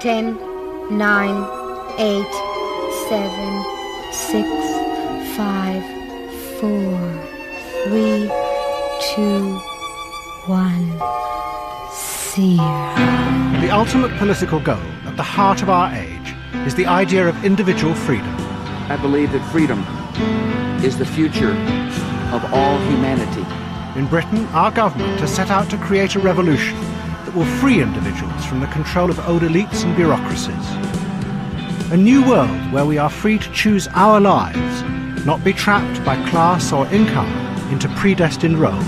10, 9, 8, 7, 6, 5, 4, 3, 2, 1, 0. The ultimate political goal at the heart of our age is the idea of individual freedom. I believe that freedom is the future of all humanity. In Britain, our government has set out to create a revolution that will free individuals from the control of old elites and bureaucracies. A new world where we are free to choose our lives, not be trapped by class or income into predestined roles.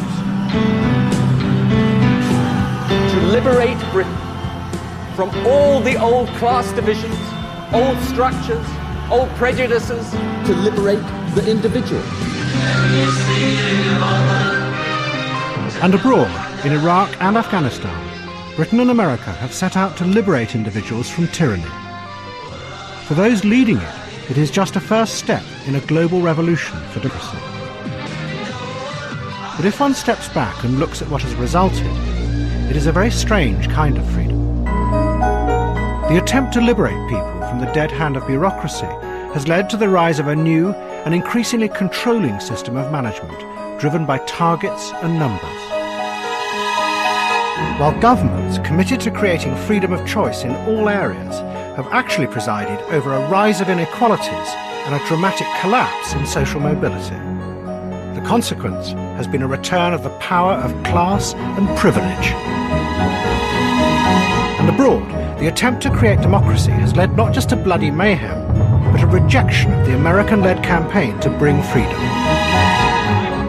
To liberate Britain from all the old class divisions, old structures, old prejudices. To liberate the individual. And abroad, in Iraq and Afghanistan, Britain and America have set out to liberate individuals from tyranny. For those leading it, it is just a first step in a global revolution for democracy. But if one steps back and looks at what has resulted, it is a very strange kind of freedom. The attempt to liberate people from the dead hand of bureaucracy has led to the rise of a new and increasingly controlling system of management, driven by targets and numbers. While governments committed to creating freedom of choice in all areas have actually presided over a rise of inequalities and a dramatic collapse in social mobility. The consequence has been a return of the power of class and privilege. And abroad, the attempt to create democracy has led not just to bloody mayhem, but a rejection of the American-led campaign to bring freedom.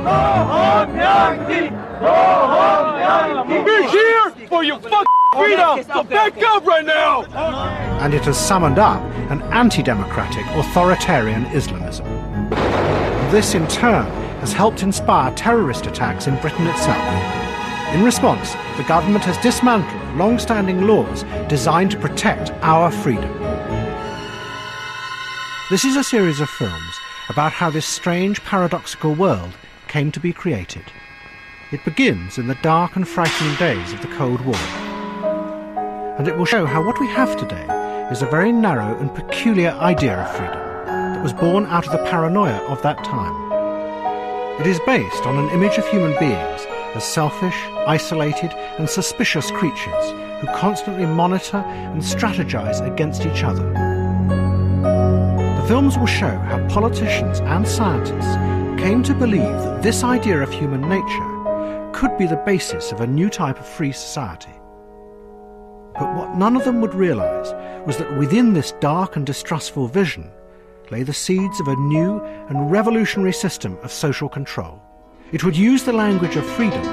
Go home, Yankee! Go home, Yankee! We're here for your fucking freedom! So back up right now! And it has summoned up an anti-democratic authoritarian Islamism. This, in turn, has helped inspire terrorist attacks in Britain itself. In response, the government has dismantled long-standing laws designed to protect our freedom. This is a series of films about how this strange, paradoxical world came to be created. It begins in the dark and frightening days of the Cold War. And it will show how what we have today is a very narrow and peculiar idea of freedom that was born out of the paranoia of that time. It is based on an image of human beings as selfish, isolated and suspicious creatures who constantly monitor and strategize against each other. The films will show how politicians and scientists came to believe that this idea of human nature could be the basis of a new type of free society. But what none of them would realize was that within this dark and distrustful vision lay the seeds of a new and revolutionary system of social control. It would use the language of freedom,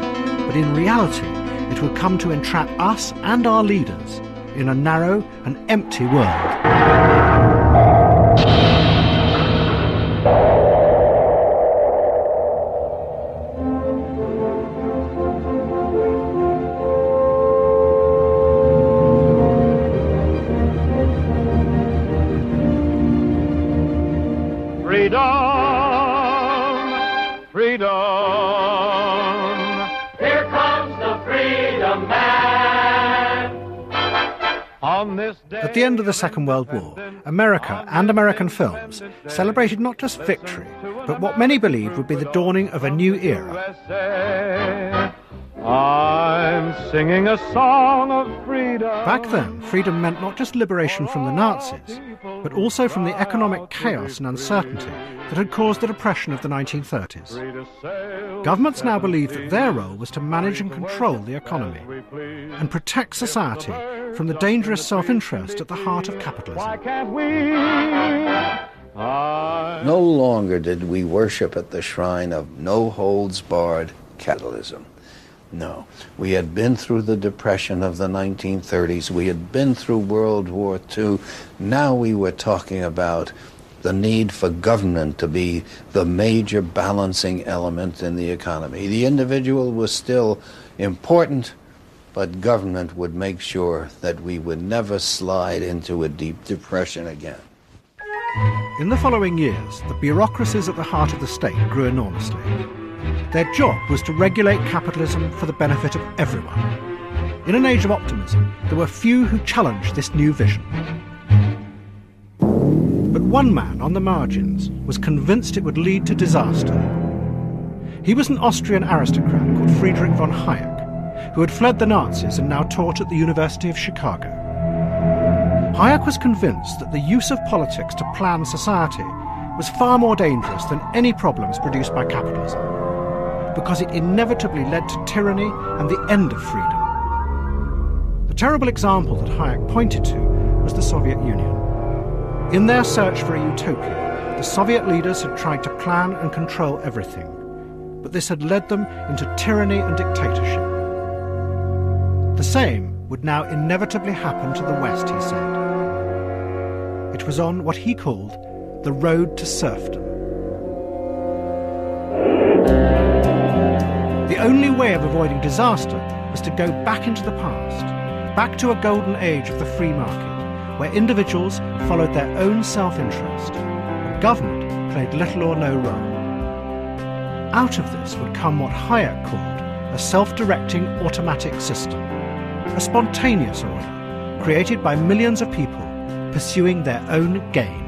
but in reality it would come to entrap us and our leaders in a narrow and empty world. Freedom! Here comes the freedom man! On this day At the end of the Second World War, America and American films celebrated not just victory, but what many believed would be the dawning of a new era. I'm singing a song of freedom. Back then, freedom meant not just liberation from the Nazis, but also from the economic chaos and uncertainty that had caused the depression of the 1930s. Governments now believed that their role was to manage and control the economy and protect society from the dangerous self-interest at the heart of capitalism. Why can't we? No longer did we worship at the shrine of no-holds-barred capitalism. No, we had been through the Depression of the 1930s. We had been through World War II. Now we were talking about the need for government to be the major balancing element in the economy. The individual was still important, but government would make sure that we would never slide into a deep depression again. In the following years, the bureaucracies at the heart of the state grew enormously. Their job was to regulate capitalism for the benefit of everyone. In an age of optimism, there were few who challenged this new vision. But one man on the margins was convinced it would lead to disaster. He was an Austrian aristocrat called Friedrich von Hayek, who had fled the Nazis and now taught at the University of Chicago. Hayek was convinced that the use of politics to plan society was far more dangerous than any problems produced by capitalism, because it inevitably led to tyranny and the end of freedom. The terrible example that Hayek pointed to was the Soviet Union. In their search for a utopia, the Soviet leaders had tried to plan and control everything, but this had led them into tyranny and dictatorship. The same would now inevitably happen to the West, he said. It was on what he called the road to serfdom. The only way of avoiding disaster was to go back into the past, back to a golden age of the free market, where individuals followed their own self-interest, and government played little or no role. Out of this would come what Hayek called a self-directing automatic system, a spontaneous order created by millions of people pursuing their own gain.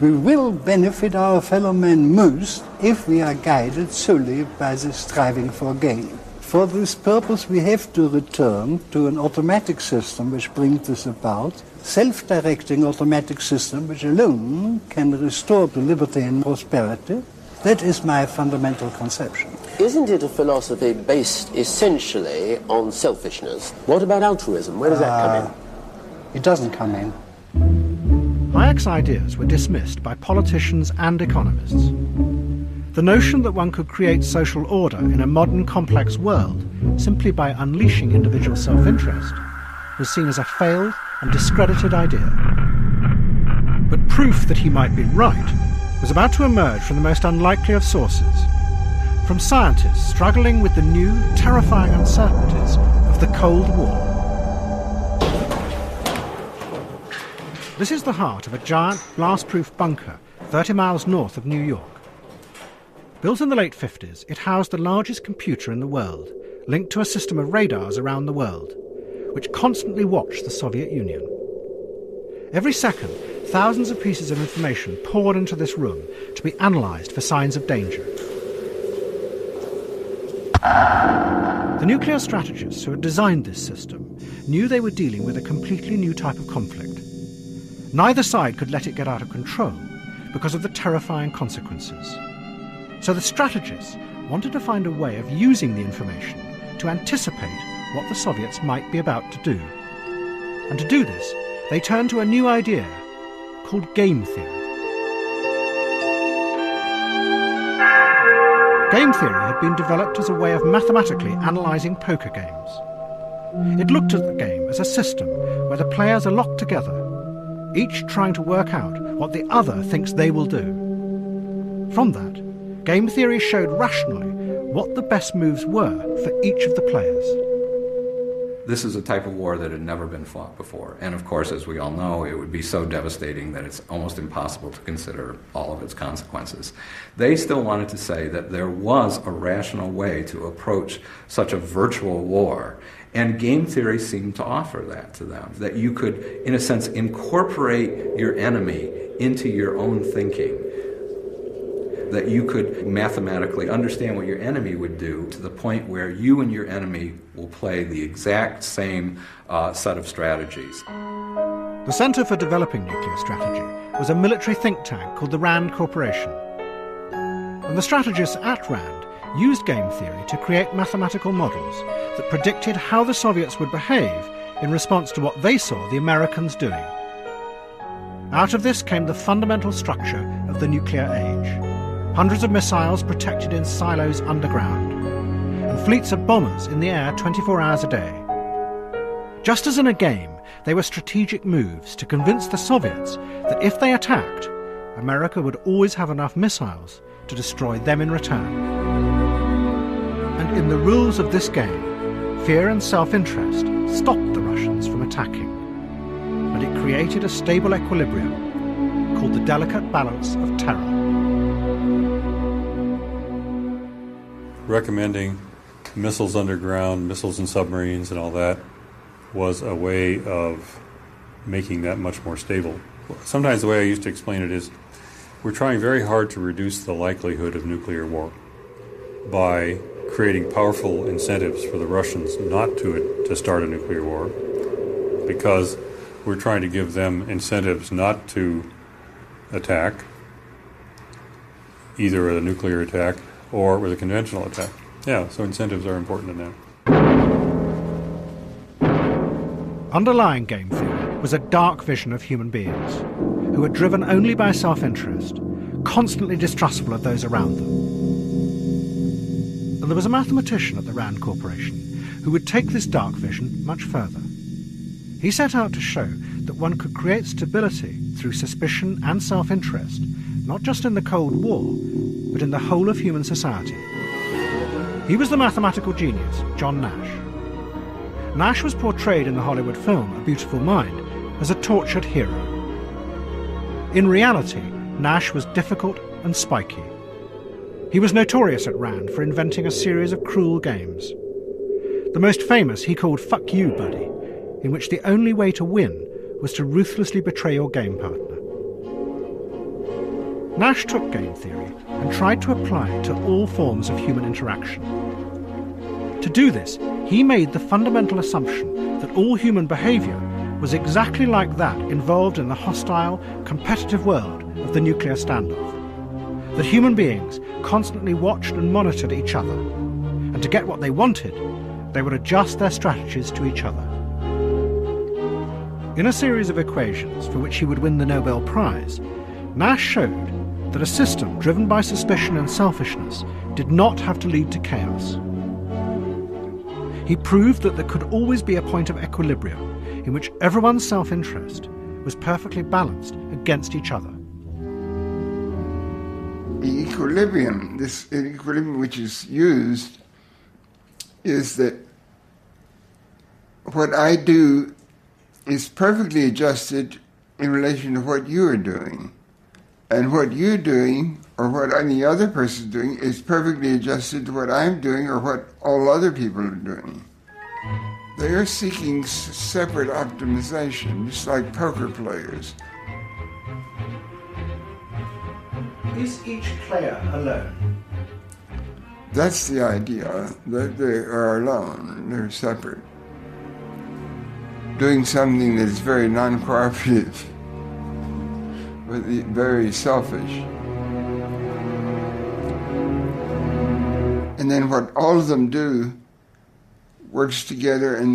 We will benefit our fellow men most if we are guided solely by the striving for gain. For this purpose we have to return to an automatic system which brings this about, self-directing automatic system which alone can restore to liberty and prosperity. That is my fundamental conception. Isn't it a philosophy based essentially on selfishness? What about altruism? Where does that come in? It doesn't come in. Hayek's ideas were dismissed by politicians and economists. The notion that one could create social order in a modern complex world simply by unleashing individual self-interest was seen as a failed and discredited idea. But proof that he might be right was about to emerge from the most unlikely of sources, from scientists struggling with the new, terrifying uncertainties of the Cold War. This is the heart of a giant, blast-proof bunker 30 miles north of New York. Built in the late 50s, it housed the largest computer in the world, linked to a system of radars around the world, which constantly watched the Soviet Union. Every second, thousands of pieces of information poured into this room to be analysed for signs of danger. The nuclear strategists who had designed this system knew they were dealing with a completely new type of conflict. Neither side could let it get out of control because of the terrifying consequences. So the strategists wanted to find a way of using the information to anticipate what the Soviets might be about to do. And to do this, they turned to a new idea called game theory. Game theory had been developed as a way of mathematically analysing poker games. It looked at the game as a system where the players are locked together, each trying to work out what the other thinks they will do. From that, game theory showed rationally what the best moves were for each of the players. This is a type of war that had never been fought before. And of course, as we all know, it would be so devastating that it's almost impossible to consider all of its consequences. They still wanted to say that there was a rational way to approach such a virtual war. And game theory seemed to offer that to them, that you could, in a sense, incorporate your enemy into your own thinking, that you could mathematically understand what your enemy would do to the point where you and your enemy will play the exact same set of strategies. The Centre for Developing Nuclear Strategy was a military think tank called the RAND Corporation. And the strategists at RAND used game theory to create mathematical models that predicted how the Soviets would behave in response to what they saw the Americans doing. Out of this came the fundamental structure of the nuclear age. Hundreds of missiles protected in silos underground, and fleets of bombers in the air 24 hours a day. Just as in a game, they were strategic moves to convince the Soviets that if they attacked, America would always have enough missiles to destroy them in return. And in the rules of this game, fear and self-interest stopped the Russians from attacking, and it created a stable equilibrium called the delicate balance of terror. Recommending missiles underground, missiles and submarines and all that, was a way of making that much more stable. Sometimes the way I used to explain it is we're trying very hard to reduce the likelihood of nuclear war by creating powerful incentives for the Russians not to start a nuclear war, because we're trying to give them incentives not to attack, either a nuclear attack or with a conventional attack. Yeah, so incentives are important in that. Underlying game theory was a dark vision of human beings who were driven only by self-interest, constantly distrustful of those around them. And there was a mathematician at the Rand Corporation who would take this dark vision much further. He set out to show that one could create stability through suspicion and self-interest, not just in the Cold War, but in the whole of human society. He was the mathematical genius, John Nash. Nash was portrayed in the Hollywood film A Beautiful Mind as a tortured hero. In reality, Nash was difficult and spiky. He was notorious at Rand for inventing a series of cruel games. The most famous he called Fuck You, Buddy, in which the only way to win was to ruthlessly betray your game partner. Nash took game theory and tried to apply it to all forms of human interaction. To do this, he made the fundamental assumption that all human behaviour was exactly like that involved in the hostile, competitive world of the nuclear standoff. That human beings constantly watched and monitored each other, and to get what they wanted, they would adjust their strategies to each other. In a series of equations for which he would win the Nobel Prize, Nash showed that a system driven by suspicion and selfishness did not have to lead to chaos. He proved that there could always be a point of equilibrium in which everyone's self-interest was perfectly balanced against each other. The equilibrium, this equilibrium which is used, is that what I do is perfectly adjusted in relation to what you are doing. And what you're doing, or what any other person is doing, is perfectly adjusted to what I'm doing or what all other people are doing. They are seeking separate optimization, just like poker players. Is each player alone? That's the idea, that they are alone, they're separate. Doing something that is very non-cooperative, but very selfish. And then what all of them do works together, and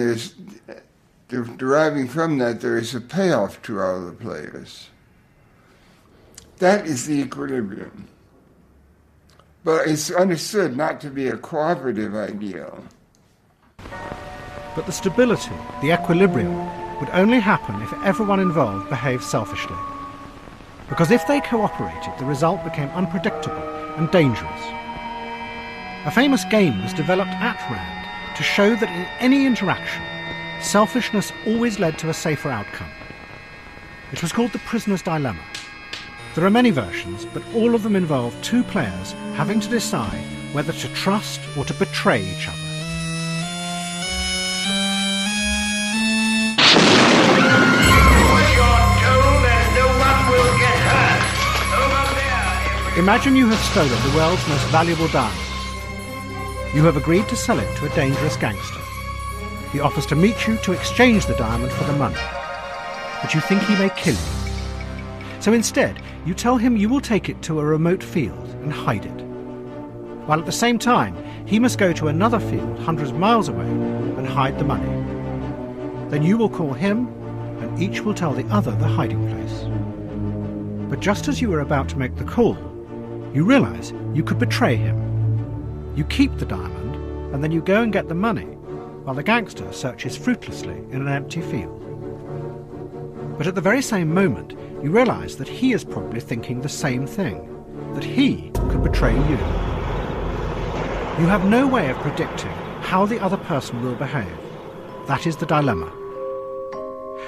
deriving from that, there is a payoff to all the players. That is the equilibrium. But it's understood not to be a cooperative ideal. But the stability, the equilibrium, would only happen if everyone involved behaved selfishly. Because if they cooperated, the result became unpredictable and dangerous. A famous game was developed at Rand to show that in any interaction, selfishness always led to a safer outcome. It was called the prisoner's dilemma. There are many versions, but all of them involve two players having to decide whether to trust or to betray each other. Imagine you have stolen the world's most valuable diamond. You have agreed to sell it to a dangerous gangster. He offers to meet you to exchange the diamond for the money, but you think he may kill you. So instead, you tell him you will take it to a remote field and hide it, while at the same time he must go to another field hundreds of miles away and hide the money. Then you will call him, and each will tell the other the hiding place. But just as you are about to make the call, you realize you could betray him. You keep the diamond, and then you go and get the money, while the gangster searches fruitlessly in an empty field. But at the very same moment, you realize that he is probably thinking the same thing, that he could betray you. You have no way of predicting how the other person will behave. That is the dilemma.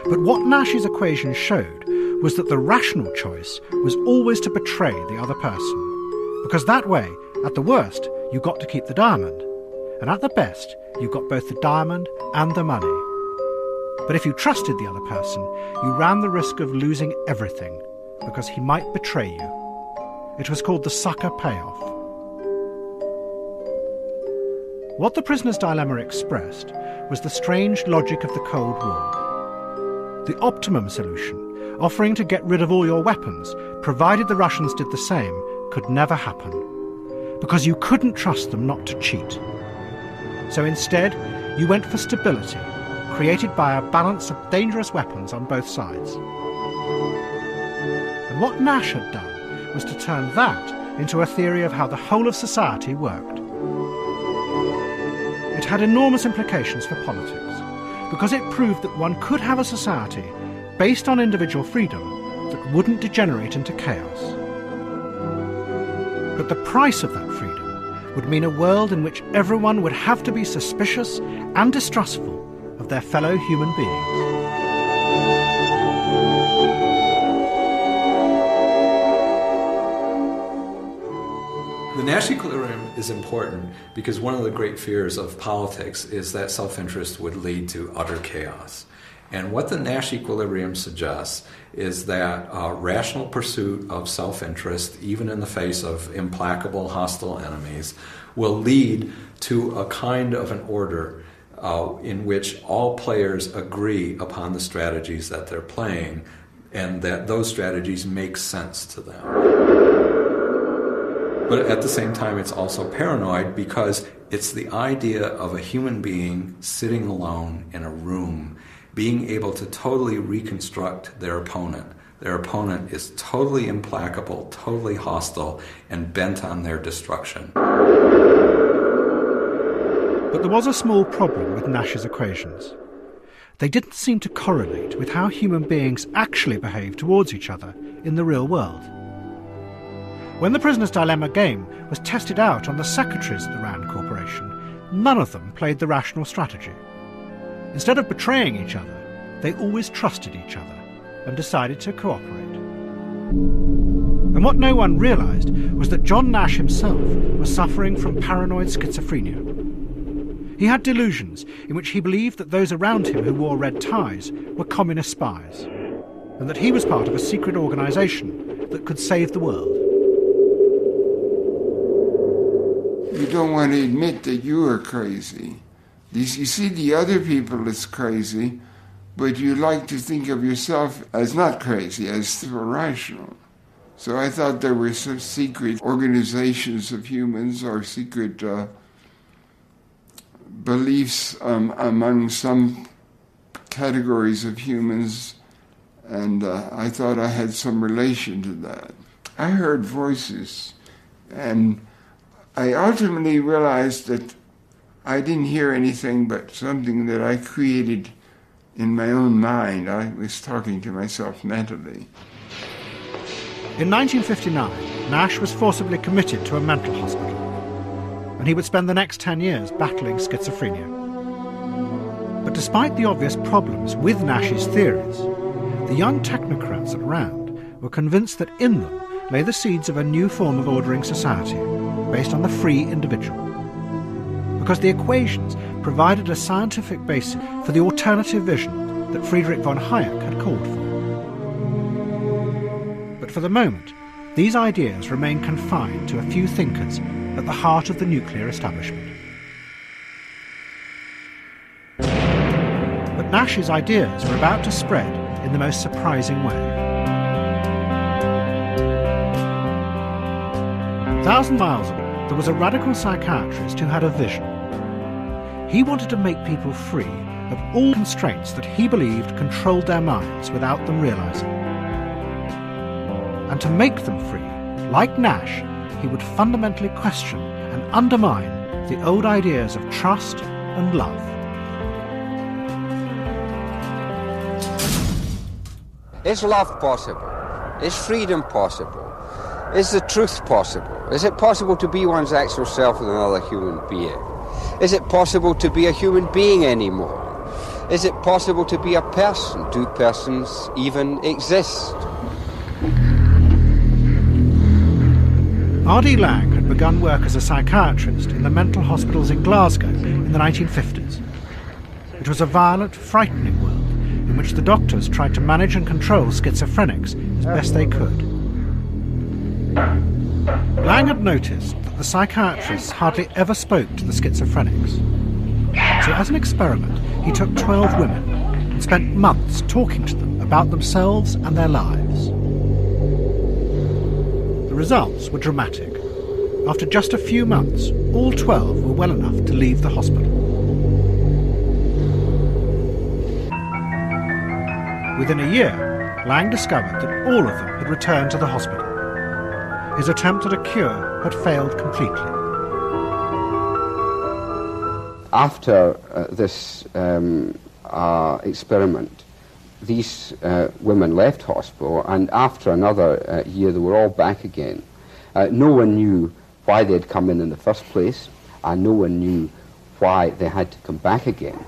But what Nash's equation showed was that the rational choice was always to betray the other person, because that way, at the worst, you got to keep the diamond, and at the best, you got both the diamond and the money. But if you trusted the other person, you ran the risk of losing everything, because he might betray you. It was called the sucker payoff. What the prisoner's dilemma expressed was the strange logic of the Cold War. The optimum solution, offering to get rid of all your weapons, provided the Russians did the same, could never happen, because you couldn't trust them not to cheat. So instead, you went for stability, created by a balance of dangerous weapons on both sides. And what Nash had done was to turn that into a theory of how the whole of society worked. It had enormous implications for politics, because it proved that one could have a society based on individual freedom that wouldn't degenerate into chaos. But the price of that freedom would mean a world in which everyone would have to be suspicious and distrustful of their fellow human beings. The Nash equilibrium is important because one of the great fears of politics is that self-interest would lead to utter chaos. And what the Nash equilibrium suggests is that rational pursuit of self-interest, even in the face of implacable hostile enemies, will lead to a kind of an order in which all players agree upon the strategies that they're playing and that those strategies make sense to them. But at the same time, it's also paranoid because it's the idea of a human being sitting alone in a room, being able to totally reconstruct their opponent. Their opponent is totally implacable, totally hostile, and bent on their destruction. But there was a small problem with Nash's equations. They didn't seem to correlate with how human beings actually behave towards each other in the real world. When the prisoner's dilemma game was tested out on the secretaries of the RAND Corporation, none of them played the rational strategy. Instead of betraying each other, they always trusted each other and decided to cooperate. And what no one realised was that John Nash himself was suffering from paranoid schizophrenia. He had delusions in which he believed that those around him who wore red ties were communist spies, and that he was part of a secret organisation that could save the world. You don't want to admit that you are crazy. You see the other people as crazy, but you like to think of yourself as not crazy, as still rational. So I thought there were some secret organizations of humans or secret beliefs among some categories of humans, and I thought I had some relation to that. I heard voices, and I ultimately realized that I didn't hear anything but something that I created in my own mind. I was talking to myself mentally. In 1959, Nash was forcibly committed to a mental hospital, and he would spend the next 10 years battling schizophrenia. But despite the obvious problems with Nash's theories, the young technocrats at RAND were convinced that in them lay the seeds of a new form of ordering society, based on the free individual. Because the equations provided a scientific basis for the alternative vision that Friedrich von Hayek had called for. But for the moment, these ideas remain confined to a few thinkers at the heart of the nuclear establishment. But Nash's ideas were about to spread in the most surprising way. 1,000 miles ago, there was a radical psychiatrist who had a vision. He wanted to make people free of all constraints that he believed controlled their minds without them realizing. And to make them free, like Nash, he would fundamentally question and undermine the old ideas of trust and love. Is love possible? Is freedom possible? Is the truth possible? Is it possible to be one's actual self with another human being? Is it possible to be a human being anymore? Is it possible to be a person? Do persons even exist? R.D. Laing had had begun work as a psychiatrist in the mental hospitals in Glasgow in the 1950s. It was a violent, frightening world in which the doctors tried to manage and control schizophrenics as best they could. Lang had noticed that the psychiatrists hardly ever spoke to the schizophrenics. So as an experiment, he took 12 women and spent months talking to them about themselves and their lives. The results were dramatic. After just a few months, all 12 were well enough to leave the hospital. Within a year, Lang discovered that all of them had returned to the hospital. His attempt at a cure had failed completely. After this experiment, these women left hospital, and after another year they were all back again. No one knew why they'd come in the first place, and no one knew why they had to come back again.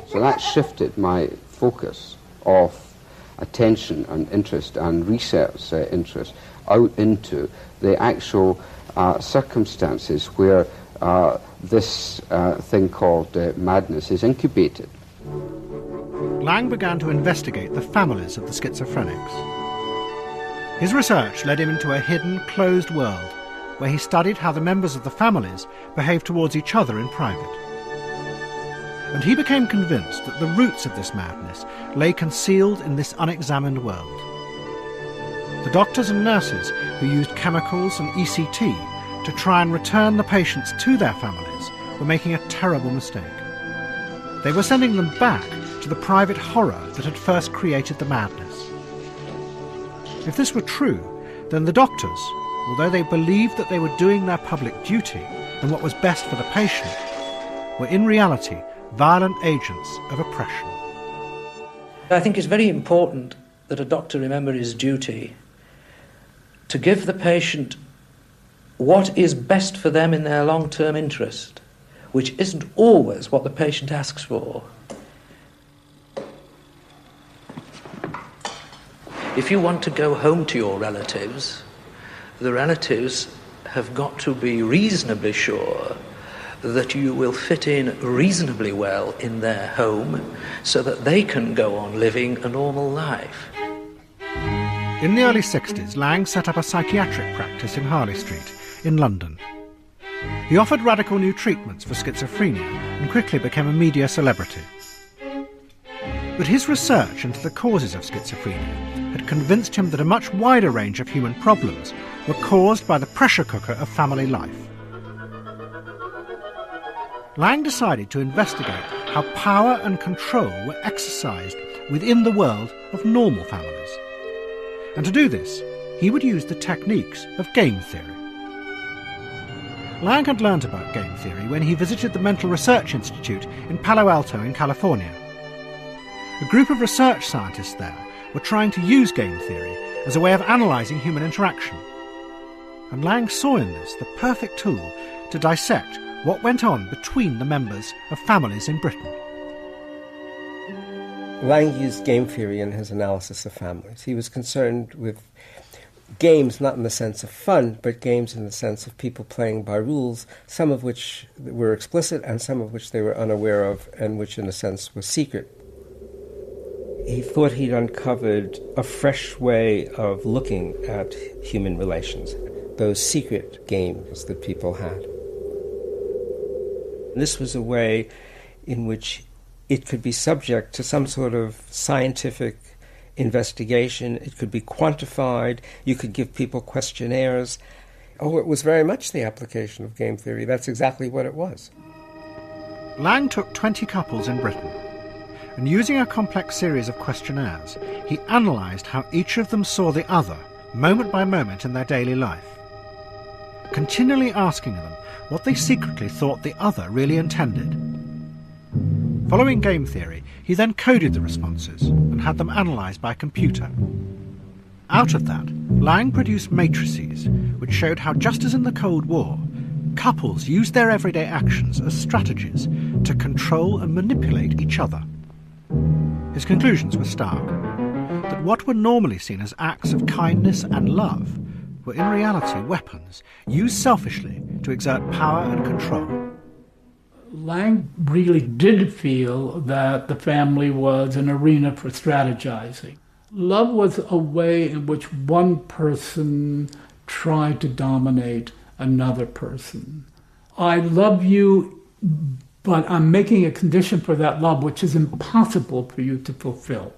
So that shifted my focus of attention and interest and research interest out into the actual circumstances where this thing called madness is incubated. Lang began to investigate the families of the schizophrenics. His research led him into a hidden, closed world where he studied how the members of the families behaved towards each other in private. And he became convinced that the roots of this madness lay concealed in this unexamined world. The doctors and nurses who used chemicals and ECT to try and return the patients to their families were making a terrible mistake. They were sending them back to the private horror that had first created the madness. If this were true, then the doctors, although they believed that they were doing their public duty and what was best for the patient, were in reality violent agents of oppression. I think it's very important that a doctor remember his duty to give the patient what is best for them in their long-term interest, which isn't always what the patient asks for. If you want to go home to your relatives, the relatives have got to be reasonably sure that you will fit in reasonably well in their home so that they can go on living a normal life. In the early 60s, Lang set up a psychiatric practice in Harley Street in London. He offered radical new treatments for schizophrenia and quickly became a media celebrity. But his research into the causes of schizophrenia had convinced him that a much wider range of human problems were caused by the pressure cooker of family life. Lang decided to investigate how power and control were exercised within the world of normal families. And to do this, he would use the techniques of game theory. Lang had learnt about game theory when he visited the Mental Research Institute in Palo Alto in California. A group of research scientists there were trying to use game theory as a way of analysing human interaction. And Lang saw in this the perfect tool to dissect what went on between the members of families in Britain. Lang used game theory in his analysis of families. He was concerned with games not in the sense of fun, but games in the sense of people playing by rules, some of which were explicit and some of which they were unaware of, and which in a sense was secret. He thought he'd uncovered a fresh way of looking at human relations, those secret games that people had. This was a way in which it could be subject to some sort of scientific investigation. It could be quantified. You could give people questionnaires. Oh, it was very much the application of game theory. That's exactly what it was. Lang took 20 couples in Britain, and using a complex series of questionnaires, he analysed how each of them saw the other, moment by moment in their daily life, continually asking them what they secretly thought the other really intended. Following game theory, he then coded the responses and had them analysed by computer. Out of that, Lang produced matrices which showed how, just as in the Cold War, couples used their everyday actions as strategies to control and manipulate each other. His conclusions were stark, that what were normally seen as acts of kindness and love were in reality weapons used selfishly to exert power and control. Lang really did feel that the family was an arena for strategizing. Love was a way in which one person tried to dominate another person. I love you, but I'm making a condition for that love which is impossible for you to fulfill.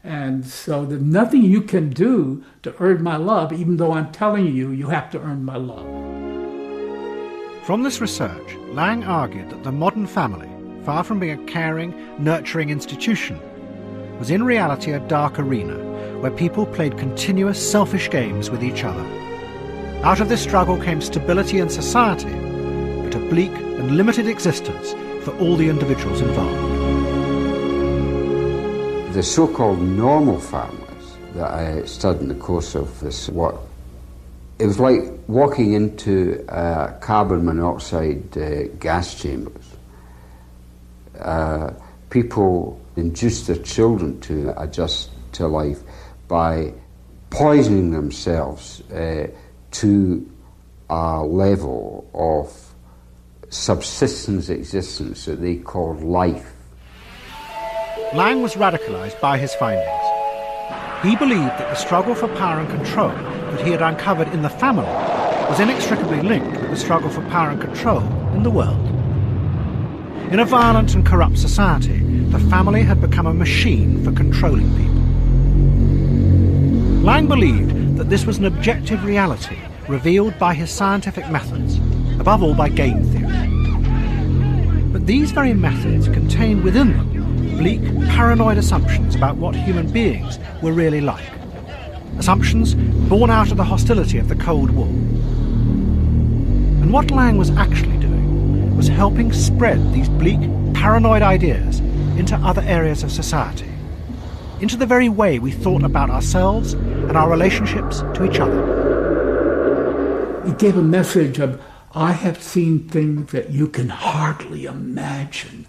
And so there's nothing you can do to earn my love, even though I'm telling you, you have to earn my love. From this research, Lang argued that the modern family, far from being a caring, nurturing institution, was in reality a dark arena where people played continuous selfish games with each other. Out of this struggle came stability in society, but a bleak and limited existence for all the individuals involved. The so-called normal families that I studied in the course of this work, it was like walking into carbon monoxide gas chambers. People induced their children to adjust to life by poisoning themselves to a level of subsistence existence that they called life. Lang was radicalised by his findings. He believed that the struggle for power and control that he had uncovered in the family was inextricably linked with the struggle for power and control in the world. In a violent and corrupt society, the family had become a machine for controlling people. Lang believed that this was an objective reality revealed by his scientific methods, above all by game theory. But these very methods contained within them bleak, paranoid assumptions about what human beings were really like. Assumptions born out of the hostility of the Cold War. And what Lang was actually doing was helping spread these bleak, paranoid ideas into other areas of society, into the very way we thought about ourselves and our relationships to each other. It gave a message of, I have seen things that you can hardly imagine.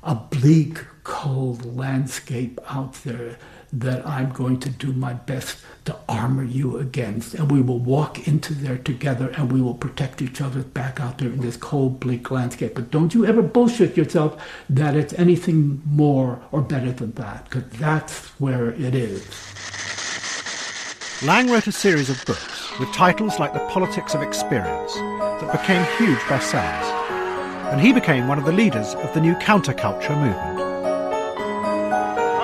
A bleak, cold landscape out there that I'm going to do my best to armor you against. And we will walk into there together and we will protect each other back out there in this cold, bleak landscape. But don't you ever bullshit yourself that it's anything more or better than that, because that's where it is. Lang wrote a series of books with titles like The Politics of Experience that became huge bestsellers. And he became one of the leaders of the new counterculture movement.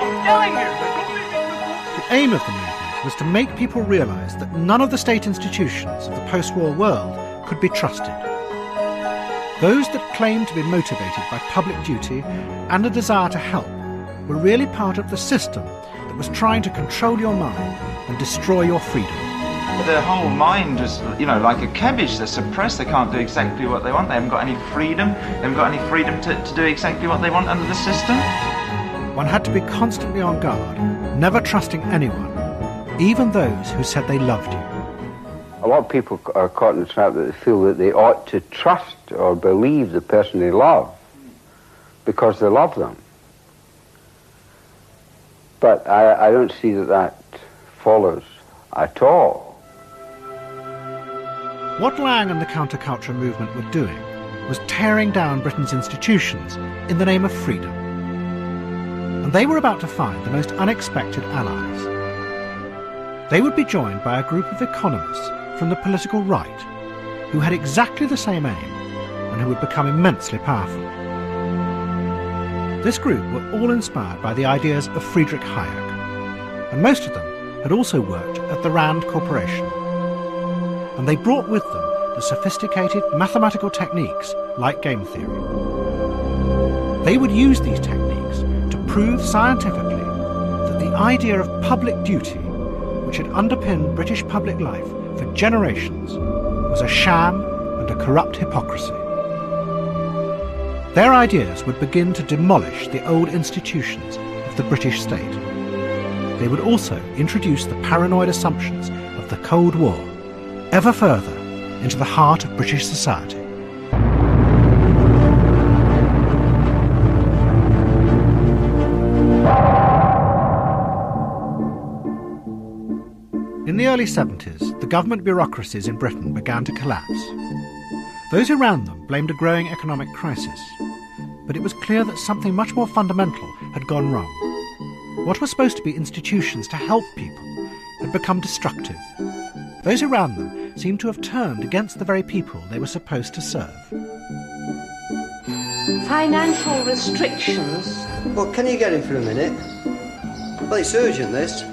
I'm telling you! The aim of the movement was to make people realise that none of the state institutions of the post-war world could be trusted. Those that claimed to be motivated by public duty and a desire to help were really part of the system that was trying to control your mind and destroy your freedom. Their whole mind is, like a cabbage. They're suppressed. They can't do exactly what they want. They haven't got any freedom. They haven't got any freedom to do exactly what they want under the system. One had to be constantly on guard, never trusting anyone, even those who said they loved you. A lot of people are caught in the trap that they feel that they ought to trust or believe the person they love because they love them. But I don't see that follows at all. What Lang and the counterculture movement were doing was tearing down Britain's institutions in the name of freedom. And they were about to find the most unexpected allies. They would be joined by a group of economists from the political right who had exactly the same aim and who would become immensely powerful. This group were all inspired by the ideas of Friedrich Hayek, and most of them had also worked at the Rand Corporation. And they brought with them the sophisticated mathematical techniques like game theory. They would use these techniques to prove scientifically that the idea of public duty, which had underpinned British public life for generations, was a sham and a corrupt hypocrisy. Their ideas would begin to demolish the old institutions of the British state. They would also introduce the paranoid assumptions of the Cold War ever further into the heart of British society. In the early 70s, the government bureaucracies in Britain began to collapse. Those who ran them blamed a growing economic crisis, but it was clear that something much more fundamental had gone wrong. What were supposed to be institutions to help people had become destructive. Those who ran them seemed to have turned against the very people they were supposed to serve. Financial restrictions. Well, can you get him for a minute? Well, it's urgent, this.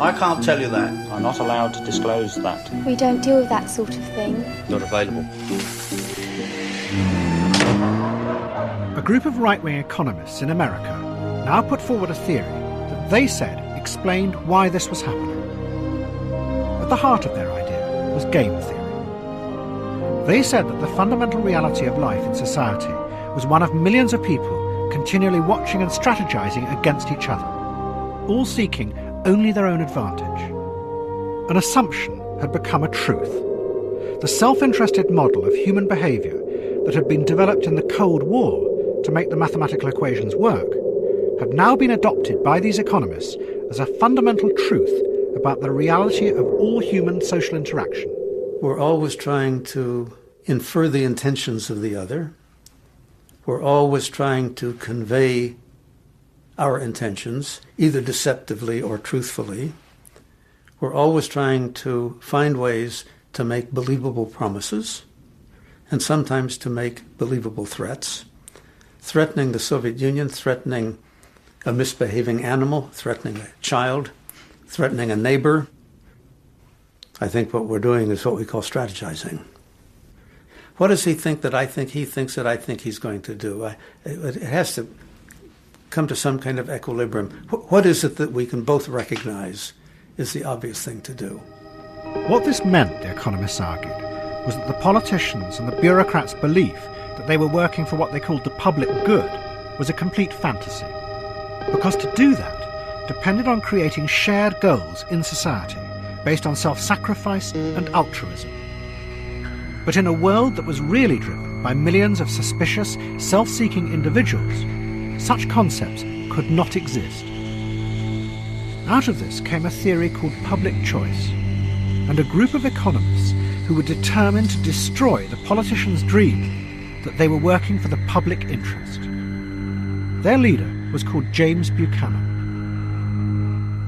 I can't tell you that. I'm not allowed to disclose that. We don't deal with that sort of thing. Not available. A group of right-wing economists in America now put forward a theory that they said explained why this was happening. At the heart of their idea was game theory. They said that the fundamental reality of life in society was one of millions of people continually watching and strategizing against each other, all seeking only their own advantage. An assumption had become a truth. The self-interested model of human behaviour that had been developed in the Cold War to make the mathematical equations work had now been adopted by these economists as a fundamental truth about the reality of all human social interaction. We're always trying to infer the intentions of the other. We're always trying to convey our intentions, either deceptively or truthfully. We're always trying to find ways to make believable promises, and sometimes to make believable threats, threatening the Soviet Union, threatening a misbehaving animal, threatening a child, threatening a neighbor. I think what we're doing is what we call strategizing. What does he think that I think he thinks that I think he's going to do? It has to come to some kind of equilibrium. What is it that we can both recognize is the obvious thing to do? What this meant, the economists argued, was that the politicians and the bureaucrats' belief that they were working for what they called the public good was a complete fantasy. Because to do that depended on creating shared goals in society based on self-sacrifice and altruism. But in a world that was really driven by millions of suspicious, self-seeking individuals, such concepts could not exist. Out of this came a theory called public choice, and a group of economists who were determined to destroy the politicians' dream that they were working for the public interest. Their leader was called James Buchanan.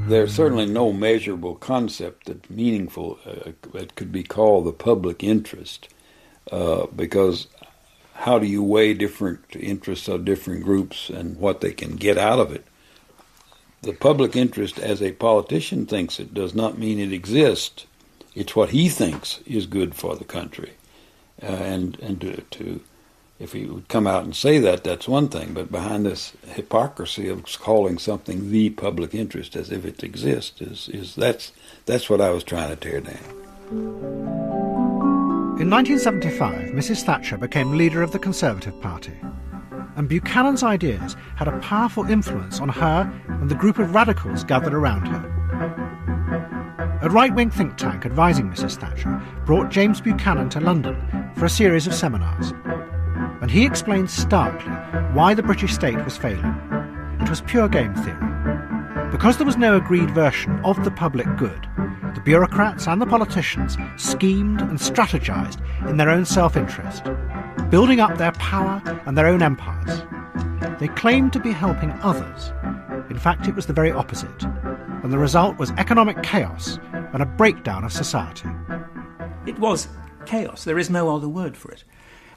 There's certainly no measurable concept that's meaningful that could be called the public interest, because how do you weigh different interests of different groups and what they can get out of it? The public interest, as a politician thinks it, does not mean it exists. It's what he thinks is good for the country. If he would come out and say that, that's one thing. But behind this hypocrisy of calling something the public interest as if it exists, that's what I was trying to tear down. In 1975, Mrs. Thatcher became leader of the Conservative Party, and Buchanan's ideas had a powerful influence on her and the group of radicals gathered around her. A right-wing think tank advising Mrs. Thatcher brought James Buchanan to London for a series of seminars, and he explained starkly why the British state was failing. It was pure game theory. Because there was no agreed version of the public good, the bureaucrats and the politicians schemed and strategized in their own self-interest, building up their power and their own empires. They claimed to be helping others. In fact, it was the very opposite, and the result was economic chaos and a breakdown of society. It was chaos. There is no other word for it.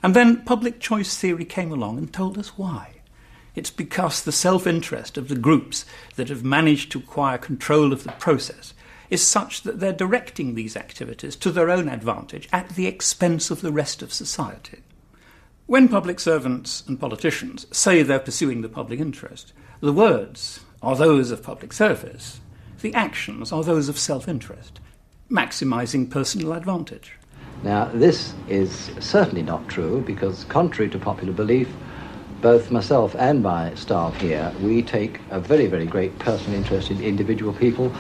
And then public choice theory came along and told us why. It's because the self-interest of the groups that have managed to acquire control of the process is such that they're directing these activities to their own advantage at the expense of the rest of society. When public servants and politicians say they're pursuing the public interest, the words are those of public service, the actions are those of self-interest, maximising personal advantage. Now, this is certainly not true because, contrary to popular belief, both myself and my staff here, we take a very, very great personal interest in individual people.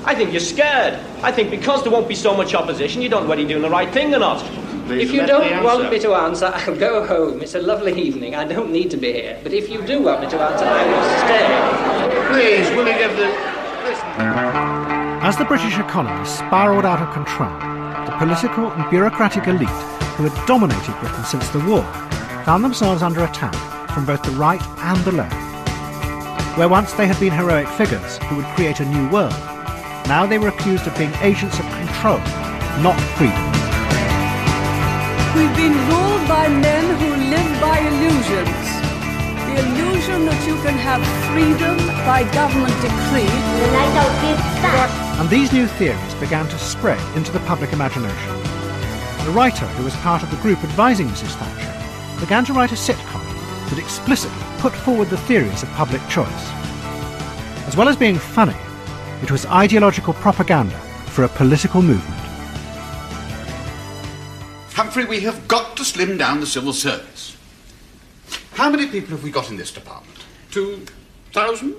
I think you're scared. I think because there won't be so much opposition, you don't know whether you're doing the right thing or not. If you don't want me to answer, I'll go home. It's a lovely evening. I don't need to be here. But if you do want me to answer, I will stay. Please, will you give the... Listen. As the British economy spiralled out of control, the political and bureaucratic elite who had dominated Britain since the war found themselves under attack from both the right and the left. Where once they had been heroic figures who would create a new world, now they were accused of being agents of control, not freedom. We've been ruled by men who live by illusions. The illusion that you can have freedom by government decree. And these new theories began to spread into the public imagination. The writer who was part of the group advising Mrs. Thatcher began to write a sitcom that explicitly put forward the theories of public choice. As well as being funny, it was ideological propaganda for a political movement. Humphrey, we have got to slim down the civil service. How many people have we got in this department? 2,000?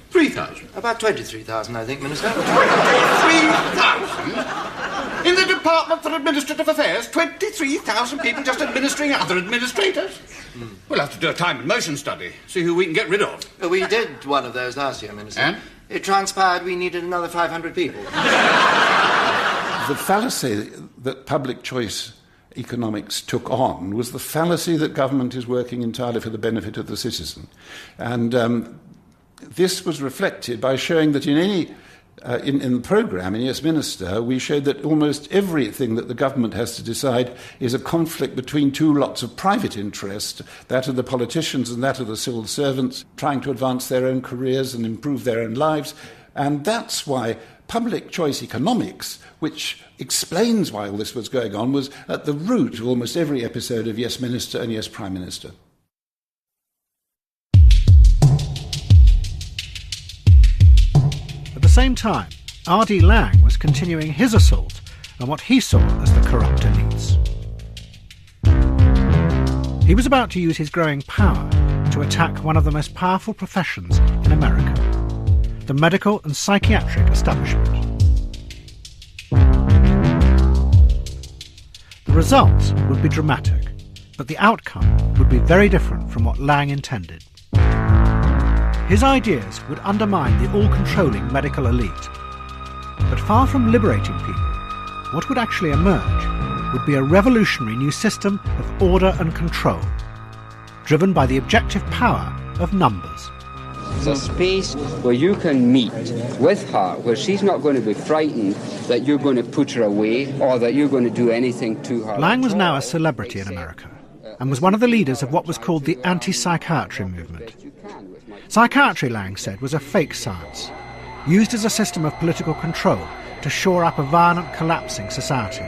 3,000? About 23,000, I think, Minister. 23,000? In the Department for Administrative Affairs, 23,000 people just administering other administrators? We'll have to do a time and motion study, see who we can get rid of. We did one of those last year, Minister. And? It transpired we needed another 500 people. The fallacy that public choice economics took on was the fallacy that government is working entirely for the benefit of the citizen. And this was reflected by showing that in the programme, in Yes Minister, we showed that almost everything that the government has to decide is a conflict between two lots of private interest, that of the politicians and that of the civil servants, trying to advance their own careers and improve their own lives. And that's why public choice economics, which explains why all this was going on, was at the root of almost every episode of Yes Minister and Yes Prime Minister. At the same time, R.D. Laing was continuing his assault on what he saw as the corrupt elites. He was about to use his growing power to attack one of the most powerful professions in America, the medical and psychiatric establishment. The results would be dramatic, but the outcome would be very different from what Laing intended. His ideas would undermine the all-controlling medical elite. But far from liberating people, what would actually emerge would be a revolutionary new system of order and control, driven by the objective power of numbers. It's a space where you can meet with her, where she's not going to be frightened that you're going to put her away or that you're going to do anything to her. Laing was now a celebrity in America and was one of the leaders of what was called the anti-psychiatry movement. Psychiatry, Laing said, was a fake science, used as a system of political control to shore up a violent, collapsing society.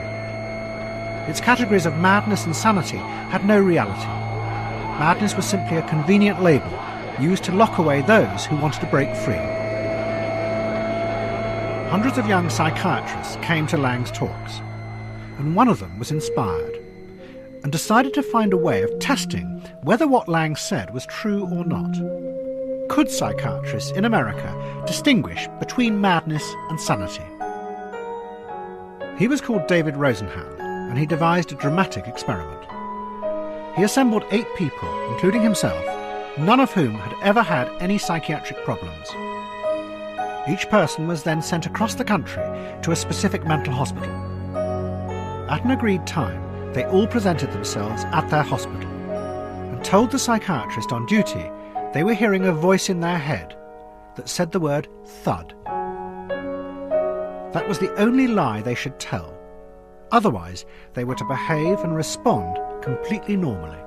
Its categories of madness and sanity had no reality. Madness was simply a convenient label used to lock away those who wanted to break free. Hundreds of young psychiatrists came to Laing's talks, and one of them was inspired and decided to find a way of testing whether what Laing said was true or not. Could psychiatrists in America distinguish between madness and sanity? He was called David Rosenhan, and he devised a dramatic experiment. He assembled 8 people, including himself, none of whom had ever had any psychiatric problems. Each person was then sent across the country to a specific mental hospital. At an agreed time, they all presented themselves at their hospital and told the psychiatrist on duty they were hearing a voice in their head that said the word thud. That was the only lie they should tell. Otherwise, they were to behave and respond completely normally.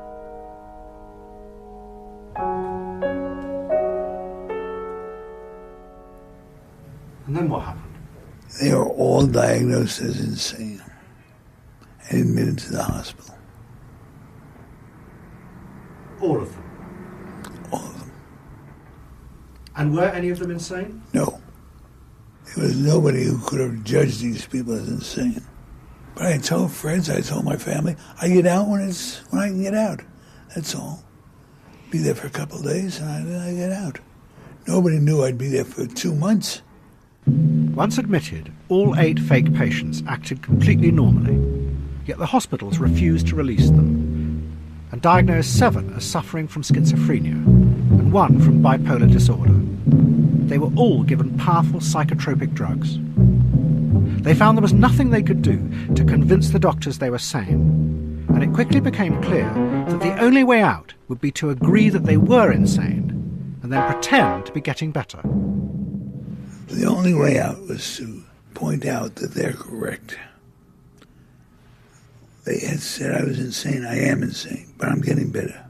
And then what happened? They were all diagnosed as insane and admitted to the hospital. All of them? All of them. And were any of them insane? No. There was nobody who could have judged these people as insane. But I told friends, I told my family, I get out when I can get out. That's all. Be there for a couple of days and then I get out. Nobody knew I'd be there for 2 months. Once admitted, all 8 fake patients acted completely normally, yet the hospitals refused to release them, and diagnosed 7 as suffering from schizophrenia and 1 from bipolar disorder. they were all given powerful psychotropic drugs. They found there was nothing they could do to convince the doctors they were sane, and it quickly became clear that the only way out would be to agree that they were insane and then pretend to be getting better. The only way out was to point out that they're correct. They had said I was insane. I am insane, but I'm getting better.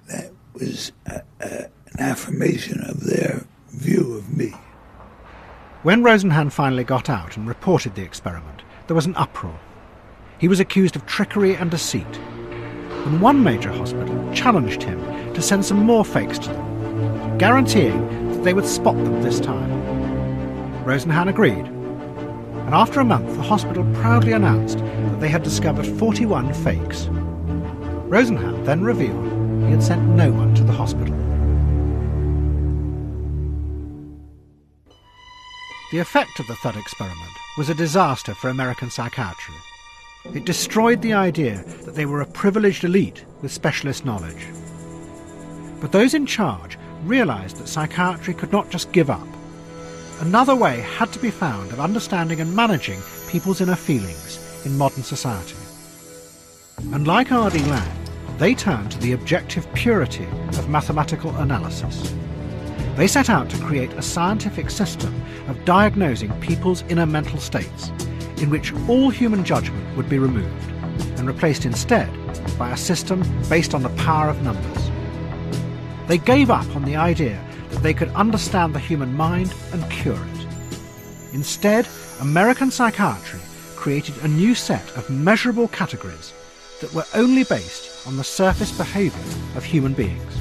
That was an affirmation of their view of me. When Rosenhan finally got out and reported the experiment, there was an uproar. He was accused of trickery and deceit, and one major hospital challenged him to send some more fakes to them, guaranteeing that they would spot them this time. Rosenhan agreed, and after a month the hospital proudly announced that they had discovered 41 fakes. Rosenhan then revealed he had sent no one to the hospital. The effect of the Thud experiment was a disaster for American psychiatry. It destroyed the idea that they were a privileged elite with specialist knowledge. But those in charge realised that psychiatry could not just give up. Another way had to be found of understanding and managing people's inner feelings in modern society. And like R.D. Laing, they turned to the objective purity of mathematical analysis. They set out to create a scientific system of diagnosing people's inner mental states, in which all human judgment would be removed and replaced instead by a system based on the power of numbers. They gave up on the idea that they could understand the human mind and cure it. Instead, American psychiatry created a new set of measurable categories that were only based on the surface behaviour of human beings.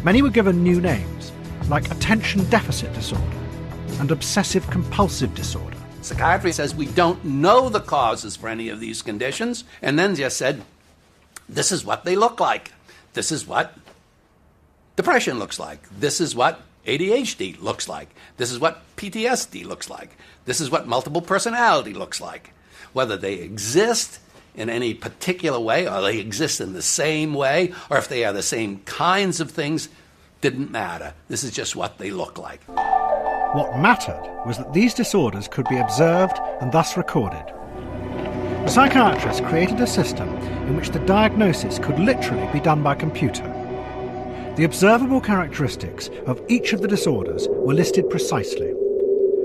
Many were given new names, like attention deficit disorder and obsessive compulsive disorder. Psychiatry says we don't know the causes for any of these conditions, and then just said, this is what they look like. This is what depression looks like. This is what ADHD looks like. This is what PTSD looks like. This is what multiple personality looks like. Whether they exist in any particular way, or they exist in the same way, or if they are the same kinds of things, didn't matter. This is just what they look like. What mattered was that these disorders could be observed and thus recorded. The psychiatrists created a system in which the diagnosis could literally be done by computer. The observable characteristics of each of the disorders were listed precisely,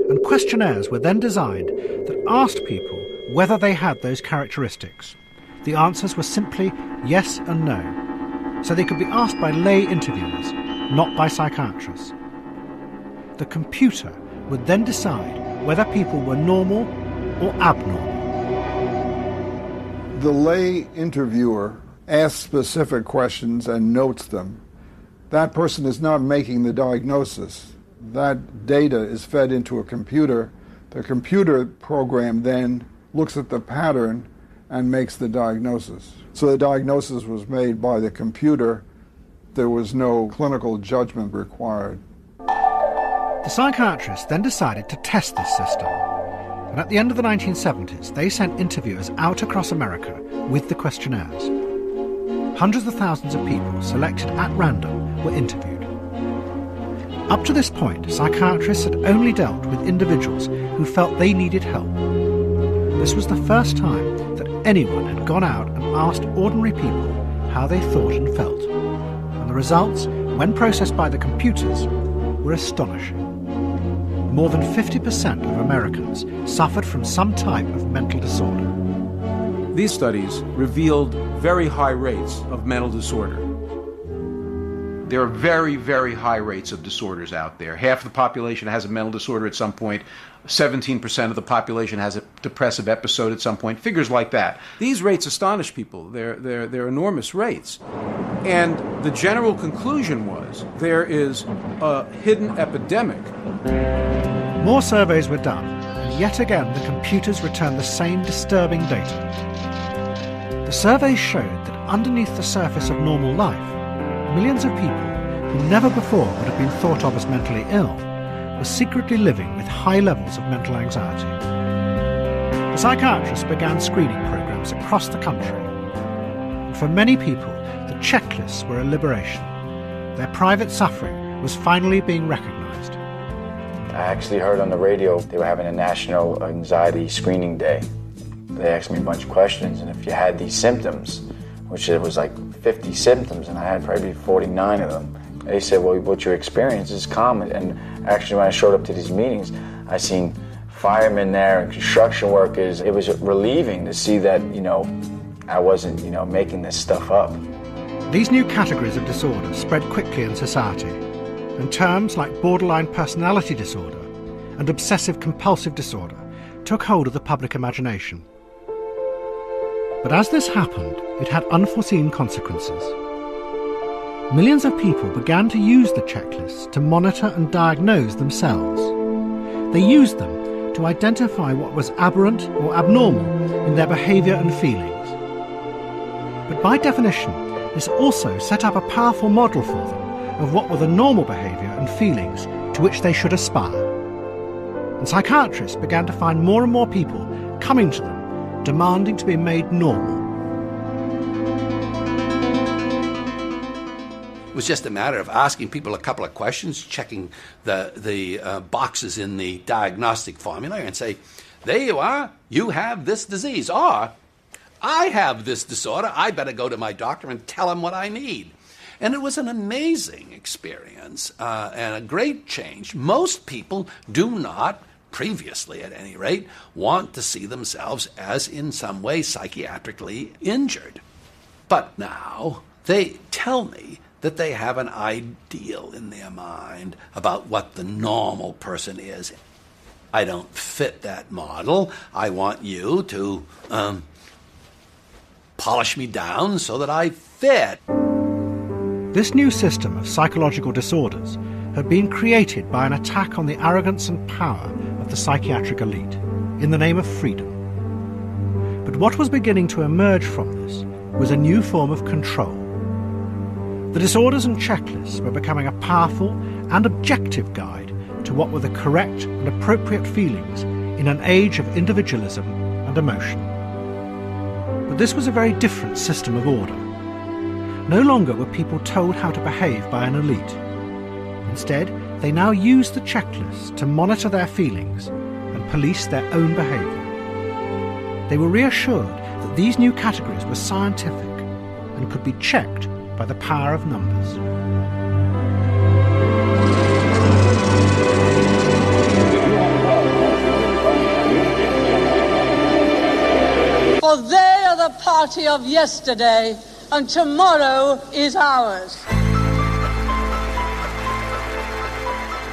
and questionnaires were then designed that asked people whether they had those characteristics. The answers were simply yes and no, so they could be asked by lay interviewers, not by psychiatrists. The computer would then decide whether people were normal or abnormal. The lay interviewer asks specific questions and notes them. That person is not making the diagnosis. That data is fed into a computer. The computer program then looks at the pattern and makes the diagnosis. So the diagnosis was made by the computer. There was no clinical judgment required. The psychiatrists then decided to test this system, and at the end of the 1970s they sent interviewers out across America with the questionnaires. Hundreds of thousands of people selected at random were interviewed. Up to this point, psychiatrists had only dealt with individuals who felt they needed help. This was the first time that anyone had gone out and asked ordinary people how they thought and felt, and the results, when processed by the computers, were astonishing. More than 50% of Americans suffered from some type of mental disorder. These studies revealed very high rates of mental disorder. There are very, very high rates of disorders out there. Half the population has a mental disorder at some point. 17% of the population has a depressive episode at some point. Figures like that. These rates astonish people. They're enormous rates. And the general conclusion was there is a hidden epidemic. More surveys were done, and yet again the computers returned the same disturbing data. The surveys showed that underneath the surface of normal life, millions of people who never before would have been thought of as mentally ill were secretly living with high levels of mental anxiety. The psychiatrists began screening programs across the country. And for many people, the checklists were a liberation. Their private suffering was finally being recognised. I actually heard on the radio they were having a national anxiety screening day. They asked me a bunch of questions, and if you had these symptoms, which it was like 50 symptoms, and I had probably 49 of them, they said, well, what you experience is common. And actually, when I showed up to these meetings, I seen firemen there and construction workers. It was relieving to see that, I wasn't, making this stuff up. These new categories of disorder spread quickly in society, and terms like borderline personality disorder and obsessive-compulsive disorder took hold of the public imagination. But as this happened, it had unforeseen consequences. Millions of people began to use the checklists to monitor and diagnose themselves. They used them to identify what was aberrant or abnormal in their behaviour and feelings. But by definition, this also set up a powerful model for them of what were the normal behaviour and feelings to which they should aspire. And psychiatrists began to find more and more people coming to them, demanding to be made normal. It was just a matter of asking people a couple of questions, checking the boxes in the diagnostic formula and say, there you are, you have this disease, or I have this disorder, I better go to my doctor and tell him what I need. And it was an amazing experience and a great change. Most people do not, previously at any rate, want to see themselves as in some way psychiatrically injured. But now they tell me that they have an ideal in their mind about what the normal person is. I don't fit that model. I want you to polish me down so that I fit. This new system of psychological disorders had been created by an attack on the arrogance and power of the psychiatric elite in the name of freedom. But what was beginning to emerge from this was a new form of control. The disorders and checklists were becoming a powerful and objective guide to what were the correct and appropriate feelings in an age of individualism and emotion. But this was a very different system of order. No longer were people told how to behave by an elite. Instead, they now used the checklists to monitor their feelings and police their own behaviour. They were reassured that these new categories were scientific and could be checked by the power of numbers. For they are the party of yesterday, and tomorrow is ours.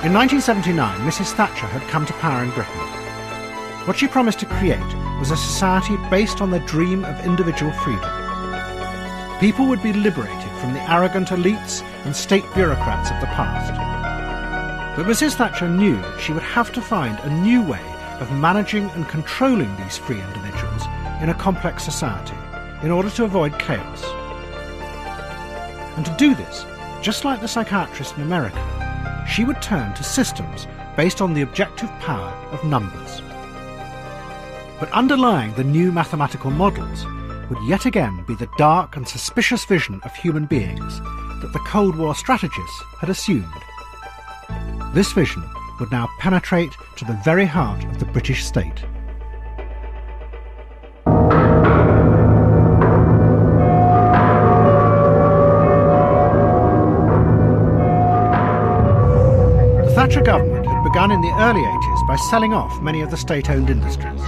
In 1979, Mrs. Thatcher had come to power in Britain. What she promised to create was a society based on the dream of individual freedom. People would be liberated from the arrogant elites and state bureaucrats of the past. But Mrs. Thatcher knew she would have to find a new way of managing and controlling these free individuals in a complex society in order to avoid chaos. And to do this, just like the psychiatrists in America, she would turn to systems based on the objective power of numbers. But underlying the new mathematical models would yet again be the dark and suspicious vision of human beings that the Cold War strategists had assumed. This vision would now penetrate to the very heart of the British state. The Thatcher government had begun in the early 80s by selling off many of the state-owned industries.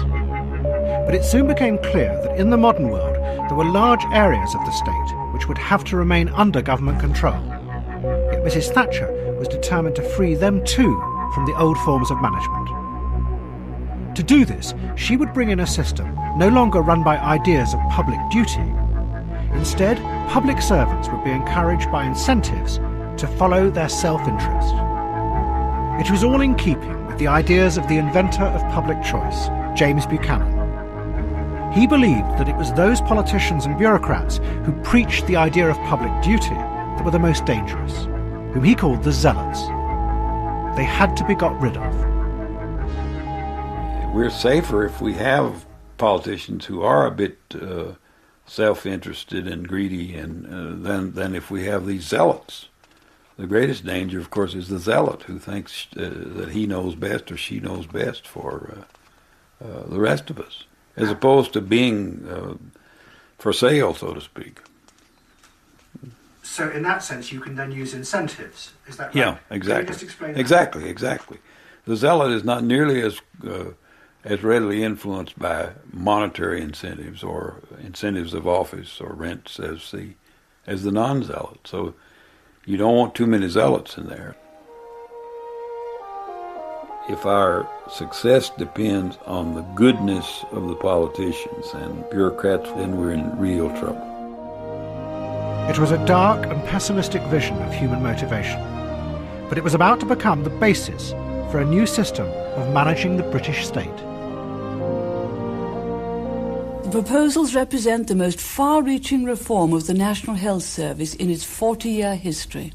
But it soon became clear that in the modern world there were large areas of the state which would have to remain under government control. Yet Mrs. Thatcher was determined to free them too from the old forms of management. To do this, she would bring in a system no longer run by ideas of public duty. Instead, public servants would be encouraged by incentives to follow their self-interest. It was all in keeping with the ideas of the inventor of public choice, James Buchanan. He believed that it was those politicians and bureaucrats who preached the idea of public duty that were the most dangerous, whom he called the zealots. They had to be got rid of. We're safer if we have politicians who are a bit self-interested and greedy, and than if we have these zealots The greatest danger, of course, is the zealot who thinks that he knows best or she knows best for the rest of us, as opposed to being for sale, so to speak. So in that sense, you can then use incentives. Is that right? Yeah, exactly. Can you just explain that? Exactly. The zealot is not nearly as readily influenced by monetary incentives or incentives of office or rents as the non-zealot. So you don't want too many zealots in there. If our success depends on the goodness of the politicians and bureaucrats, then we're in real trouble. It was a dark and pessimistic vision of human motivation, but it was about to become the basis for a new system of managing the British state. The proposals represent the most far-reaching reform of the National Health Service in its 40-year history.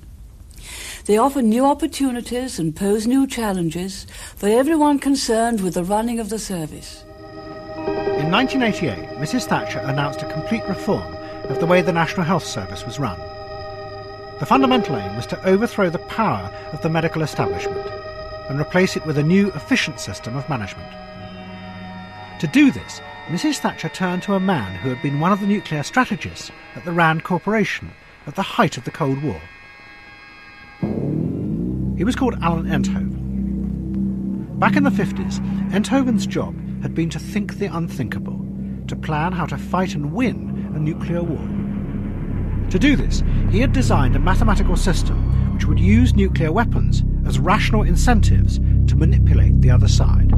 They offer new opportunities and pose new challenges for everyone concerned with the running of the service. In 1988, Mrs. Thatcher announced a complete reform of the way the National Health Service was run. The fundamental aim was to overthrow the power of the medical establishment and replace it with a new, efficient system of management. To do this, Mrs. Thatcher turned to a man who had been one of the nuclear strategists at the Rand Corporation at the height of the Cold War. He was called Alan Enthoven. Back in the 50s, Enthoven's job had been to think the unthinkable, to plan how to fight and win a nuclear war. To do this, he had designed a mathematical system which would use nuclear weapons as rational incentives to manipulate the other side.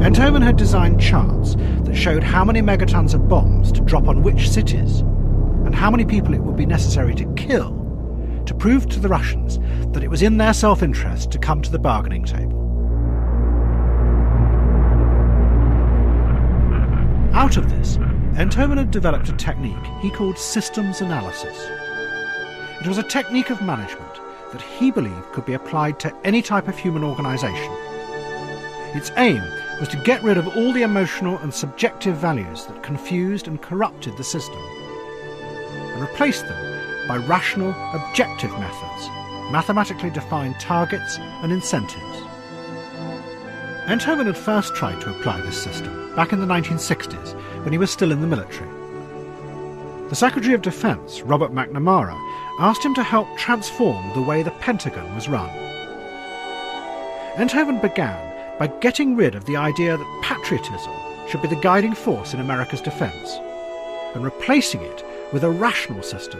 Enthoven had designed charts that showed how many megatons of bombs to drop on which cities, and how many people it would be necessary to kill to prove to the Russians that it was in their self-interest to come to the bargaining table. Out of this, Enthoven had developed a technique he called systems analysis. It was a technique of management that he believed could be applied to any type of human organisation. Its aim was to get rid of all the emotional and subjective values that confused and corrupted the system, and replace them by rational, objective methods, mathematically defined targets and incentives. Enthoven had first tried to apply this system back in the 1960s when he was still in the military. The Secretary of Defense, Robert McNamara, asked him to help transform the way the Pentagon was run. Enthoven began by getting rid of the idea that patriotism should be the guiding force in America's defence, and replacing it with a rational system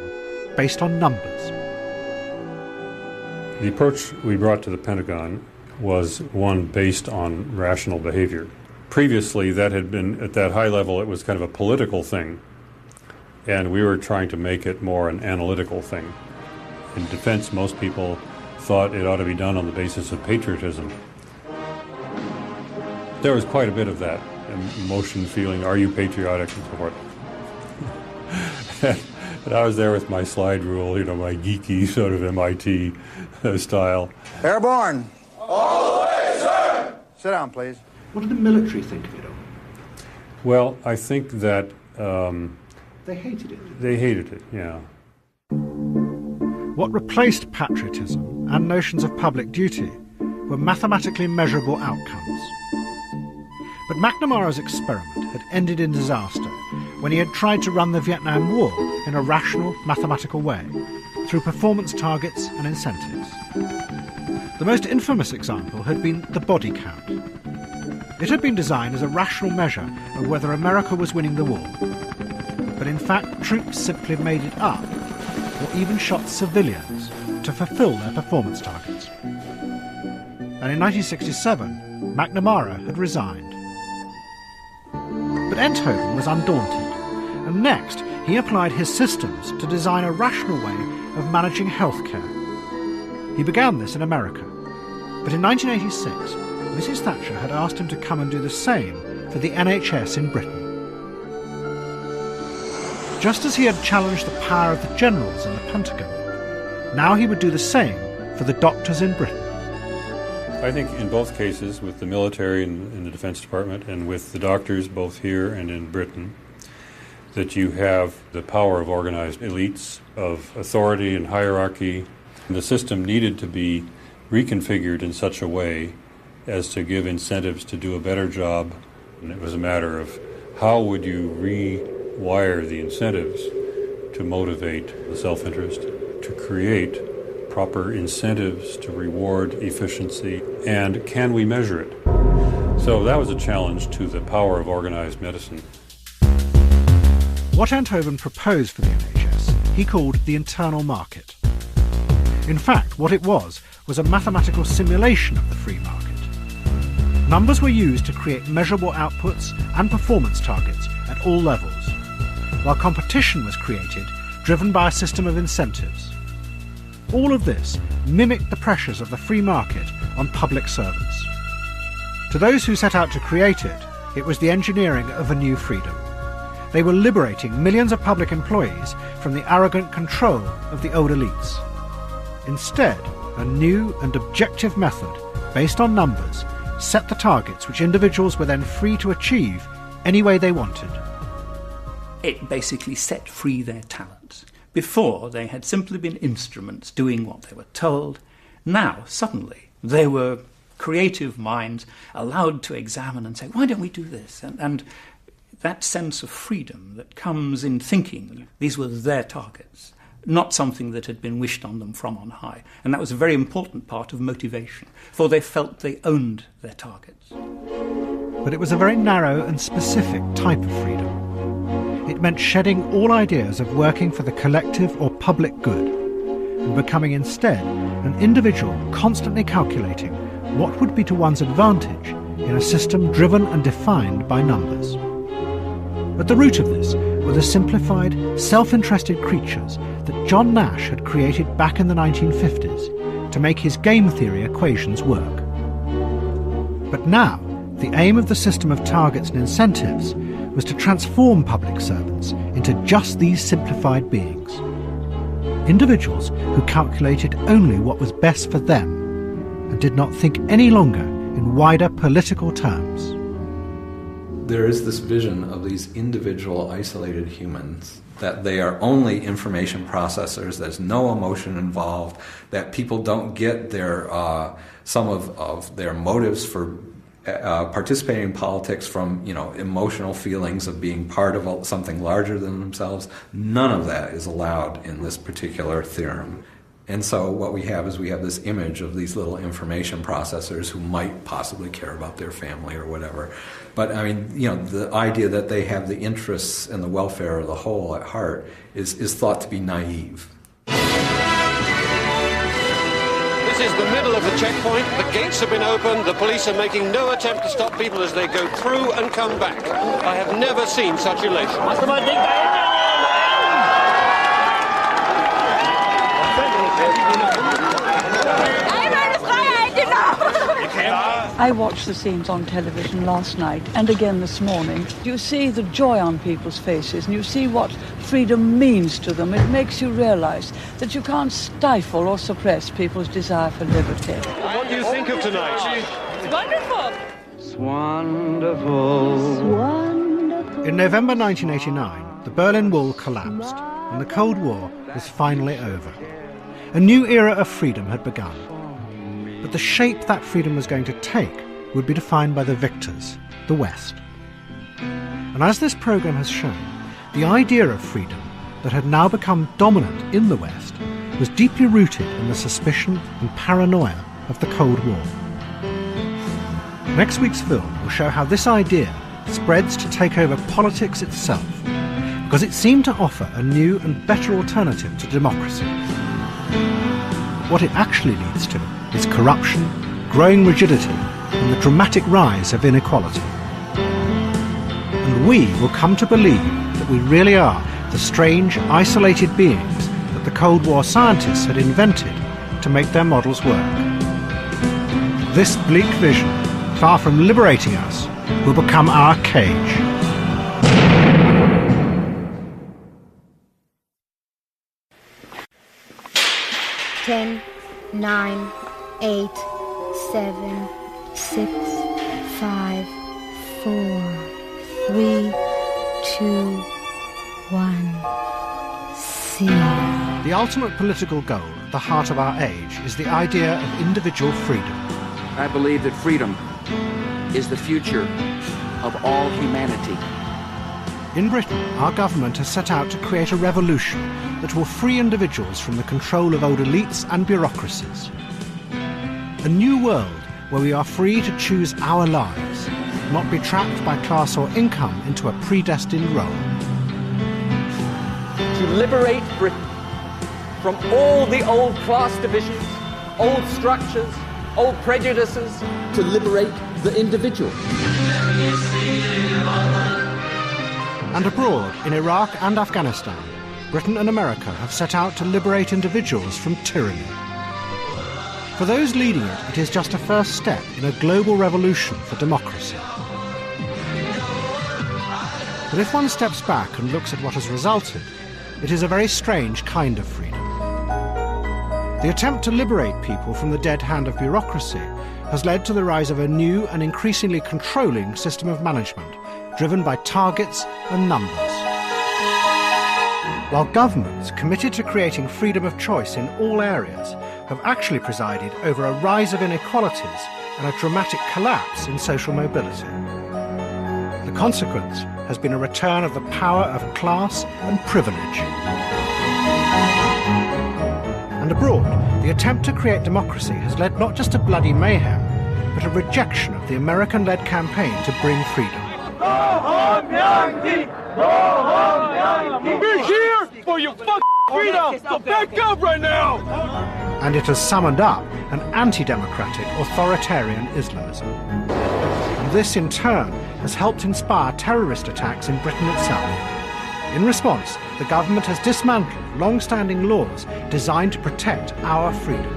based on numbers. The approach we brought to the Pentagon was one based on rational behavior. Previously, that had been, at that high level, it was kind of a political thing, and we were trying to make it more an analytical thing. In defense, most people thought it ought to be done on the basis of patriotism. There was quite a bit of that, emotion, feeling, are you patriotic, and so forth. And I was there with my slide rule, my geeky sort of MIT style. Airborne! All the way, sir! Sit down, please. What did the military think of it all? Well, I think that... they hated it. They hated it, yeah. What replaced patriotism and notions of public duty were mathematically measurable outcomes. But McNamara's experiment had ended in disaster when he had tried to run the Vietnam War in a rational, mathematical way, through performance targets and incentives. The most infamous example had been the body count. It had been designed as a rational measure of whether America was winning the war, but in fact troops simply made it up, or even shot civilians to fulfill their performance targets. And in 1967, McNamara had resigned. But Enthoven was undaunted, and next he applied his systems to design a rational way of managing healthcare. He began this in America, but in 1986, Mrs. Thatcher had asked him to come and do the same for the NHS in Britain. Just as he had challenged the power of the generals in the Pentagon, now he would do the same for the doctors in Britain. I think in both cases, with the military and in the Defense Department, and with the doctors both here and in Britain, that you have the power of organized elites, of authority and hierarchy. And the system needed to be reconfigured in such a way as to give incentives to do a better job. And it was a matter of how would you rewire the incentives to motivate the self-interest, to create proper incentives to reward efficiency, and can we measure it? So that was a challenge to the power of organized medicine. What Enthoven proposed for the NHS, he called the internal market. In fact, what it was a mathematical simulation of the free market. Numbers were used to create measurable outputs and performance targets at all levels, while competition was created, driven by a system of incentives. All of this mimicked the pressures of the free market on public servants. To those who set out to create it, it was the engineering of a new freedom. They were liberating millions of public employees from the arrogant control of the old elites. Instead, a new and objective method, based on numbers, set the targets which individuals were then free to achieve any way they wanted. It basically set free their talents. Before, they had simply been instruments doing what they were told. Now, suddenly, they were creative minds allowed to examine and say, why don't we do this? And that sense of freedom that comes in thinking, these were their targets, not something that had been wished on them from on high. And that was a very important part of motivation, for they felt they owned their targets. But it was a very narrow and specific type of freedom. It meant shedding all ideas of working for the collective or public good, and becoming instead an individual constantly calculating what would be to one's advantage in a system driven and defined by numbers. At the root of this were the simplified, self-interested creatures that John Nash had created back in the 1950s to make his game theory equations work. But now, the aim of the system of targets and incentives was to transform public servants into just these simplified beings. Individuals who calculated only what was best for them and did not think any longer in wider political terms. There is this vision of these individual isolated humans, that they are only information processors, there's no emotion involved, that people don't get their some of their motives for participating in politics from, emotional feelings of being part of something larger than themselves. None of that is allowed in this particular theorem. And so what we have is this image of these little information processors who might possibly care about their family or whatever. But the idea that they have the interests and the welfare of the whole at heart is thought to be naive. This is the middle of the checkpoint. The gates have been opened. The police are making no attempt to stop people as they go through and come back. I have never seen such elation. I watched the scenes on television last night and again this morning. You see the joy on people's faces and you see what freedom means to them. It makes you realize that you can't stifle or suppress people's desire for liberty. What do you think of tonight? It's wonderful. It's wonderful. It's wonderful. In November 1989, the Berlin Wall collapsed and the Cold War was finally over. A new era of freedom had begun. But the shape that freedom was going to take would be defined by the victors, the West. And as this programme has shown, the idea of freedom that had now become dominant in the West was deeply rooted in the suspicion and paranoia of the Cold War. Next week's film will show how this idea spreads to take over politics itself, because it seemed to offer a new and better alternative to democracy. What it actually leads to is corruption, growing rigidity, and the dramatic rise of inequality. And we will come to believe that we really are the strange, isolated beings that the Cold War scientists had invented to make their models work. This bleak vision, far from liberating us, will become our cage. Ten, 9, 8, 7, 6, 5, 4, 3, 2, One. See. The ultimate political goal at the heart of our age is the idea of individual freedom. I believe that freedom is the future of all humanity. In Britain, our government has set out to create a revolution that will free individuals from the control of old elites and bureaucracies. A new world where we are free to choose our lives, not be trapped by class or income into a predestined role. To liberate Britain from all the old class divisions, old structures, old prejudices, to liberate the individual. And abroad, in Iraq and Afghanistan, Britain and America have set out to liberate individuals from tyranny. For those leading it, it is just a first step in a global revolution for democracy. But if one steps back and looks at what has resulted, it is a very strange kind of freedom. The attempt to liberate people from the dead hand of bureaucracy has led to the rise of a new and increasingly controlling system of management, driven by targets and numbers. While governments committed to creating freedom of choice in all areas have actually presided over a rise of inequalities and a dramatic collapse in social mobility. The consequence has been a return of the power of class and privilege. And abroad, the attempt to create democracy has led not just to bloody mayhem, but a rejection of the American-led campaign to bring freedom. We're here for your fucking freedom, so back up right now! And it has summoned up an anti-democratic authoritarian Islamism. And this, in turn, has helped inspire terrorist attacks in Britain itself. In response, the government has dismantled long-standing laws designed to protect our freedom.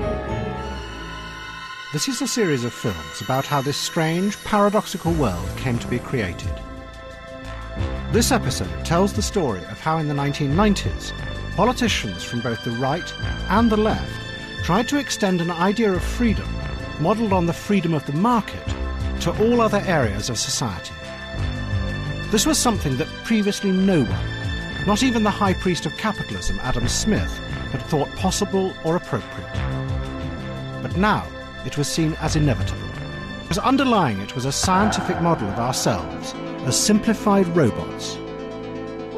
This is a series of films about how this strange, paradoxical world came to be created. This episode tells the story of how in the 1990s, politicians from both the right and the left tried to extend an idea of freedom, modelled on the freedom of the market, to all other areas of society. This was something that previously no one, not even the high priest of capitalism, Adam Smith, had thought possible or appropriate. But now it was seen as inevitable, because underlying it was a scientific model of ourselves as simplified robots,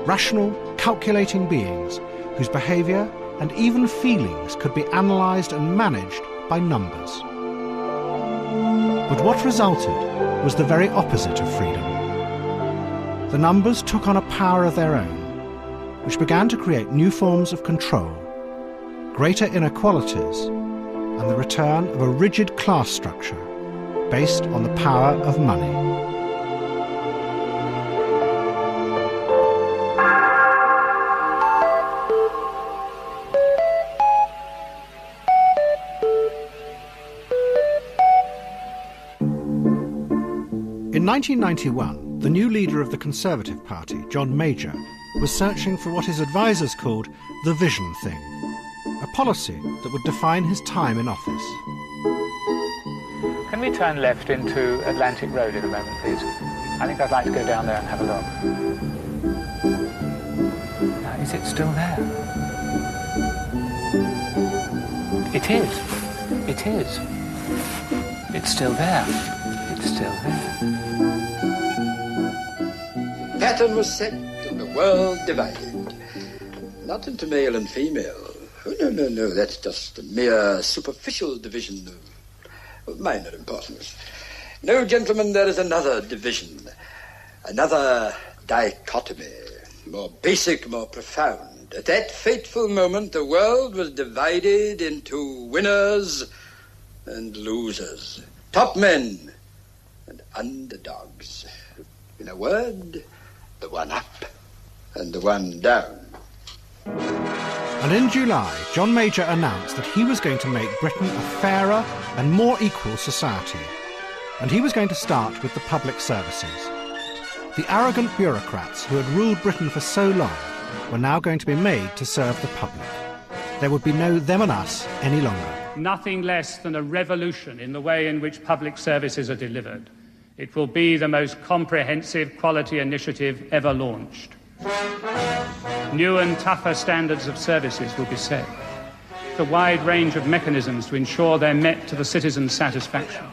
rational, calculating beings whose behaviour and even feelings could be analysed and managed by numbers. But what resulted was the very opposite of freedom. The numbers took on a power of their own, which began to create new forms of control, greater inequalities, and the return of a rigid class structure based on the power of money. In 1991, the new leader of the Conservative Party, John Major, was searching for what his advisers called the vision thing, a policy that would define his time in office. Can we turn left into Atlantic Road in a moment, please? I think I'd like to go down there and have a look. Now, is it still there? It is. It is. It's still there. It's still there. The pattern was set and the world divided. Not into male and female. Oh, no, that's just a mere superficial division of minor importance. No, gentlemen, there is another division, another dichotomy, more basic, more profound. At that fateful moment, the world was divided into winners and losers, top men and underdogs. In a word, the one up and the one down. And in July, John Major announced that he was going to make Britain a fairer and more equal society. And he was going to start with the public services. The arrogant bureaucrats who had ruled Britain for so long were now going to be made to serve the public. There would be no them and us any longer. Nothing less than a revolution in the way in which public services are delivered. It will be the most comprehensive quality initiative ever launched. New and tougher standards of services will be set. The wide range of mechanisms to ensure they're met to the citizen's satisfaction.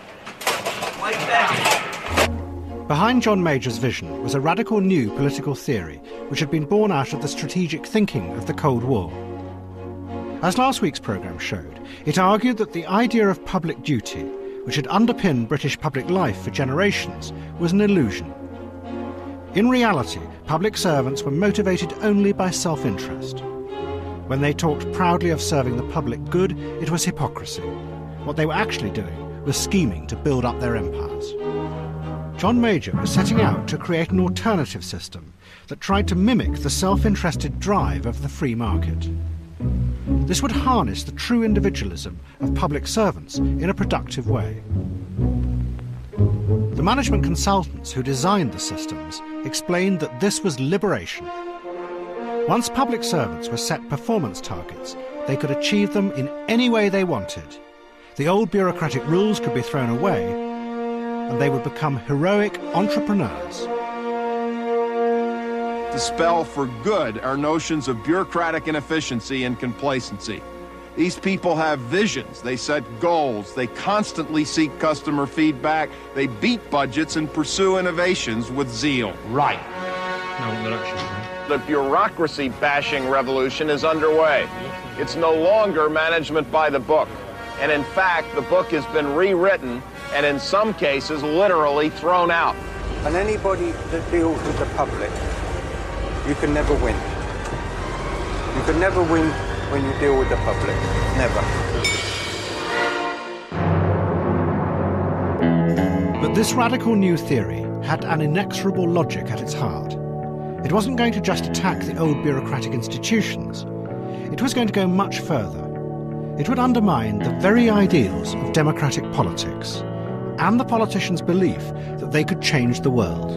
Behind John Major's vision was a radical new political theory which had been born out of the strategic thinking of the Cold War. As last week's programme showed, it argued that the idea of public duty, which had underpinned British public life for generations, was an illusion. In reality, public servants were motivated only by self-interest. When they talked proudly of serving the public good, it was hypocrisy. What they were actually doing was scheming to build up their empires. John Major was setting out to create an alternative system that tried to mimic the self-interested drive of the free market. This would harness the true individualism of public servants in a productive way. The management consultants who designed the systems explained that this was liberation. Once public servants were set performance targets, they could achieve them in any way they wanted. The old bureaucratic rules could be thrown away, and they would become heroic entrepreneurs. Dispel for good our notions of bureaucratic inefficiency and complacency. These people have visions, they set goals, they constantly seek customer feedback, they beat budgets and pursue innovations with zeal. Right. The bureaucracy bashing revolution is underway. It's no longer management by the book. And in fact, the book has been rewritten and in some cases literally thrown out. And anybody that deals with the public, you can never win. You can never win when you deal with the public. Never. But this radical new theory had an inexorable logic at its heart. It wasn't going to just attack the old bureaucratic institutions. It was going to go much further. It would undermine the very ideals of democratic politics and the politicians' belief that they could change the world.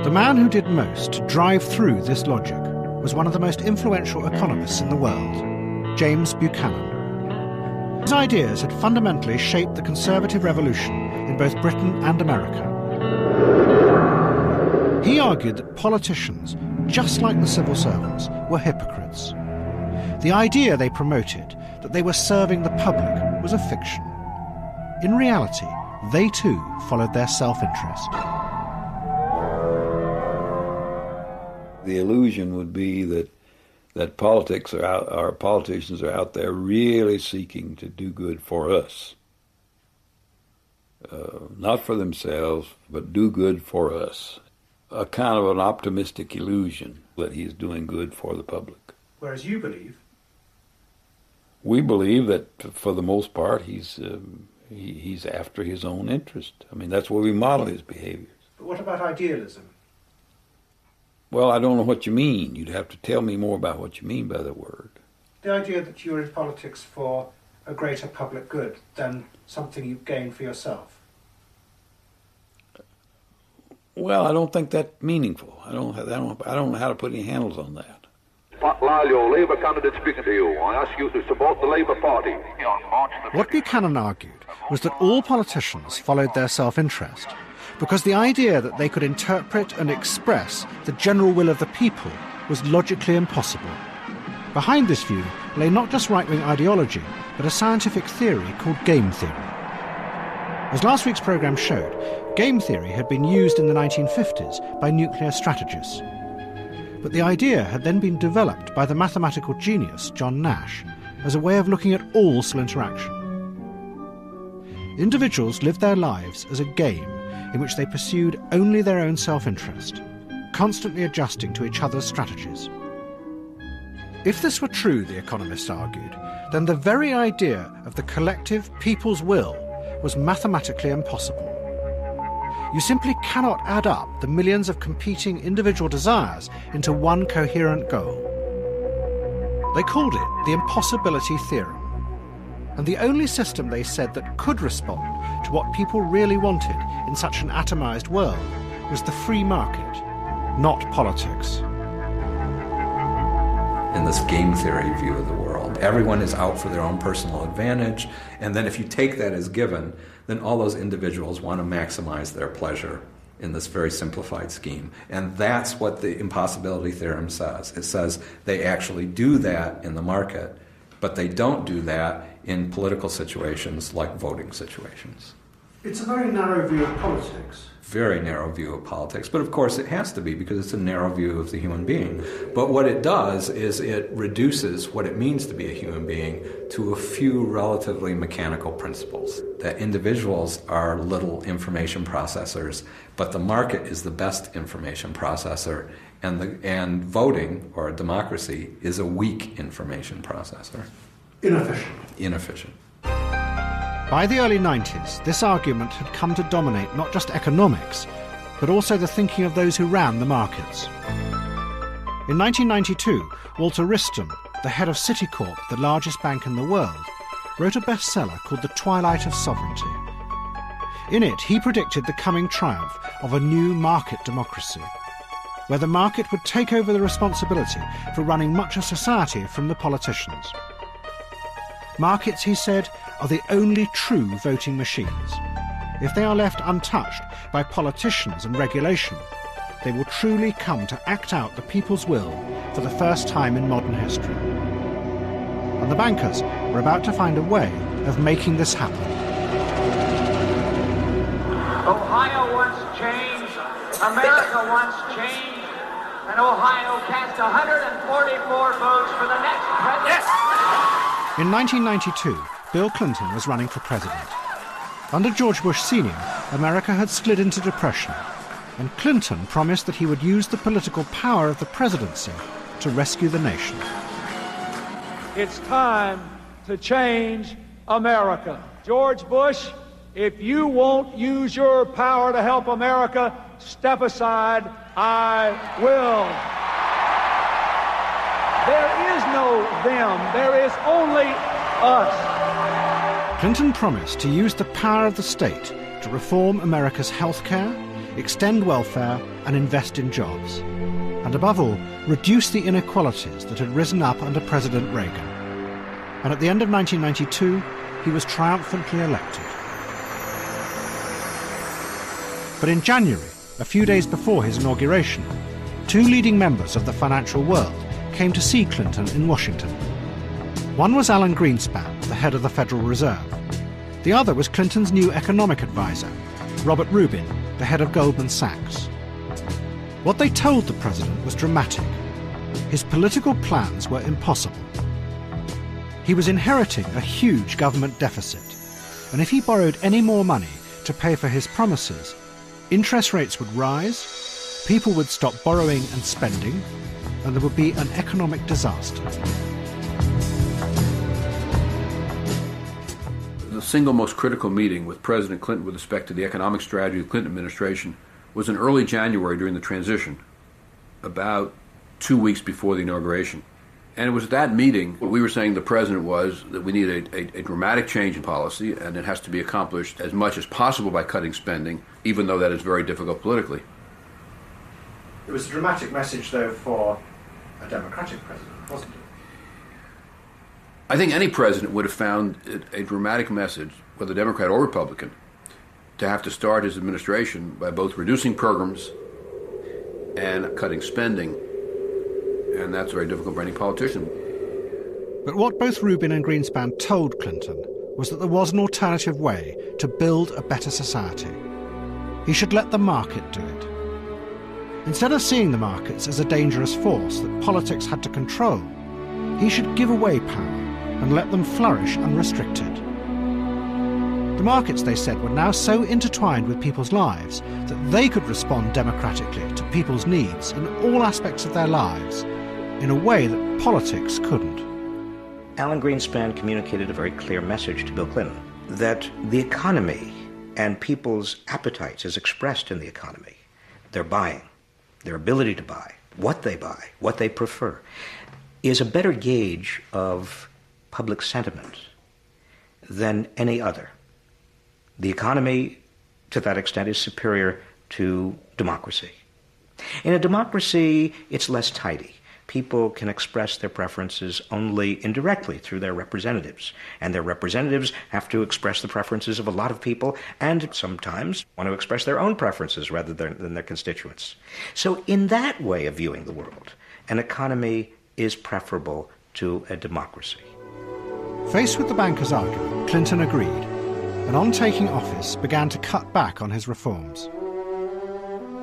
The man who did most to drive through this logic was one of the most influential economists in the world, James Buchanan. His ideas had fundamentally shaped the conservative revolution in both Britain and America. He argued that politicians, just like the civil servants, were hypocrites. The idea they promoted, that they were serving the public, was a fiction. In reality, they too followed their self-interest. The illusion would be that politicians are out there really seeking to do good for us. Not for themselves, but do good for us. A kind of an optimistic illusion that he's doing good for the public. Whereas you believe? We believe that, for the most part, he's after his own interest. I mean, that's where we model his behaviors. But what about idealism? Well, I don't know what you mean. You'd have to tell me more about what you mean by the word. The idea that you're in politics for a greater public good than something you gain for yourself. Well, I don't think that's meaningful. I don't know how to put any handles on that. Lyle, your Labour candidate speaking to you. I ask you to support the Labour Party. What Buchanan argued was that all politicians followed their self-interest because the idea that they could interpret and express the general will of the people was logically impossible. Behind this view lay not just right-wing ideology, but a scientific theory called game theory. As last week's programme showed, game theory had been used in the 1950s by nuclear strategists. But the idea had then been developed by the mathematical genius John Nash as a way of looking at all cell interaction. Individuals lived their lives as a game in which they pursued only their own self-interest, constantly adjusting to each other's strategies. If this were true, the economist argued, then the very idea of the collective people's will was mathematically impossible. You simply cannot add up the millions of competing individual desires into one coherent goal. They called it the impossibility theorem. And the only system, they said, that could respond to what people really wanted in such an atomized world was the free market, not politics. In this game theory view of the world, everyone is out for their own personal advantage, and then if you take that as given, then all those individuals want to maximize their pleasure in this very simplified scheme. And that's what the impossibility theorem says. It says they actually do that in the market, but they don't do that in political situations like voting situations. It's a very narrow view of politics. Very narrow view of politics, but of course it has to be because it's a narrow view of the human being. But what it does is it reduces what it means to be a human being to a few relatively mechanical principles. That individuals are little information processors, but the market is the best information processor, and voting, or a democracy, is a weak information processor. Inefficient. By the early 90s, this argument had come to dominate not just economics, but also the thinking of those who ran the markets. In 1992, Walter Wriston, the head of Citicorp, the largest bank in the world, wrote a bestseller called The Twilight of Sovereignty. In it, he predicted the coming triumph of a new market democracy, where the market would take over the responsibility for running much of society from the politicians. Markets, he said, are the only true voting machines. If they are left untouched by politicians and regulation, they will truly come to act out the people's will for the first time in modern history. And the bankers were about to find a way of making this happen. Ohio wants change, America wants change, and Ohio cast 144 votes for the next president. Yes! In 1992, Bill Clinton was running for president. Under George Bush Sr., America had slid into depression, and Clinton promised that he would use the political power of the presidency to rescue the nation. It's time to change America. George Bush, if you won't use your power to help America, step aside. I will. There is no them. There is only us. Clinton promised to use the power of the state to reform America's health care, extend welfare, and invest in jobs. And above all, reduce the inequalities that had risen up under President Reagan. And at the end of 1992, he was triumphantly elected. But in January, a few days before his inauguration, two leading members of the financial world came to see Clinton in Washington. One was Alan Greenspan, the head of the Federal Reserve. The other was Clinton's new economic advisor, Robert Rubin, the head of Goldman Sachs. What they told the president was dramatic. His political plans were impossible. He was inheriting a huge government deficit, and if he borrowed any more money to pay for his promises, interest rates would rise, people would stop borrowing and spending, and there would be an economic disaster. The single most critical meeting with President Clinton with respect to the economic strategy of the Clinton administration was in early January during the transition, about 2 weeks before the inauguration. And it was at that meeting what we were saying to the president was that we need a dramatic change in policy, and it has to be accomplished as much as possible by cutting spending, even though that is very difficult politically. It was a dramatic message, though, for a Democratic president, wasn't it? I think any president would have found it a dramatic message, whether Democrat or Republican, to have to start his administration by both reducing programs and cutting spending. And that's very difficult for any politician. But what both Rubin and Greenspan told Clinton was that there was an alternative way to build a better society. He should let the market do it. Instead of seeing the markets as a dangerous force that politics had to control, he should give away power and let them flourish unrestricted. The markets, they said, were now so intertwined with people's lives that they could respond democratically to people's needs in all aspects of their lives in a way that politics couldn't. Alan Greenspan communicated a very clear message to Bill Clinton that the economy and people's appetites as expressed in the economy, their buying, their ability to buy, what they prefer, is a better gauge of public sentiment than any other. The economy, to that extent, is superior to democracy. In a democracy, it's less tidy. people can express their preferences only indirectly through their representatives. And their representatives have to express the preferences of a lot of people and sometimes want to express their own preferences rather than their constituents. So in that way of viewing the world, an economy is preferable to a democracy. Faced with the banker's argument, Clinton agreed, and on taking office began to cut back on his reforms.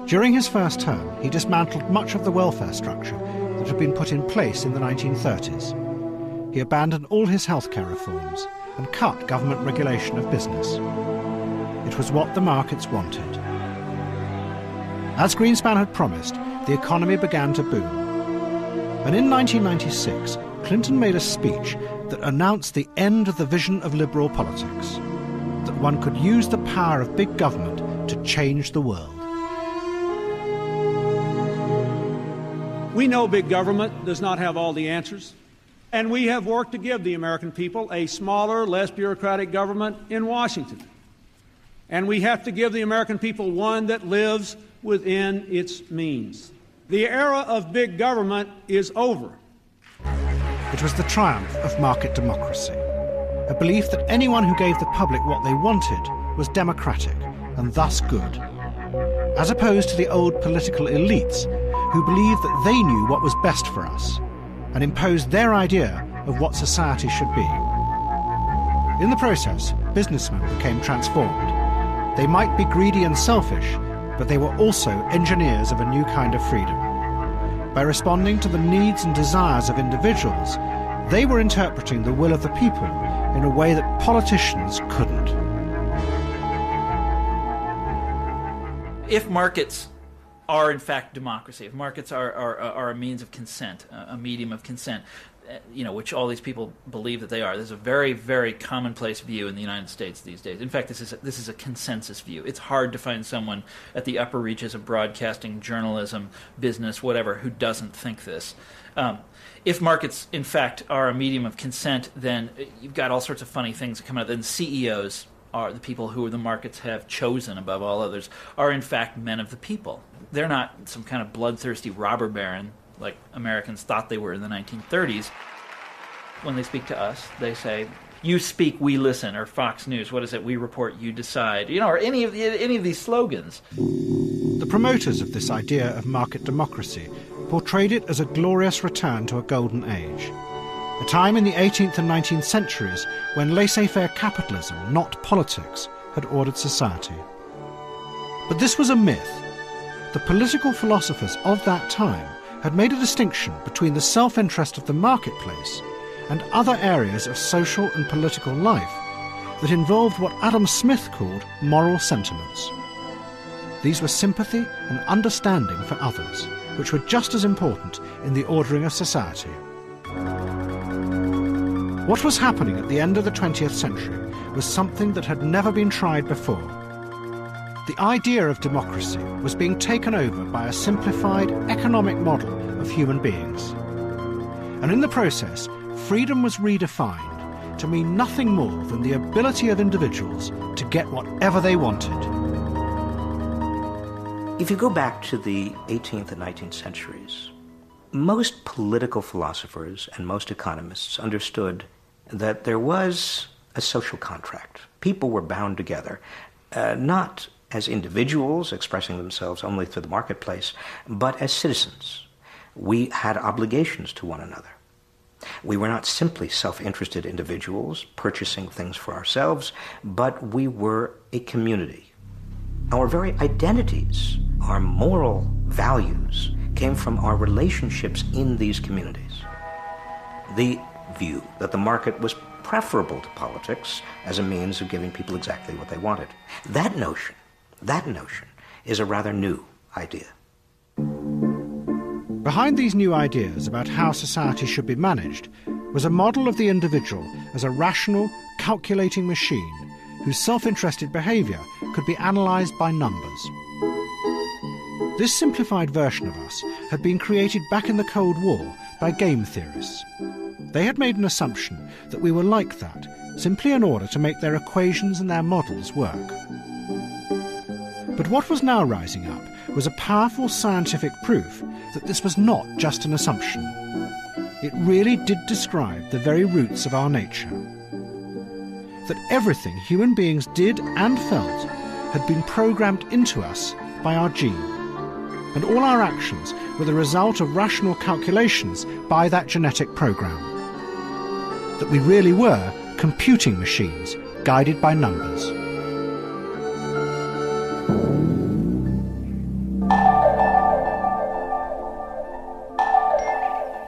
During his first term, he dismantled much of the welfare structure that had been put in place in the 1930s. He abandoned all his healthcare reforms and cut government regulation of business. It was what the markets wanted. As Greenspan had promised, the economy began to boom. And in 1996, Clinton made a speech that announced the end of the vision of liberal politics, that one could use the power of big government to change the world. We know big government does not have all the answers, and we have worked to give the American people a smaller, less bureaucratic government in Washington. And we have to give the American people one that lives within its means. The era of big government is over. It was the triumph of market democracy, a belief that anyone who gave the public what they wanted was democratic and thus good, as opposed to the old political elites who believed that they knew what was best for us and imposed their idea of what society should be. In the process, businessmen became transformed. They might be greedy and selfish, but they were also engineers of a new kind of freedom. By responding to the needs and desires of individuals, they were interpreting the will of the people in a way that politicians couldn't. If markets are in fact democracy, if markets are a means of consent, a medium of consent, which all these people believe that they are. There's a very, very commonplace view in the United States these days. In fact, this is a consensus view. It's hard to find someone at the upper reaches of broadcasting, journalism, business, whatever, who doesn't think this. If markets, in fact, are a medium of consent, then you've got all sorts of funny things that come out. Then CEOs are the people who the markets have chosen above all others, are in fact men of the people. They're not some kind of bloodthirsty robber baron like Americans thought they were in the 1930s. When they speak to us, they say, "You speak, we listen," or Fox News, what is it? "We report, you decide," or any of these slogans. The promoters of this idea of market democracy portrayed it as a glorious return to a golden age, a time in the 18th and 19th centuries when laissez-faire capitalism, not politics, had ordered society. But this was a myth. The political philosophers of that time had made a distinction between the self-interest of the marketplace and other areas of social and political life that involved what Adam Smith called moral sentiments. These were sympathy and understanding for others, which were just as important in the ordering of society. What was happening at the end of the 20th century was something that had never been tried before. The idea of democracy was being taken over by a simplified economic model of human beings. And in the process, freedom was redefined to mean nothing more than the ability of individuals to get whatever they wanted. If you go back to the 18th and 19th centuries, most political philosophers and most economists understood that there was a social contract. People were bound together, not as individuals expressing themselves only through the marketplace, but as citizens. We had obligations to one another. We were not simply self-interested individuals purchasing things for ourselves, but we were a community. Our very identities, our moral values, came from our relationships in these communities. The view that the market was preferable to politics as a means of giving people exactly what they wanted. That notion is a rather new idea. Behind these new ideas about how society should be managed was a model of the individual as a rational, calculating machine whose self-interested behaviour could be analysed by numbers. This simplified version of us had been created back in the Cold War by game theorists. They had made an assumption that we were like that, simply in order to make their equations and their models work. But what was now rising up was a powerful scientific proof that this was not just an assumption. It really did describe the very roots of our nature. That everything human beings did and felt had been programmed into us by our gene, and all our actions were the result of rational calculations by that genetic program. That we really were computing machines guided by numbers.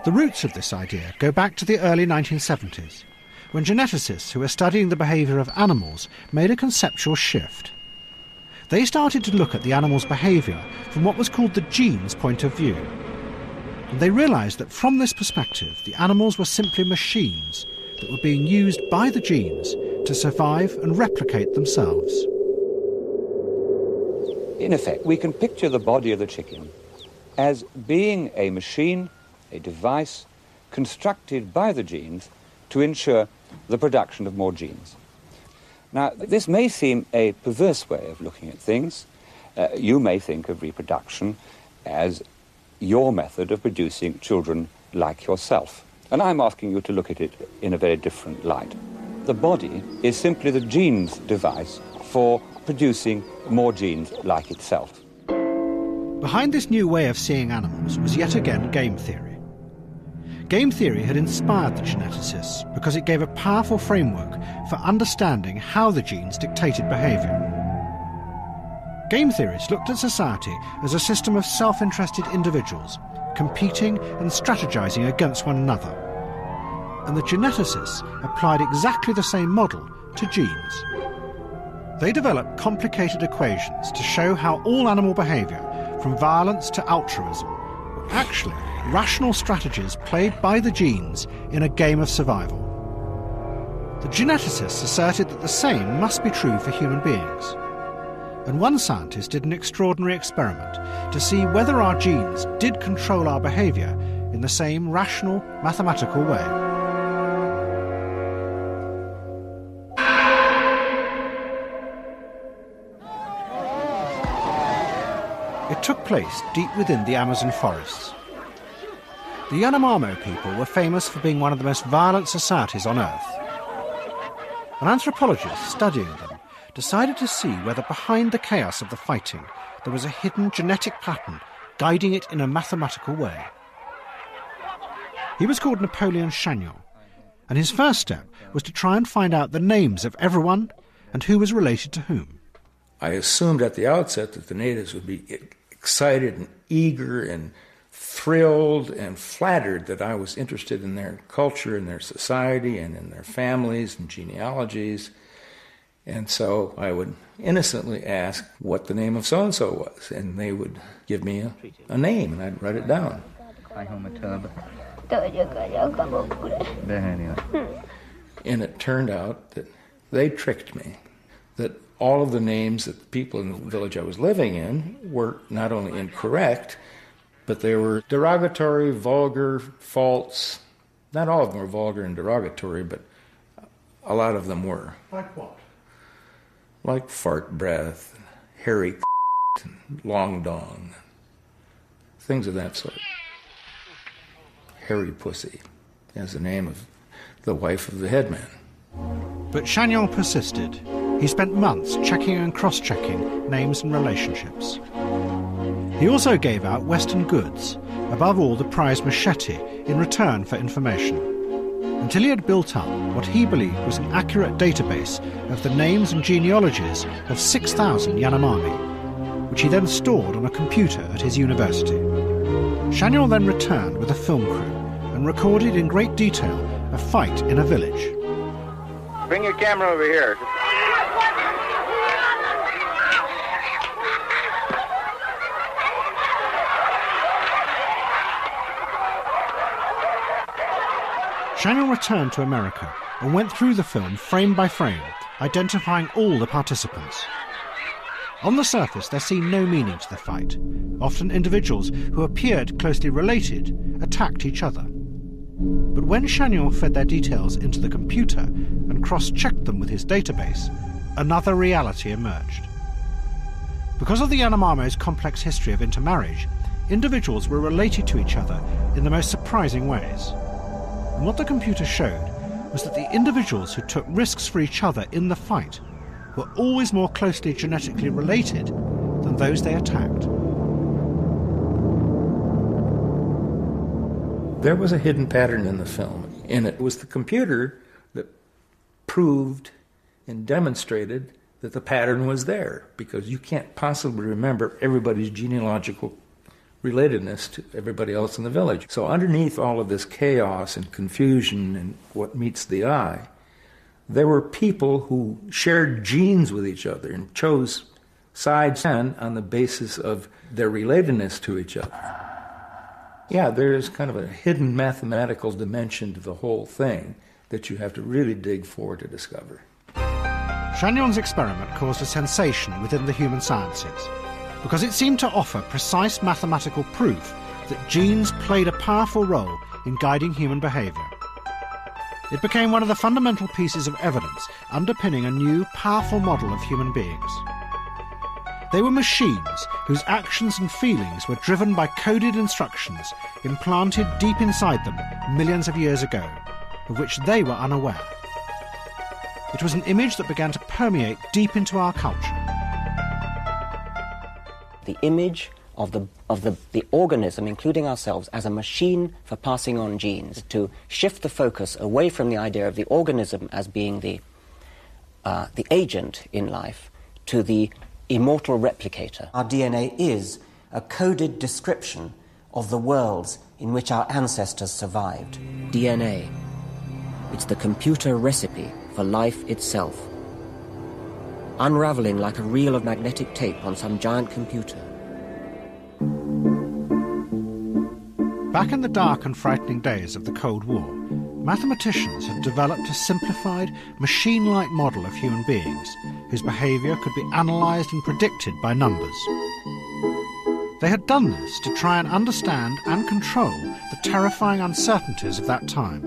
The roots of this idea go back to the early 1970s, when geneticists who were studying the behaviour of animals made a conceptual shift. They started to look at the animal's behaviour from what was called the gene's point of view. And they realised that from this perspective, the animals were simply machines that were being used by the genes to survive and replicate themselves. In effect, we can picture the body of the chicken as being a machine, a device, constructed by the genes to ensure the production of more genes. Now, this may seem a perverse way of looking at things. You may think of reproduction as your method of producing children like yourself. And I'm asking you to look at it in a very different light. The body is simply the gene's device for producing more genes like itself. Behind this new way of seeing animals was yet again game theory. Game theory had inspired the geneticists because it gave a powerful framework for understanding how the genes dictated behaviour. Game theorists looked at society as a system of self-interested individuals, competing and strategising against one another. And the geneticists applied exactly the same model to genes. They developed complicated equations to show how all animal behaviour, from violence to altruism, were actually rational strategies played by the genes in a game of survival. The geneticists asserted that the same must be true for human beings. And one scientist did an extraordinary experiment to see whether our genes did control our behaviour in the same rational, mathematical way. It took place deep within the Amazon forests. The Yanomamo people were famous for being one of the most violent societies on Earth. An anthropologist studying them decided to see whether behind the chaos of the fighting there was a hidden genetic pattern guiding it in a mathematical way. He was called Napoleon Chagnon, and his first step was to try and find out the names of everyone and who was related to whom. I assumed at the outset that the natives would be excited and eager and thrilled and flattered that I was interested in their culture and their society and in their families and genealogies. And so I would innocently ask what the name of so-and-so was, and they would give me a name, and I'd write it down. And it turned out that they tricked me, that all of the names that the people in the village I was living in were not only incorrect, but they were derogatory, vulgar, false. Not all of them were vulgar and derogatory, but a lot of them were. Like what? Like fart breath, hairy and long dong, things of that sort. Hairy pussy is the name of the wife of the headman. But Chagnon persisted. He spent months checking and cross-checking names and relationships. He also gave out Western goods, above all the prized machete, in return for information, until he had built up what he believed was an accurate database of the names and genealogies of 6,000 Yanomami, which he then stored on a computer at his university. Chagnon then returned with a film crew and recorded in great detail a fight in a village. Bring your camera over here. Chagnon returned to America and went through the film frame by frame, identifying all the participants. On the surface, there seemed no meaning to the fight. Often individuals who appeared closely related attacked each other. But when Chagnon fed their details into the computer and cross-checked them with his database, another reality emerged. Because of the Yanomamo's complex history of intermarriage, individuals were related to each other in the most surprising ways. And what the computer showed was that the individuals who took risks for each other in the fight were always more closely genetically related than those they attacked. There was a hidden pattern in the film, and it was the computer that proved and demonstrated that the pattern was there, because you can't possibly remember everybody's genealogical relatedness to everybody else in the village. So underneath all of this chaos and confusion and what meets the eye, there were people who shared genes with each other and chose sides on the basis of their relatedness to each other. Yeah, there is kind of a hidden mathematical dimension to the whole thing that you have to really dig for to discover. Chagnon's experiment caused a sensation within the human sciences because it seemed to offer precise mathematical proof that genes played a powerful role in guiding human behaviour. It became one of the fundamental pieces of evidence underpinning a new, powerful model of human beings. They were machines whose actions and feelings were driven by coded instructions implanted deep inside them millions of years ago, of which they were unaware. It was an image that began to permeate deep into our culture. The image of the organism, including ourselves, as a machine for passing on genes, to shift the focus away from the idea of the organism as being the agent in life to the immortal replicator. Our DNA is a coded description of the worlds in which our ancestors survived. DNA. It's the computer recipe for life itself, unraveling like a reel of magnetic tape on some giant computer. Back in the dark and frightening days of the Cold War, mathematicians had developed a simplified, machine-like model of human beings whose behaviour could be analysed and predicted by numbers. They had done this to try and understand and control the terrifying uncertainties of that time.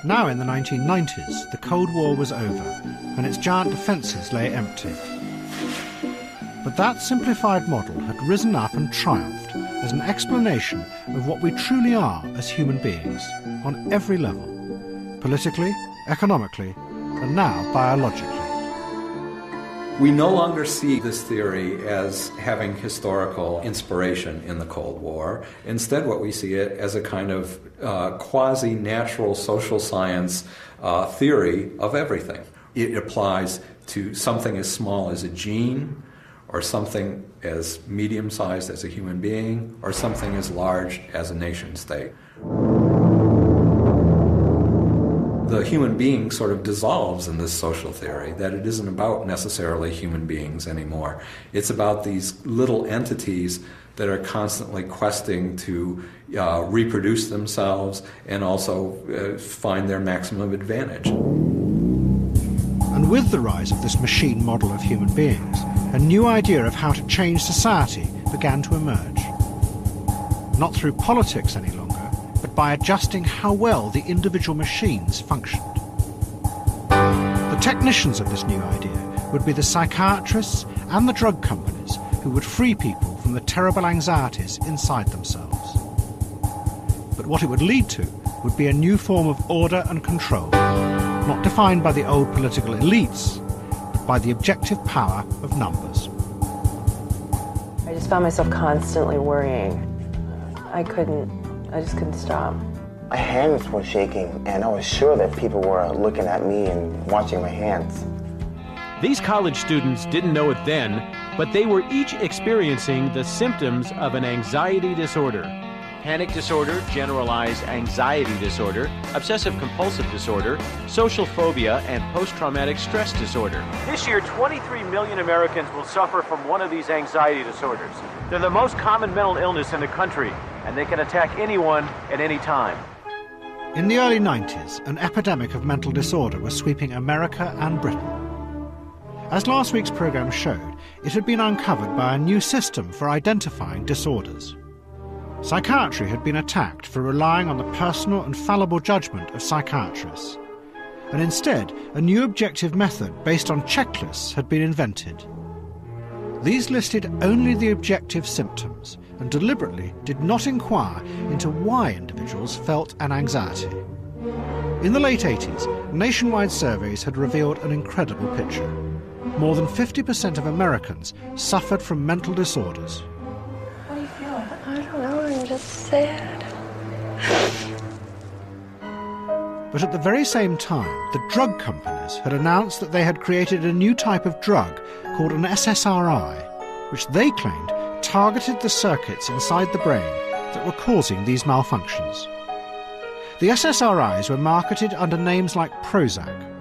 Now in the 1990s, the Cold War was over and its giant defences lay empty. But that simplified model had risen up and triumphed as an explanation of what we truly are as human beings on every level, politically, economically, and now biologically. We no longer see this theory as having historical inspiration in the Cold War. Instead, what we see it as a kind of quasi-natural social science theory of everything. It applies to something as small as a gene, or something as medium-sized as a human being, or something as large as a nation-state. The human being sort of dissolves in this social theory, that it isn't about necessarily human beings anymore. It's about these little entities that are constantly questing to reproduce themselves and also find their maximum advantage. And with the rise of this machine model of human beings, a new idea of how to change society began to emerge. Not through politics any longer, but by adjusting how well the individual machines functioned. The technicians of this new idea would be the psychiatrists and the drug companies who would free people from the terrible anxieties inside themselves. But what it would lead to would be a new form of order and control, not defined by the old political elites, but by the objective power of numbers. I just found myself constantly worrying. I just couldn't stop. My hands were shaking, and I was sure that people were looking at me and watching my hands. These college students didn't know it then, but they were each experiencing the symptoms of an anxiety disorder. Panic disorder, generalized anxiety disorder, obsessive-compulsive disorder, social phobia, and post-traumatic stress disorder. This year, 23 million Americans will suffer from one of these anxiety disorders. They're the most common mental illness in the country, and they can attack anyone at any time. In the early 90s, an epidemic of mental disorder was sweeping America and Britain. As last week's programme showed, it had been uncovered by a new system for identifying disorders. Psychiatry had been attacked for relying on the personal and fallible judgment of psychiatrists. and instead a new objective method based on checklists had been invented. These listed only the objective symptoms and deliberately did not inquire into why individuals felt an anxiety. In the late 80s, nationwide surveys had revealed an incredible picture. More than 50% of Americans suffered from mental disorders. How do you feel? I don't know, I'm just sad. But at the very same time, the drug companies had announced that they had created a new type of drug called an SSRI, which they claimed targeted the circuits inside the brain that were causing these malfunctions. The SSRIs were marketed under names like Prozac.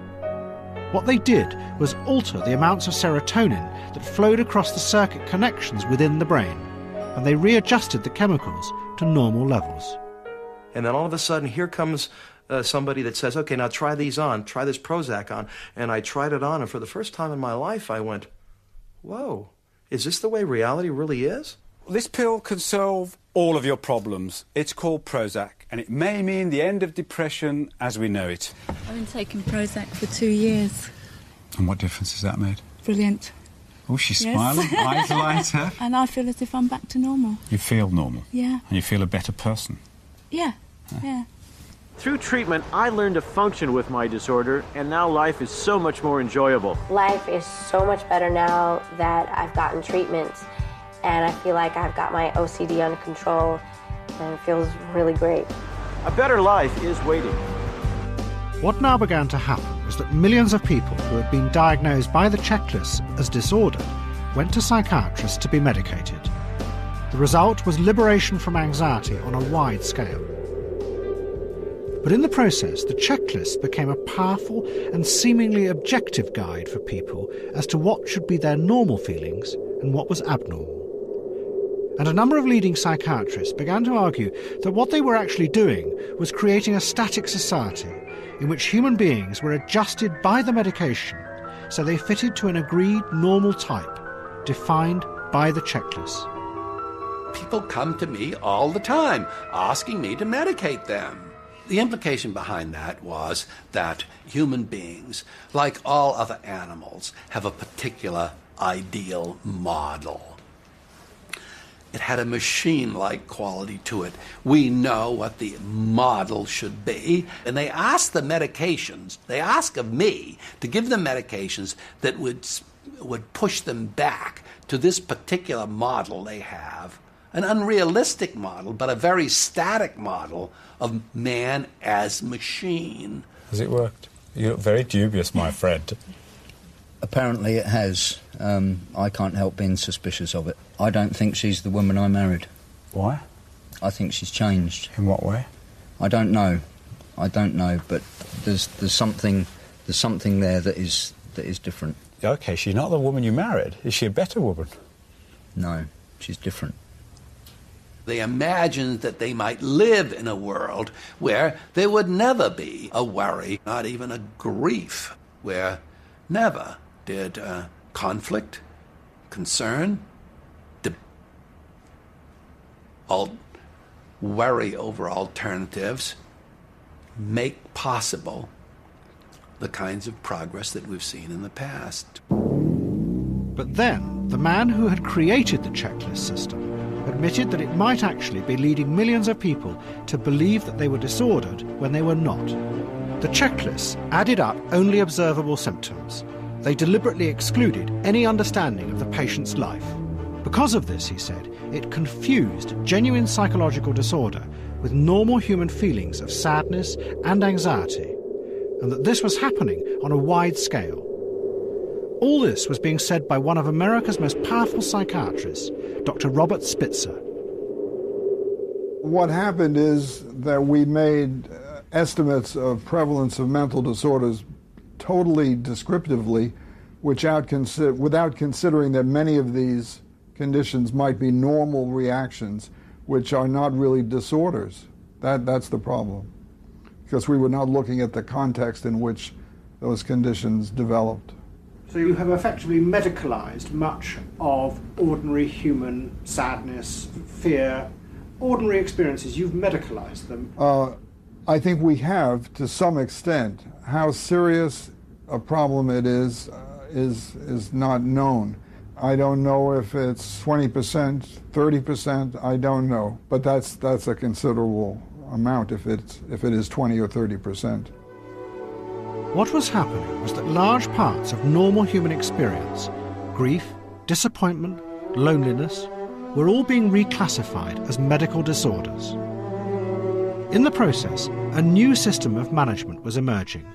What they did was alter the amounts of serotonin that flowed across the circuit connections within the brain, and they readjusted the chemicals to normal levels. And then all of a sudden, here comes somebody that says, okay, now try these on, try this Prozac on. And I tried it on, and for the first time in my life, I went, whoa, is this the way reality really is? This pill can solve all of your problems. It's called Prozac, and it may mean the end of depression as we know it. I've been taking Prozac for 2 years. And what difference has that made? Brilliant. Oh, she's Yes. smiling, eyes lighter. And I feel as if I'm back to normal. You feel normal? Yeah. And you feel a better person? Yeah, yeah. Through treatment, I learned to function with my disorder, and now life is so much more enjoyable. Life is so much better now that I've gotten treatment, and I feel like I've got my OCD under control, and it feels really great. A better life is waiting. What now began to happen was that millions of people who had been diagnosed by the checklists as disordered went to psychiatrists to be medicated. The result was liberation from anxiety on a wide scale. But in the process, the checklist became a powerful and seemingly objective guide for people as to what should be their normal feelings and what was abnormal. And a number of leading psychiatrists began to argue that what they were actually doing was creating a static society in which human beings were adjusted by the medication so they fitted to an agreed normal type, defined by the checklist. People come to me all the time asking me to medicate them. The implication behind that was that human beings, like all other animals, have a particular ideal model. It had a machine-like quality to it. We know what the model should be, and they ask the medications, they ask of me to give them medications that would push them back to this particular model they have. An unrealistic model, but a very static model of man as machine. Has it worked? You look very dubious, my friend. Apparently it has. I can't help being suspicious of it. I don't think she's the woman I married. Why? I think she's changed. In what way? I don't know, but there's something there that is different. Okay, she's not the woman you married. Is she a better woman? No, she's different. They imagined that they might live in a world where there would never be a worry, not even a grief, where never did conflict, concern, worry over alternatives make possible the kinds of progress that we've seen in the past. But then, the man who had created the checklist system admitted that it might actually be leading millions of people to believe that they were disordered when they were not. The checklists added up only observable symptoms. They deliberately excluded any understanding of the patient's life. Because of this, he said, it confused genuine psychological disorder with normal human feelings of sadness and anxiety, and that this was happening on a wide scale. All this was being said by one of America's most powerful psychiatrists, Dr. Robert Spitzer. What happened is that we made estimates of prevalence of mental disorders totally descriptively, without considering that many of these conditions might be normal reactions, which are not really disorders. That's the problem, because we were not looking at the context in which those conditions developed. So you have effectively medicalised much of ordinary human sadness, fear, ordinary experiences. You've medicalised them. I think we have, to some extent. How serious a problem it is not known. I don't know if it's 20%, 30%, I don't know. But that's a considerable amount if it is 20 or 30%. What was happening was that large parts of normal human experience, grief, disappointment, loneliness, were all being reclassified as medical disorders. In the process, a new system of management was emerging.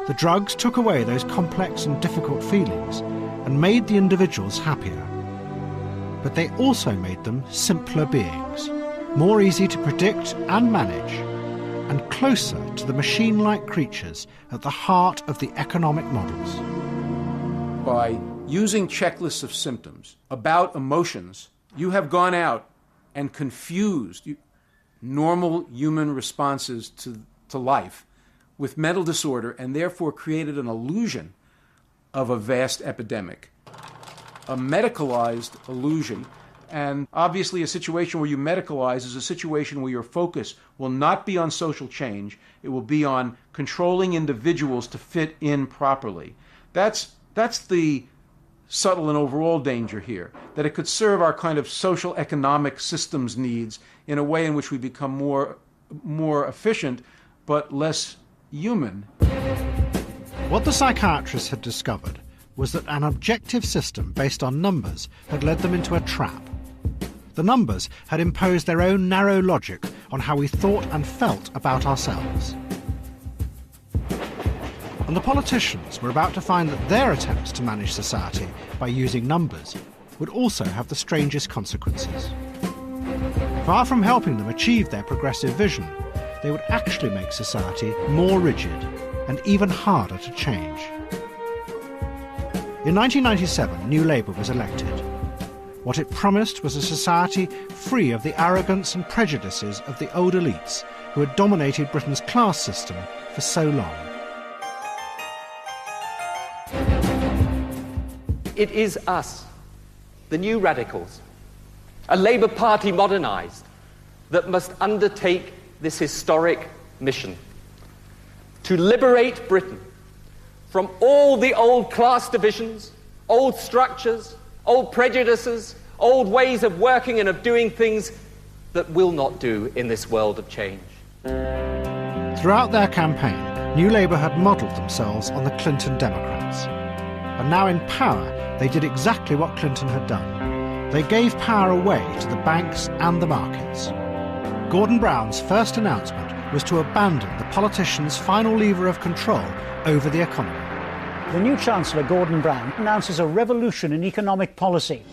The drugs took away those complex and difficult feelings and made the individuals happier. But they also made them simpler beings, more easy to predict and manage, and closer to the machine-like creatures at the heart of the economic models. By using checklists of symptoms about emotions, you have gone out and confused normal human responses to life with mental disorder, and therefore created an illusion of a vast epidemic, a medicalized illusion. And obviously a situation where you medicalize is a situation where your focus will not be on social change, it will be on controlling individuals to fit in properly. That's the subtle and overall danger here, that it could serve our kind of social economic systems needs in a way in which we become more efficient but less human. What the psychiatrists had discovered was that an objective system based on numbers had led them into a trap. The numbers had imposed their own narrow logic on how we thought and felt about ourselves. And the politicians were about to find that their attempts to manage society by using numbers would also have the strangest consequences. Far from helping them achieve their progressive vision, they would actually make society more rigid and even harder to change. In 1997, New Labour was elected. What it promised was a society free of the arrogance and prejudices of the old elites who had dominated Britain's class system for so long. It is us, the new radicals, a Labour Party modernised, that must undertake this historic mission to liberate Britain from all the old class divisions, old structures, old prejudices, old ways of working and of doing things that will not do in this world of change. Throughout their campaign, New Labour had modelled themselves on the Clinton Democrats. And now in power, they did exactly what Clinton had done. They gave power away to the banks and the markets. Gordon Brown's first announcement was to abandon the politicians' final lever of control over the economy. The new Chancellor, Gordon Brown, announces a revolution in economic policy.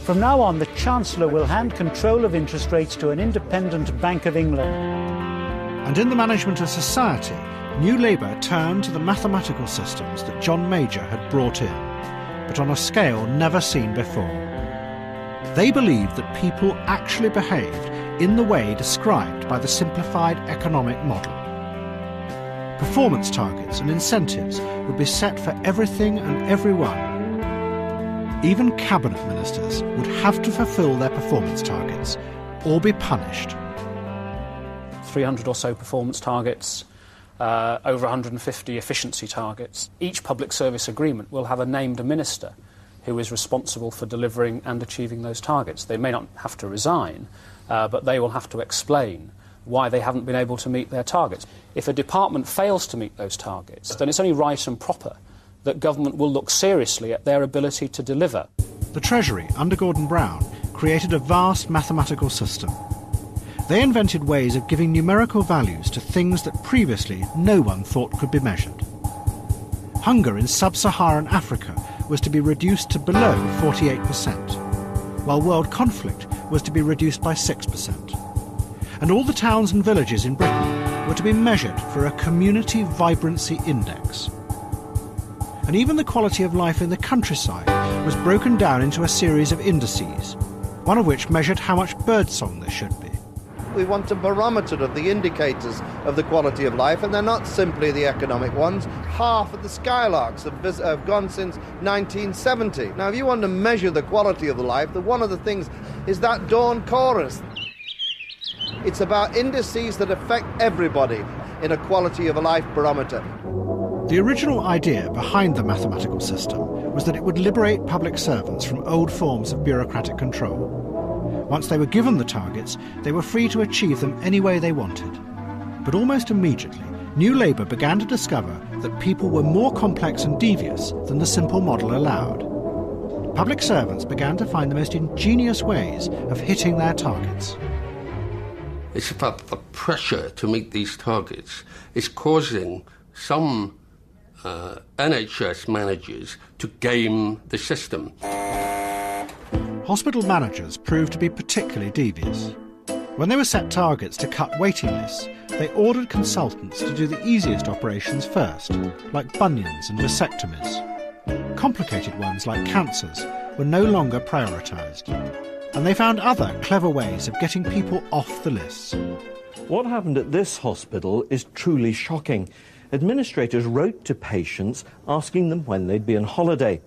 From now on, the Chancellor will hand control of interest rates to an independent Bank of England. And in the management of society, New Labour turned to the mathematical systems that John Major had brought in, but on a scale never seen before. They believed that people actually behaved in the way described by the simplified economic model. Performance targets and incentives would be set for everything and everyone. Even cabinet ministers would have to fulfil their performance targets or be punished. 300 or so performance targets, over 150 efficiency targets. Each public service agreement will have a named minister who is responsible for delivering and achieving those targets. They may not have to resign, but they will have to explain why they haven't been able to meet their targets. If a department fails to meet those targets, then it's only right and proper that government will look seriously at their ability to deliver. The Treasury, under Gordon Brown, created a vast mathematical system. They invented ways of giving numerical values to things that previously no one thought could be measured. Hunger in sub-Saharan Africa was to be reduced to below 48%, while world conflict was to be reduced by 6%. And all the towns and villages in Britain were to be measured for a community vibrancy index. And even the quality of life in the countryside was broken down into a series of indices, one of which measured how much birdsong there should be. We want a barometer of the indicators of the quality of life, and they're not simply the economic ones. Half of the skylarks have gone since 1970. Now, if you want to measure the quality of the life, one of the things is that dawn chorus. It's about indices that affect everybody in a quality of life barometer. The original idea behind the mathematical system was that it would liberate public servants from old forms of bureaucratic control. Once they were given the targets, they were free to achieve them any way they wanted. But almost immediately, New Labour began to discover that people were more complex and devious than the simple model allowed. Public servants began to find the most ingenious ways of hitting their targets. It's about the pressure to meet these targets. It's causing some NHS managers to game the system. Hospital managers proved to be particularly devious. When they were set targets to cut waiting lists, they ordered consultants to do the easiest operations first, like bunions and vasectomies. Complicated ones like cancers were no longer prioritised. And they found other clever ways of getting people off the lists. What happened at this hospital is truly shocking. Administrators wrote to patients asking them when they'd be on holiday.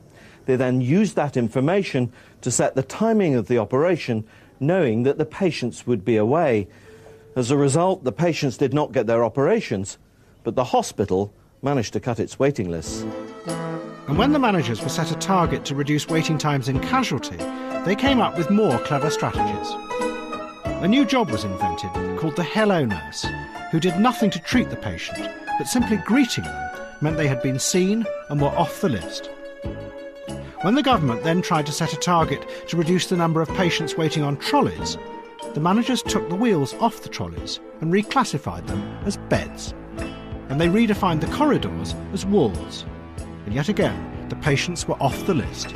They then used that information to set the timing of the operation, knowing that the patients would be away. As a result, the patients did not get their operations, but the hospital managed to cut its waiting lists. And when the managers were set a target to reduce waiting times in casualty, they came up with more clever strategies. A new job was invented called the Hello Nurse, who did nothing to treat the patient, but simply greeting them meant they had been seen and were off the list. When the government then tried to set a target to reduce the number of patients waiting on trolleys, the managers took the wheels off the trolleys and reclassified them as beds. And they redefined the corridors as walls. And yet again, the patients were off the list.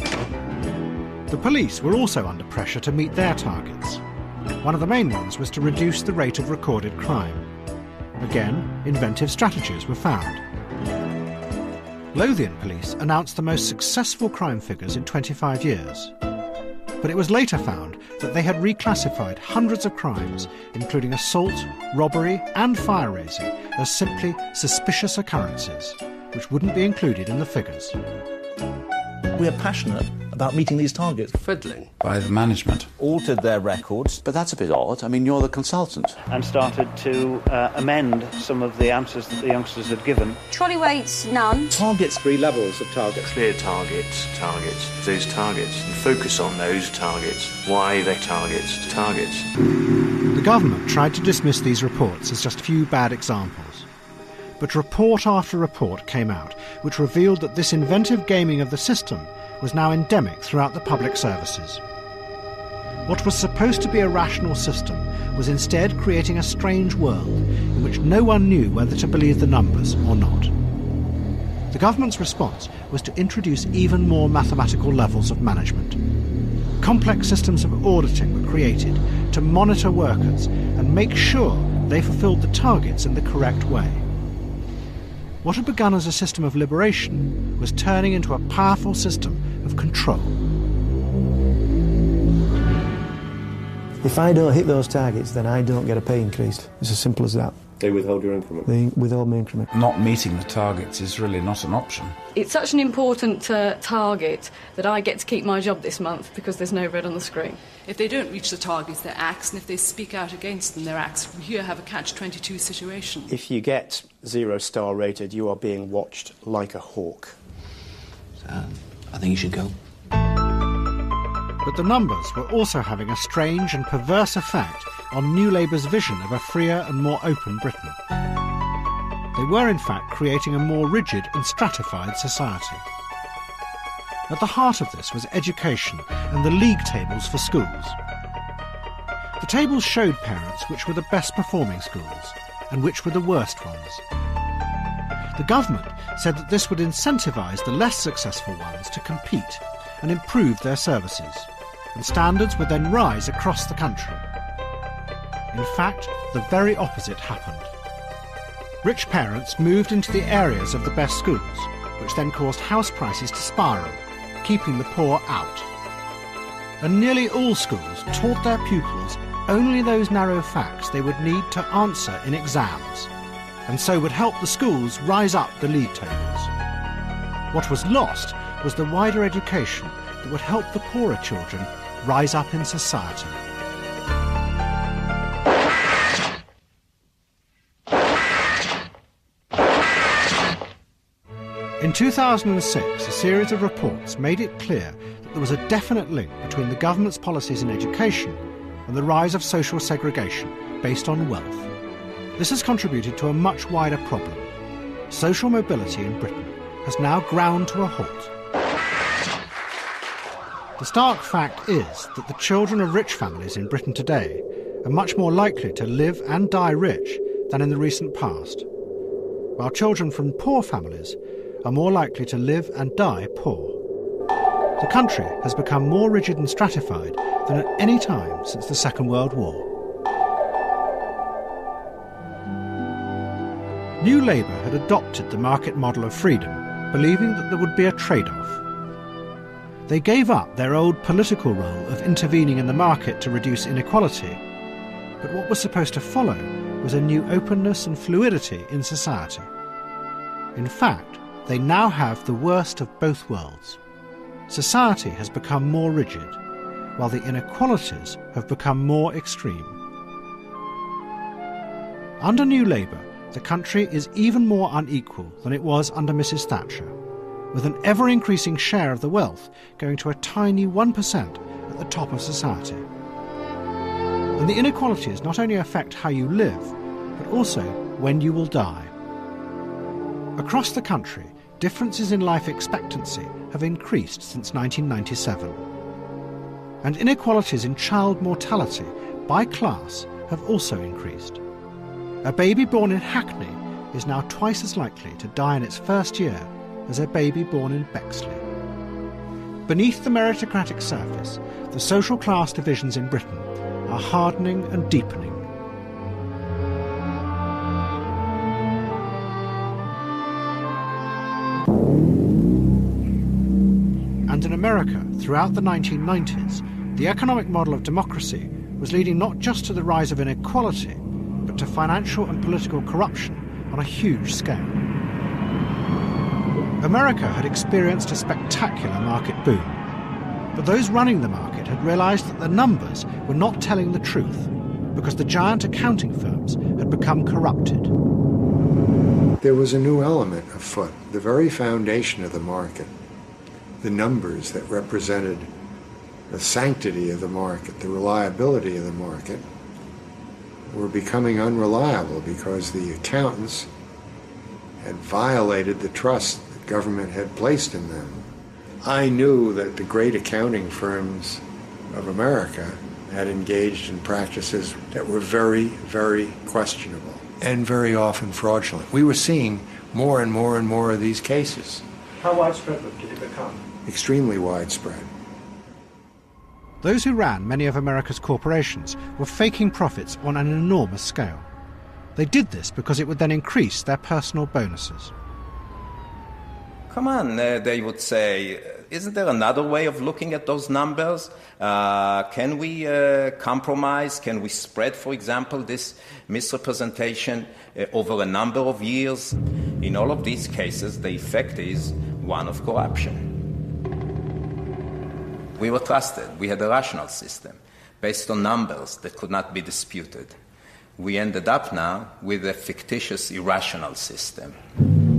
The police were also under pressure to meet their targets. One of the main ones was to reduce the rate of recorded crime. Again, inventive strategies were found. Lothian police announced the most successful crime figures in 25 years. But it was later found that they had reclassified hundreds of crimes, including assault, robbery and fire raising, as simply suspicious occurrences, which wouldn't be included in the figures. We are passionate about meeting these targets. Fiddling. By the management. Altered their records. But that's a bit odd. I mean, you're the consultant. And started to amend some of the answers that the youngsters had given. Trolley weights, none. Targets. 3 levels of targets. Clear targets, those targets, and focus on those targets. Why they targets. The government tried to dismiss these reports as just a few bad examples. But report after report came out, which revealed that this inventive gaming of the system was now endemic throughout the public services. What was supposed to be a rational system was instead creating a strange world in which no one knew whether to believe the numbers or not. The government's response was to introduce even more mathematical levels of management. Complex systems of auditing were created to monitor workers and make sure they fulfilled the targets in the correct way. What had begun as a system of liberation was turning into a powerful system of control. If I don't hit those targets, then I don't get a pay increase. It's as simple as that. They withhold your increment. They withhold my increment. Not meeting the targets is really not an option. It's such an important target that I get to keep my job this month because there's no red on the screen. If they don't reach the targets, they're axed, and if they speak out against them, they're axed. We here have a catch-22 situation. If you get 0-star rated, you are being watched like a hawk. So, I think you should go. But the numbers were also having a strange and perverse effect on New Labour's vision of a freer and more open Britain. They were in fact creating a more rigid and stratified society. At the heart of this was education and the league tables for schools. The tables showed parents which were the best performing schools and which were the worst ones. The government said that this would incentivise the less successful ones to compete and improve their services, and standards would then rise across the country. In fact, the very opposite happened. Rich parents moved into the areas of the best schools, which then caused house prices to spiral, keeping the poor out. And nearly all schools taught their pupils only those narrow facts they would need to answer in exams, and so would help the schools rise up the league tables. What was lost was the wider education that would help the poorer children rise up in society. In 2006, a series of reports made it clear that there was a definite link between the government's policies in education and the rise of social segregation based on wealth. This has contributed to a much wider problem. Social mobility in Britain has now ground to a halt. The stark fact is that the children of rich families in Britain today are much more likely to live and die rich than in the recent past, while children from poor families are more likely to live and die poor. The country has become more rigid and stratified than at any time since the Second World War. New Labour had adopted the market model of freedom, believing that there would be a trade-off. They gave up their old political role of intervening in the market to reduce inequality, but what was supposed to follow was a new openness and fluidity in society. In fact, they now have the worst of both worlds. Society has become more rigid, while the inequalities have become more extreme. Under New Labour, the country is even more unequal than it was under Mrs. Thatcher, with an ever-increasing share of the wealth going to a tiny 1% at the top of society. And the inequalities not only affect how you live, but also when you will die. Across the country, differences in life expectancy have increased since 1997. And inequalities in child mortality by class have also increased. A baby born in Hackney is now twice as likely to die in its first year as a baby born in Bexley. Beneath the meritocratic surface, the social class divisions in Britain are hardening and deepening. And in America, throughout the 1990s, the economic model of democracy was leading not just to the rise of inequality, but to financial and political corruption on a huge scale. America had experienced a spectacular market boom, but those running the market had realised that the numbers were not telling the truth because the giant accounting firms had become corrupted. There was a new element afoot, the very foundation of the market. The numbers that represented the sanctity of the market, the reliability of the market, were becoming unreliable because the accountants had violated the trust that government had placed in them. I knew that the great accounting firms of America had engaged in practices that were very, very questionable and very often fraudulent. We were seeing more and more and more of these cases. How widespread did it become? Extremely widespread. Those who ran many of America's corporations were faking profits on an enormous scale. They did this because it would then increase their personal bonuses. Come on, they would say, isn't there another way of looking at those numbers? Can we compromise? Can we spread, for example, this misrepresentation over a number of years? In all of these cases, the effect is one of corruption. We were trusted. We had a rational system based on numbers that could not be disputed. We ended up now with a fictitious, irrational system.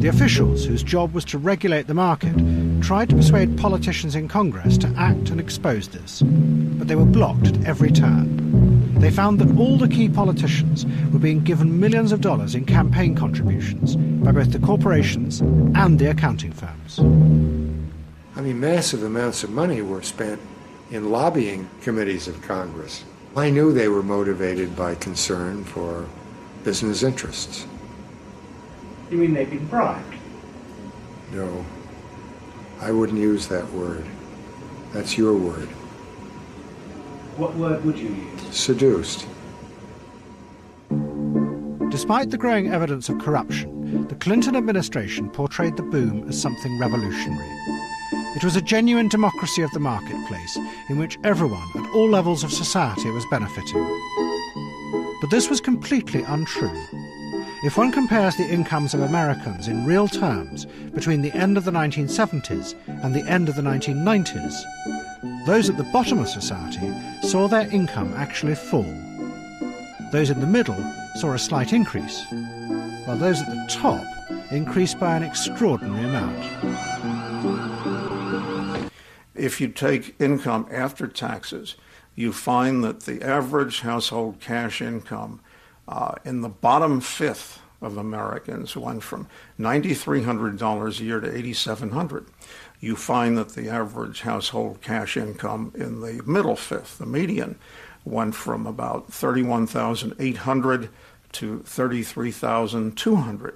The officials, whose job was to regulate the market, tried to persuade politicians in Congress to act and expose this, but they were blocked at every turn. They found that all the key politicians were being given millions of dollars in campaign contributions by both the corporations and the accounting firms. I mean, massive amounts of money were spent in lobbying committees of Congress. I knew they were motivated by concern for business interests. You mean they've been bribed? No, I wouldn't use that word. That's your word. What word would you use? Seduced. Despite the growing evidence of corruption, the Clinton administration portrayed the boom as something revolutionary. It was a genuine democracy of the marketplace in which everyone at all levels of society was benefiting. But this was completely untrue. If one compares the incomes of Americans in real terms between the end of the 1970s and the end of the 1990s, those at the bottom of society saw their income actually fall. Those in the middle saw a slight increase, while those at the top increased by an extraordinary amount. If you take income after taxes, you find that the average household cash income in the bottom fifth of Americans went from $9,300 a year to $8,700. You find that the average household cash income in the middle fifth, the median, went from about $31,800 to $33,200.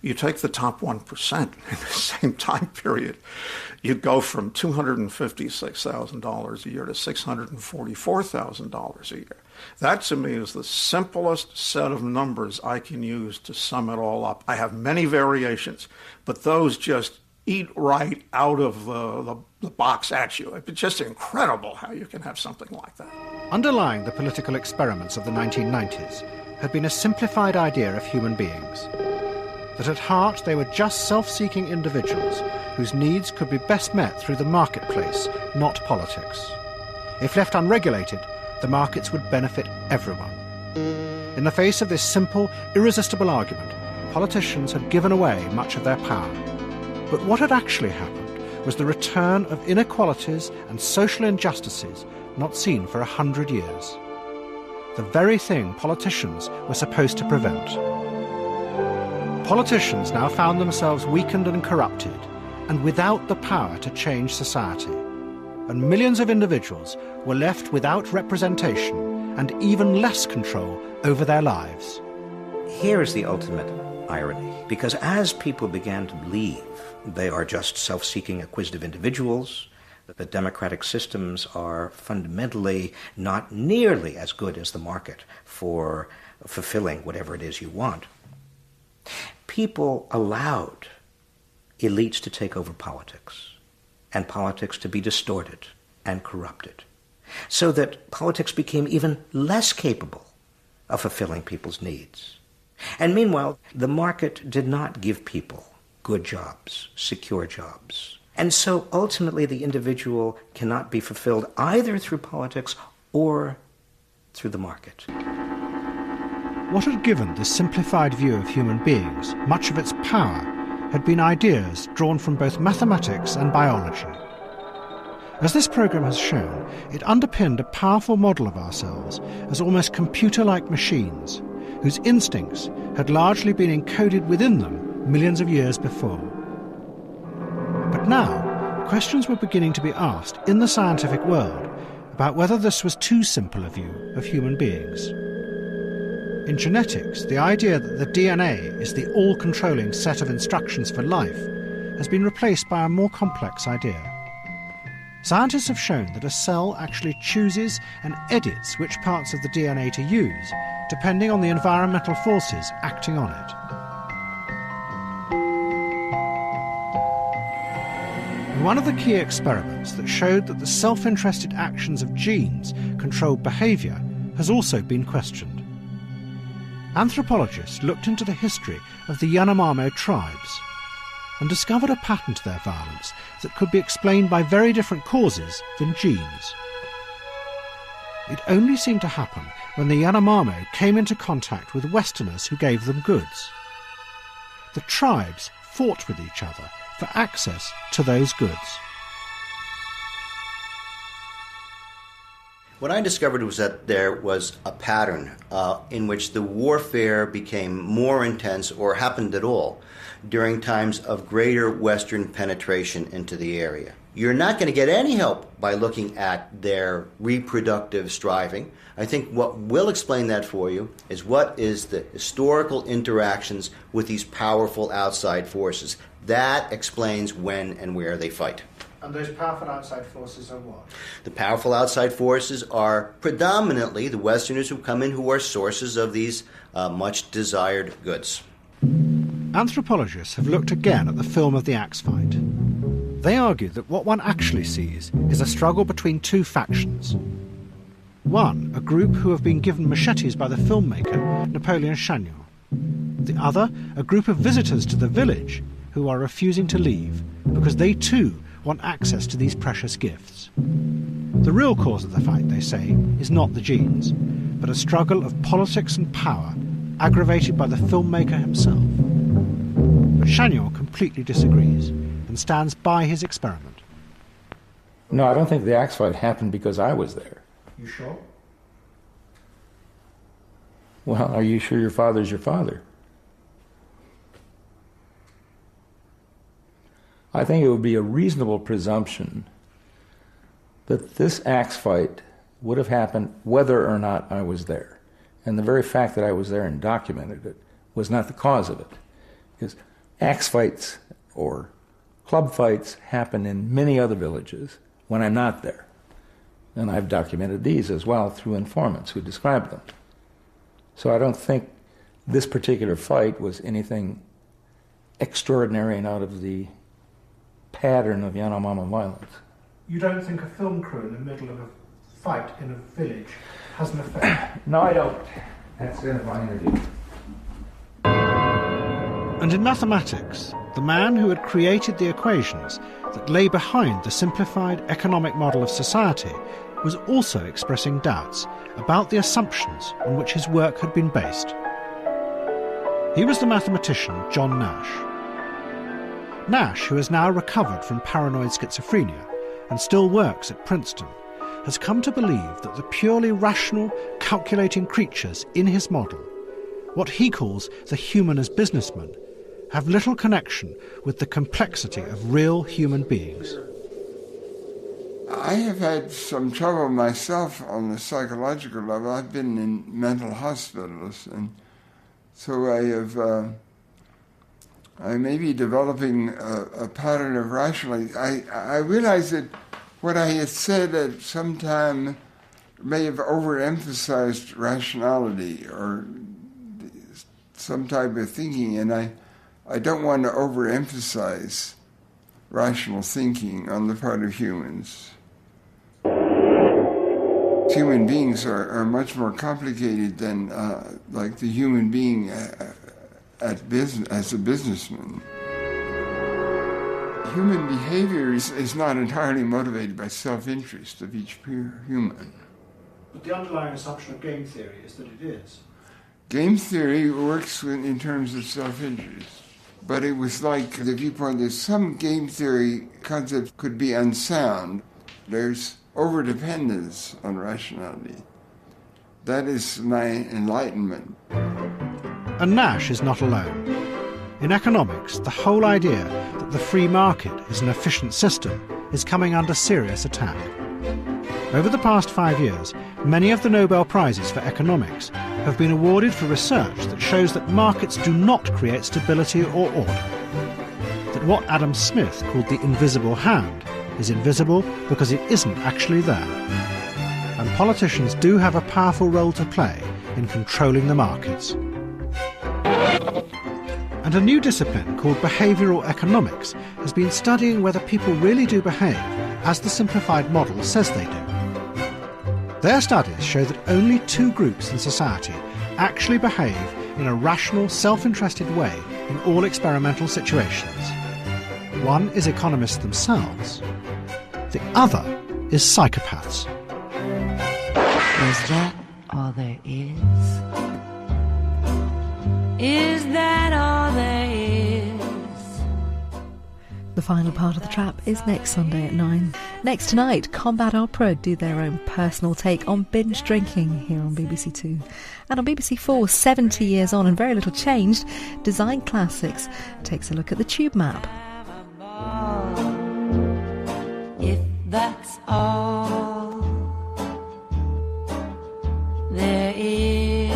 You take the top 1% in the same time period, you go from $256,000 a year to $644,000 a year. That, to me, is the simplest set of numbers I can use to sum it all up. I have many variations, but those just eat right out of the box at you. It's just incredible how you can have something like that. Underlying the political experiments of the 1990s had been a simplified idea of human beings, that at heart they were just self-seeking individuals whose needs could be best met through the marketplace, not politics. If left unregulated, the markets would benefit everyone. In the face of this simple, irresistible argument, politicians had given away much of their power. But what had actually happened was the return of inequalities and social injustices not seen for 100 years. The very thing politicians were supposed to prevent. Politicians now found themselves weakened and corrupted, and without the power to change society. And millions of individuals were left without representation and even less control over their lives. Here is the ultimate irony, because as people began to believe they are just self-seeking, acquisitive individuals, that the democratic systems are fundamentally not nearly as good as the market for fulfilling whatever it is you want, people allowed elites to take over politics, and politics to be distorted and corrupted, so that politics became even less capable of fulfilling people's needs. And meanwhile, the market did not give people good jobs, secure jobs. And so ultimately the individual cannot be fulfilled either through politics or through the market. What had given this simplified view of human beings much of its power had been ideas drawn from both mathematics and biology. As this programme has shown, it underpinned a powerful model of ourselves as almost computer-like machines, whose instincts had largely been encoded within them millions of years before. But now, questions were beginning to be asked in the scientific world about whether this was too simple a view of human beings. In genetics, the idea that the DNA is the all-controlling set of instructions for life has been replaced by a more complex idea. Scientists have shown that a cell actually chooses and edits which parts of the DNA to use, depending on the environmental forces acting on it. One of the key experiments that showed that the self-interested actions of genes controlled behaviour has also been questioned. Anthropologists looked into the history of the Yanomamo tribes and discovered a pattern to their violence that could be explained by very different causes than genes. It only seemed to happen when the Yanomamo came into contact with Westerners who gave them goods. The tribes fought with each other for access to those goods. What I discovered was that there was a pattern in which the warfare became more intense, or happened at all, during times of greater Western penetration into the area. You're not going to get any help by looking at their reproductive striving. I think what will explain that for you is what is the historical interactions with these powerful outside forces. That explains when and where they fight. And those powerful outside forces are what? The powerful outside forces are predominantly the Westerners who come in, who are sources of these much desired goods. Anthropologists have looked again at the film of the axe fight. They argue that what one actually sees is a struggle between two factions. One, a group who have been given machetes by the filmmaker Napoleon Chagnon. The other, a group of visitors to the village who are refusing to leave because they too want access to these precious gifts. The real cause of the fight, they say, is not the genes, but a struggle of politics and power aggravated by the filmmaker himself. Chagnon completely disagrees and stands by his experiment. No, I don't think the axe fight happened because I was there. You sure? Well, are you sure your father's your father? I think it would be a reasonable presumption that this axe fight would have happened whether or not I was there. And the very fact that I was there and documented it was not the cause of it. Because axe fights or club fights happen in many other villages when I'm not there. And I've documented these as well through informants who describe them. So I don't think this particular fight was anything extraordinary and out of the pattern of Yanomama violence. You don't think a film crew in the middle of a fight in a village has an effect? No, I don't. That's the end of my interview. And in mathematics, the man who had created the equations that lay behind the simplified economic model of society was also expressing doubts about the assumptions on which his work had been based. He was the mathematician John Nash. Nash, who has now recovered from paranoid schizophrenia and still works at Princeton, has come to believe that the purely rational, calculating creatures in his model, what he calls the human as businessman, have little connection with the complexity of real human beings. I have had some trouble myself on the psychological level. I've been in mental hospitals, and so I may be developing a pattern of rationality. I realize that what I had said at some time may have overemphasized rationality or some type of thinking, and I don't want to overemphasize rational thinking on the part of humans. Human beings are much more complicated than like the human being as a businessman. Human behavior is not entirely motivated by self-interest of each human. But the underlying assumption of game theory is that it is. Game theory works in terms of self-interest. But it was like the viewpoint that some game theory concepts could be unsound. There's overdependence on rationality. That is my enlightenment. And Nash is not alone. In economics, the whole idea that the free market is an efficient system is coming under serious attack. Over the past 5 years, many of the Nobel Prizes for economics have been awarded for research that shows that markets do not create stability or order. That what Adam Smith called the invisible hand is invisible because it isn't actually there. And politicians do have a powerful role to play in controlling the markets. And a new discipline called behavioural economics has been studying whether people really do behave as the simplified model says they do. Their studies show that only 2 groups in society actually behave in a rational, self-interested way in all experimental situations. One is economists themselves. The other is psychopaths. Is that all there is? Is that all there is? The final part of The Trap is next Sunday at 9. Next tonight, Combat Opera do their own personal take on binge drinking here on BBC Two. And on BBC 4, 70 years on and very little changed, Design Classics takes a look at the tube map. If that's all there is.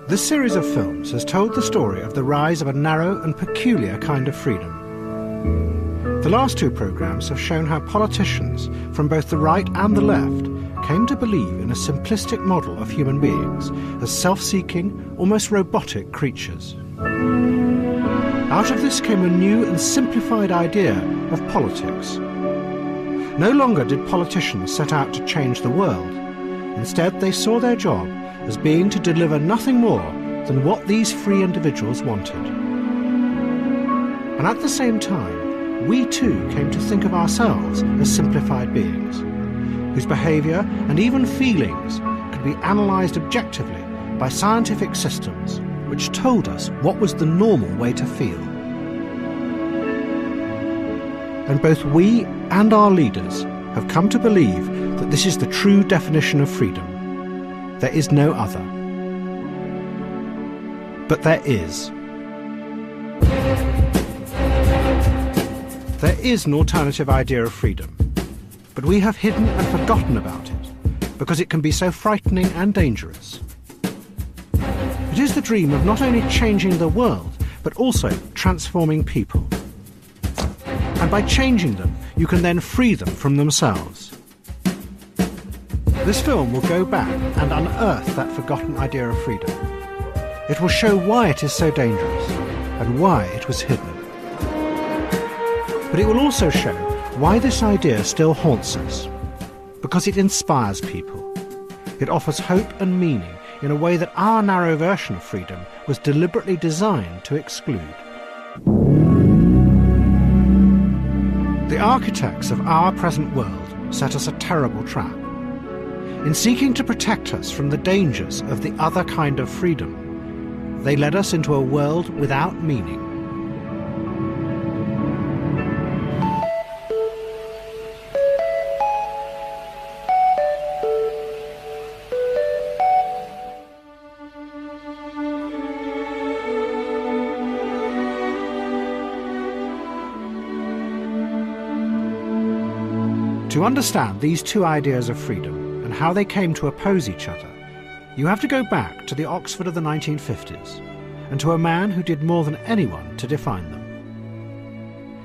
This series of films has told the story of the rise of a narrow and peculiar kind of freedom. The last 2 programmes have shown how politicians from both the right and the left came to believe in a simplistic model of human beings as self-seeking, almost robotic creatures. Out of this came a new and simplified idea of politics. No longer did politicians set out to change the world. Instead, they saw their job as being to deliver nothing more than what these free individuals wanted. And at the same time, we too came to think of ourselves as simplified beings, whose behaviour and even feelings could be analysed objectively by scientific systems which told us what was the normal way to feel. And both we and our leaders have come to believe that this is the true definition of freedom. There is no other. But there is. There is an alternative idea of freedom, but we have hidden and forgotten about it because it can be so frightening and dangerous. It is the dream of not only changing the world, but also transforming people. And by changing them, you can then free them from themselves. This film will go back and unearth that forgotten idea of freedom. It will show why it is so dangerous and why it was hidden. But it will also show why this idea still haunts us. Because it inspires people. It offers hope and meaning in a way that our narrow version of freedom was deliberately designed to exclude. The architects of our present world set us a terrible trap. In seeking to protect us from the dangers of the other kind of freedom, they led us into a world without meaning. To understand these two ideas of freedom and how they came to oppose each other, you have to go back to the Oxford of the 1950s and to a man who did more than anyone to define them.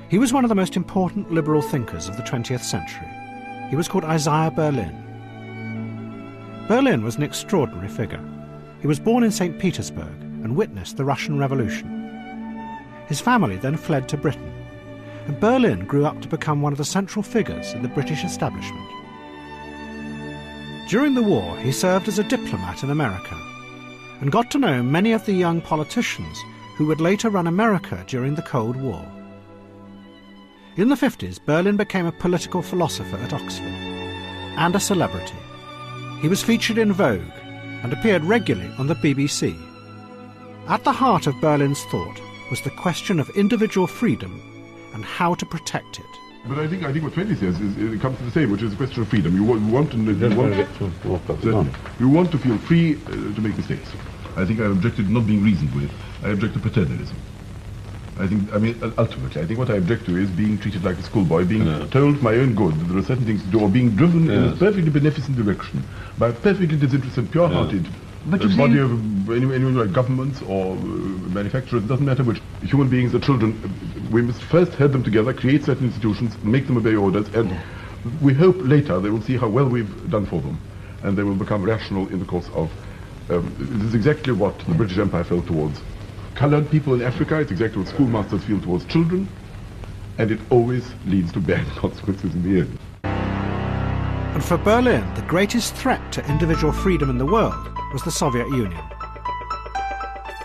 He was one of the most important liberal thinkers of the 20th century. He was called Isaiah Berlin. Berlin was an extraordinary figure. He was born in St. Petersburg and witnessed the Russian Revolution. His family then fled to Britain, and Berlin grew up to become one of the central figures in the British establishment. During the war, he served as a diplomat in America and got to know many of the young politicians who would later run America during the Cold War. In the 50s, Berlin became a political philosopher at Oxford and a celebrity. He was featured in Vogue and appeared regularly on the BBC. At the heart of Berlin's thought was the question of individual freedom and how to protect it. But I think what Twenty says it comes to the same, which is a question of freedom. You want to feel free to make mistakes. I think I objected to not being reasoned with. I object to paternalism. Ultimately, I think what I object to is being treated like a schoolboy, being told my own good, that there are certain things to do, or being driven in a perfectly beneficent direction by a perfectly disinterested, pure-hearted body of anyone like governments or manufacturers. It doesn't matter which. Human beings or children, we must first herd them together, create certain institutions, make them obey orders, and we hope later they will see how well we've done for them, and they will become rational in the course of... this is exactly what the British Empire felt towards coloured people in Africa. It's exactly what schoolmasters feel towards children, and it always leads to bad consequences in the end. And for Berlin, the greatest threat to individual freedom in the world was the Soviet Union.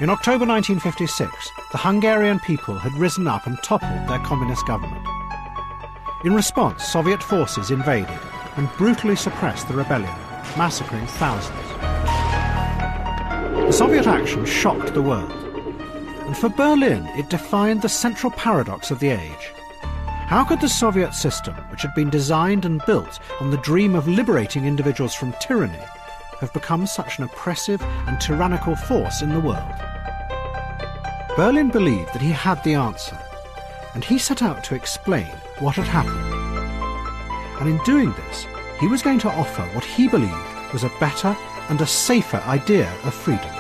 In October 1956, the Hungarian people had risen up and toppled their communist government. In response, Soviet forces invaded and brutally suppressed the rebellion, massacring thousands. The Soviet action shocked the world, and for Berlin it defined the central paradox of the age. How could the Soviet system, which had been designed and built on the dream of liberating individuals from tyranny, have become such an oppressive and tyrannical force in the world? Berlin believed that he had the answer, and he set out to explain what had happened. And in doing this, he was going to offer what he believed was a better and a safer idea of freedom.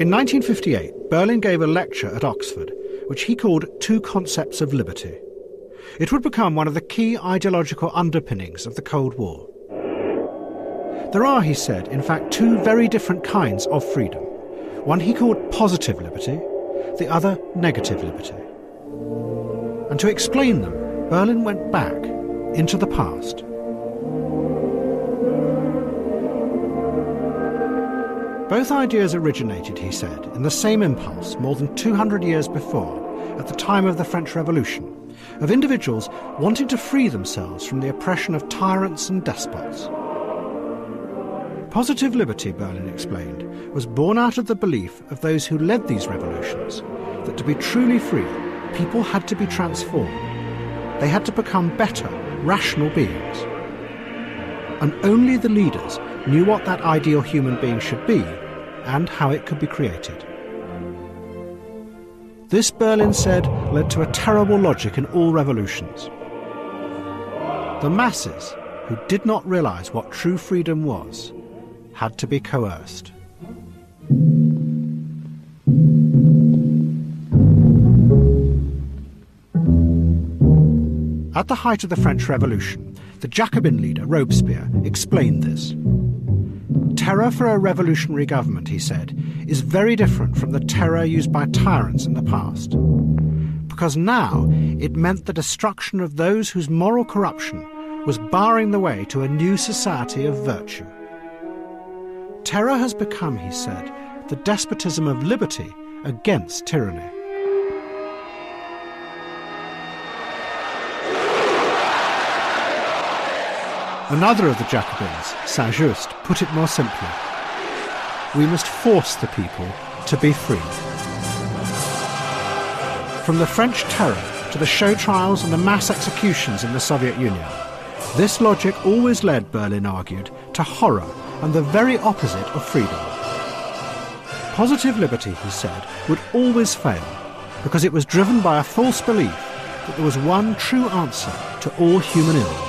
In 1958, Berlin gave a lecture at Oxford, which he called Two Concepts of Liberty. It would become one of the key ideological underpinnings of the Cold War. There are, he said, in fact, two very different kinds of freedom. One he called positive liberty, the other negative liberty. And to explain them, Berlin went back into the past. Both ideas originated, he said, in the same impulse more than 200 years before, at the time of the French Revolution, of individuals wanting to free themselves from the oppression of tyrants and despots. Positive liberty, Berlin explained, was born out of the belief of those who led these revolutions that to be truly free, people had to be transformed. They had to become better, rational beings. And only the leaders knew what that ideal human being should be and how it could be created. This, Berlin said, led to a terrible logic in all revolutions. The masses, who did not realize what true freedom was, had to be coerced. At the height of the French Revolution, the Jacobin leader, Robespierre, explained this. Terror for a revolutionary government, he said, is very different from the terror used by tyrants in the past. Because now it meant the destruction of those whose moral corruption was barring the way to a new society of virtue. Terror has become, he said, the despotism of liberty against tyranny. Another of the Jacobins, Saint-Just, put it more simply. We must force the people to be free. From the French terror to the show trials and the mass executions in the Soviet Union, this logic always led, Berlin argued, to horror and the very opposite of freedom. Positive liberty, he said, would always fail because it was driven by a false belief that there was one true answer to all human ills.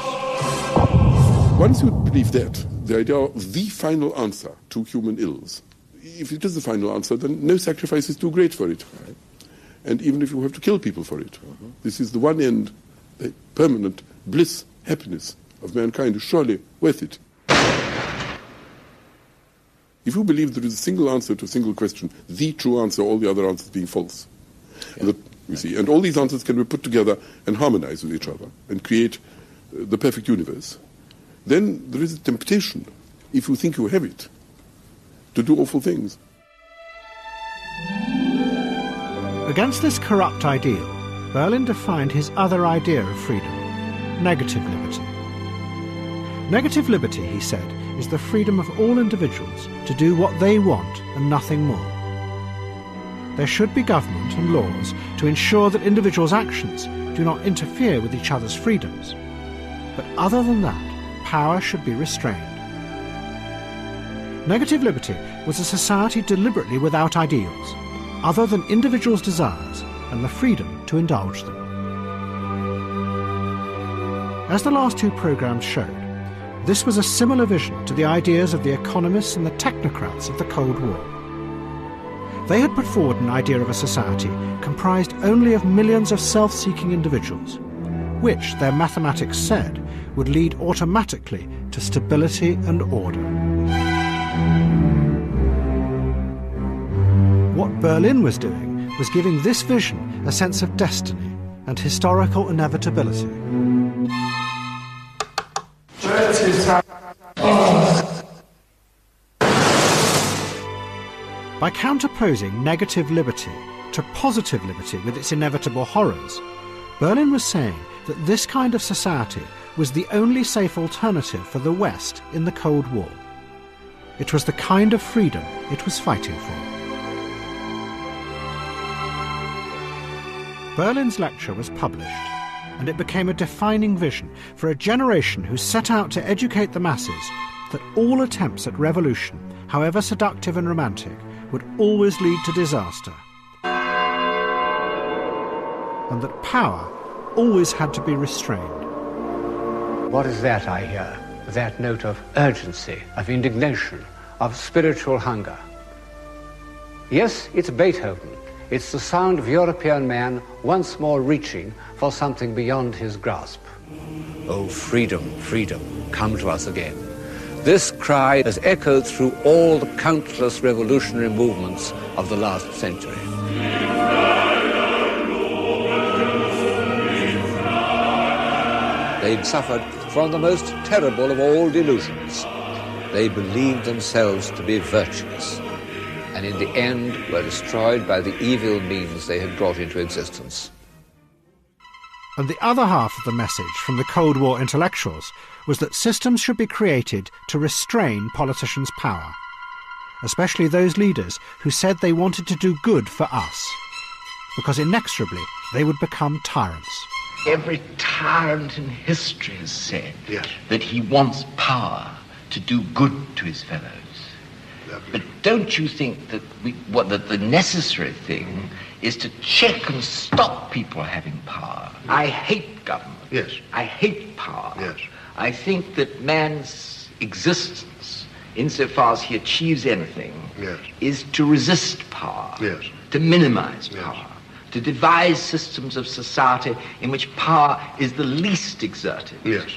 Once you believe that, the idea of the final answer to human ills, if it is the final answer, then no sacrifice is too great for it. Right? And even if you have to kill people for it, this is the one end, the permanent bliss, happiness of mankind is surely worth it. If you believe there is a single answer to a single question, the true answer, all the other answers being false, and all these answers can be put together and harmonize with each other and create the perfect universe, then there is a temptation, if you think you have it, to do awful things. Against this corrupt ideal, Berlin defined his other idea of freedom, negative liberty. Negative liberty, he said, is the freedom of all individuals to do what they want and nothing more. There should be government and laws to ensure that individuals' actions do not interfere with each other's freedoms. But other than that, power should be restrained. Negative liberty was a society deliberately without ideals, other than individuals' desires and the freedom to indulge them. As the last two programmes showed, this was a similar vision to the ideas of the economists and the technocrats of the Cold War. They had put forward an idea of a society comprised only of millions of self-seeking individuals, which, their mathematics said, would lead automatically to stability and order. What Berlin was doing was giving this vision a sense of destiny and historical inevitability. By counterposing negative liberty to positive liberty with its inevitable horrors, Berlin was saying that this kind of society was the only safe alternative for the West in the Cold War. It was the kind of freedom it was fighting for. Berlin's lecture was published, and it became a defining vision for a generation who set out to educate the masses that all attempts at revolution, however seductive and romantic, would always lead to disaster, and that power always had to be restrained. What is that I hear? That note of urgency, of indignation, of spiritual hunger. Yes, it's Beethoven. It's the sound of European man once more reaching for something beyond his grasp. Oh, freedom, freedom, come to us again. This cry has echoed through all the countless revolutionary movements of the last century. They'd suffered from the most terrible of all delusions. They believed themselves to be virtuous, and in the end were destroyed by the evil means they had brought into existence. And the other half of the message from the Cold War intellectuals was that systems should be created to restrain politicians' power, especially those leaders who said they wanted to do good for us, because inexorably they would become tyrants. Every tyrant in history has said that he wants power to do good to his fellows. But don't you think that that the necessary thing is to check and stop people having power? I hate government. Yes. I hate power. Yes. I think that man's existence, insofar as he achieves anything, is to resist power, to minimize power, to devise systems of society in which power is the least exerted. Yes.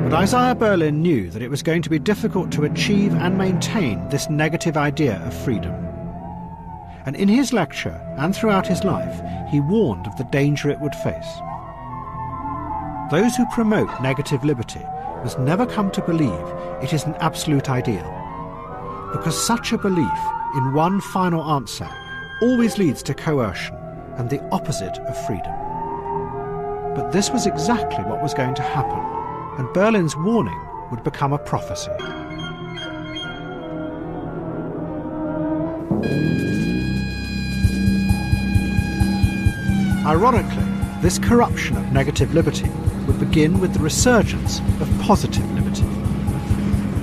But Isaiah Berlin knew that it was going to be difficult to achieve and maintain this negative idea of freedom. And in his lecture, and throughout his life, he warned of the danger it would face. Those who promote negative liberty must never come to believe it is an absolute ideal, because such a belief in one final answer always leads to coercion and the opposite of freedom. But this was exactly what was going to happen, and Berlin's warning would become a prophecy. Ironically, this corruption of negative liberty would begin with the resurgence of positive liberty.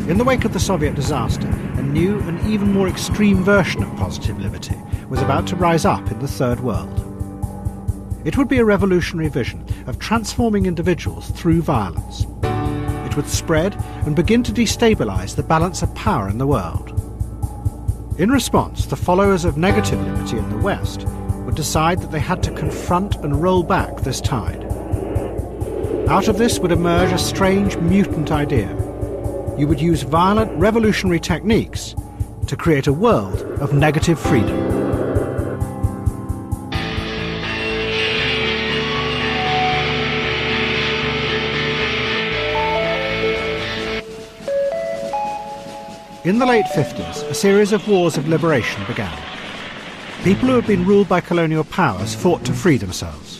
In the wake of the Soviet disaster, a new and even more extreme version of positive liberty was about to rise up in the Third World. It would be a revolutionary vision of transforming individuals through violence. It would spread and begin to destabilise the balance of power in the world. In response, the followers of negative liberty in the West would decide that they had to confront and roll back this tide. Out of this would emerge a strange mutant idea. You would use violent revolutionary techniques to create a world of negative freedom. In the late 50s, a series of wars of liberation began. People who had been ruled by colonial powers fought to free themselves.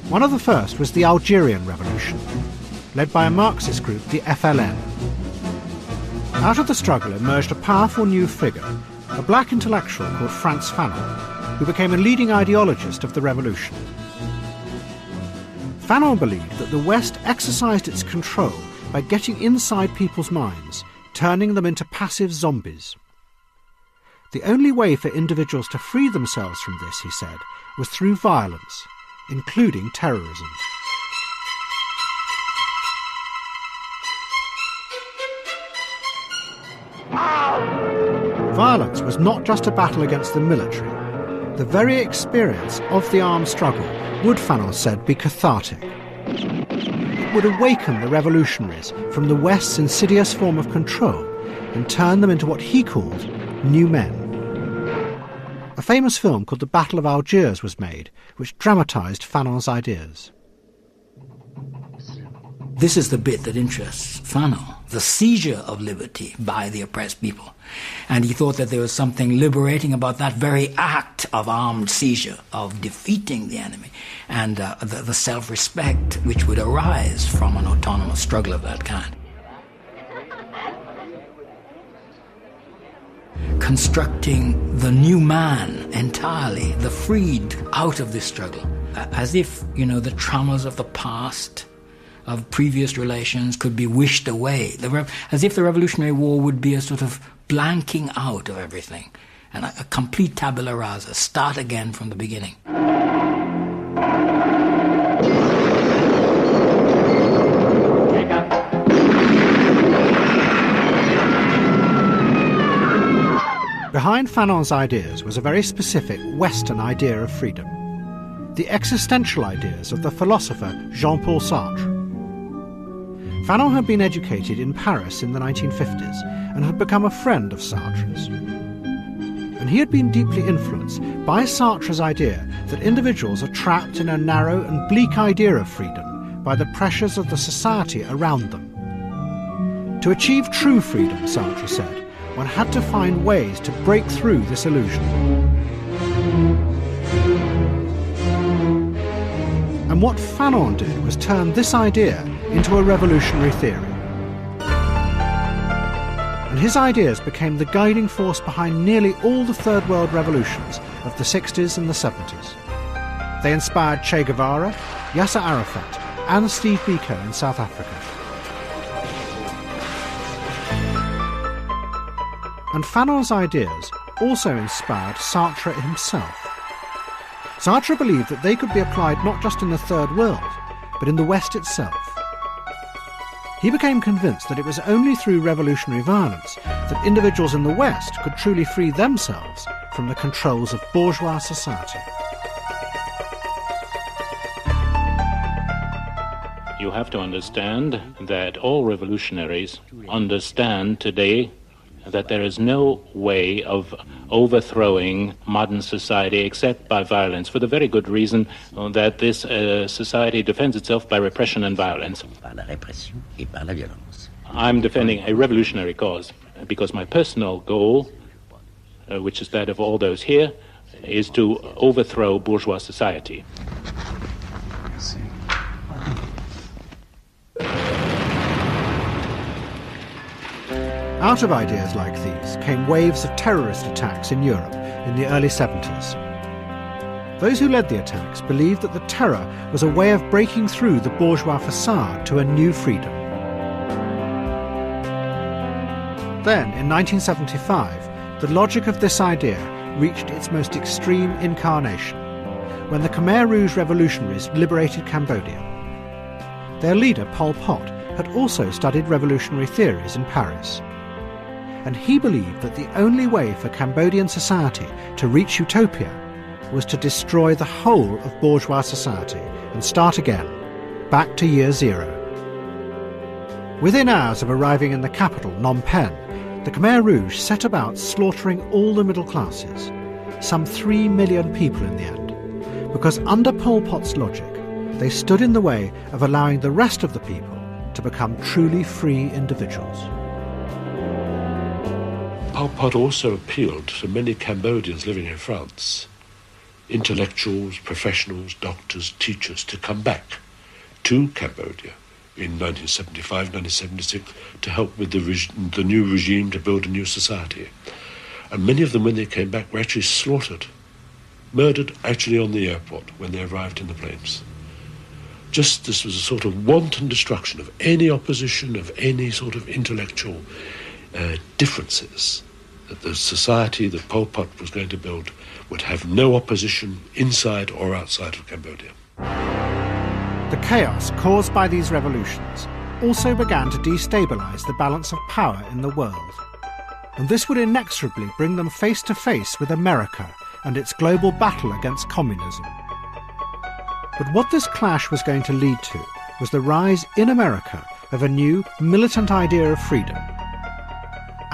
One of the first was the Algerian Revolution, led by a Marxist group, the FLN. Out of the struggle emerged a powerful new figure, a black intellectual called Frantz Fanon, who became a leading ideologist of the revolution. Fanon believed that the West exercised its control by getting inside people's minds, turning them into passive zombies. The only way for individuals to free themselves from this, he said, was through violence, including terrorism. Violence was not just a battle against the military. The very experience of the armed struggle would, Fanon said, be cathartic. It would awaken the revolutionaries from the West's insidious form of control and turn them into what he called new men. A famous film called The Battle of Algiers was made, which dramatised Fanon's ideas. This is the bit that interests Fanon, the seizure of liberty by the oppressed people. And he thought that there was something liberating about that very act of armed seizure, of defeating the enemy, and the self-respect which would arise from an autonomous struggle of that kind. Constructing the new man entirely, the freed out of this struggle, as if, the traumas of the past, of previous relations could be wished away, as if the Revolutionary War would be a sort of blanking out of everything, and a complete tabula rasa, start again from the beginning. Behind Fanon's ideas was a very specific Western idea of freedom, the existential ideas of the philosopher Jean-Paul Sartre. Fanon had been educated in Paris in the 1950s and had become a friend of Sartre's. And he had been deeply influenced by Sartre's idea that individuals are trapped in a narrow and bleak idea of freedom by the pressures of the society around them. To achieve true freedom, Sartre said, one had to find ways to break through this illusion. And what Fanon did was turn this idea into a revolutionary theory. And his ideas became the guiding force behind nearly all the Third World revolutions of the 60s and the 70s. They inspired Che Guevara, Yasser Arafat, and Steve Biko in South Africa. And Fanon's ideas also inspired Sartre himself. Sartre believed that they could be applied not just in the Third World, but in the West itself. He became convinced that it was only through revolutionary violence that individuals in the West could truly free themselves from the controls of bourgeois society. You have to understand that all revolutionaries understand today that there is no way of overthrowing modern society except by violence, for the very good reason that this society defends itself by repression and violence. I'm defending a revolutionary cause because my personal goal, which is that of all those here, is to overthrow bourgeois society. Out of ideas like these came waves of terrorist attacks in Europe in the early 70s. Those who led the attacks believed that the terror was a way of breaking through the bourgeois facade to a new freedom. Then, in 1975, the logic of this idea reached its most extreme incarnation, when the Khmer Rouge revolutionaries liberated Cambodia. Their leader, Pol Pot, had also studied revolutionary theories in Paris. And he believed that the only way for Cambodian society to reach utopia was to destroy the whole of bourgeois society and start again, back to year zero. Within hours of arriving in the capital, Phnom Penh, the Khmer Rouge set about slaughtering all the middle classes, some 3 million people in the end, because under Pol Pot's logic, they stood in the way of allowing the rest of the people to become truly free individuals. Pol Pot also appealed to many Cambodians living in France, intellectuals, professionals, doctors, teachers, to come back to Cambodia in 1975, 1976 to help with the new regime to build a new society. And many of them, when they came back, were actually slaughtered, murdered actually on the airport when they arrived in the planes. Just this was a sort of wanton destruction of any opposition, of any sort of intellectual differences, that the society that Pol Pot was going to build would have no opposition inside or outside of Cambodia. The chaos caused by these revolutions also began to destabilise the balance of power in the world. And this would inexorably bring them face to face with America and its global battle against communism. But what this clash was going to lead to was the rise in America of a new militant idea of freedom,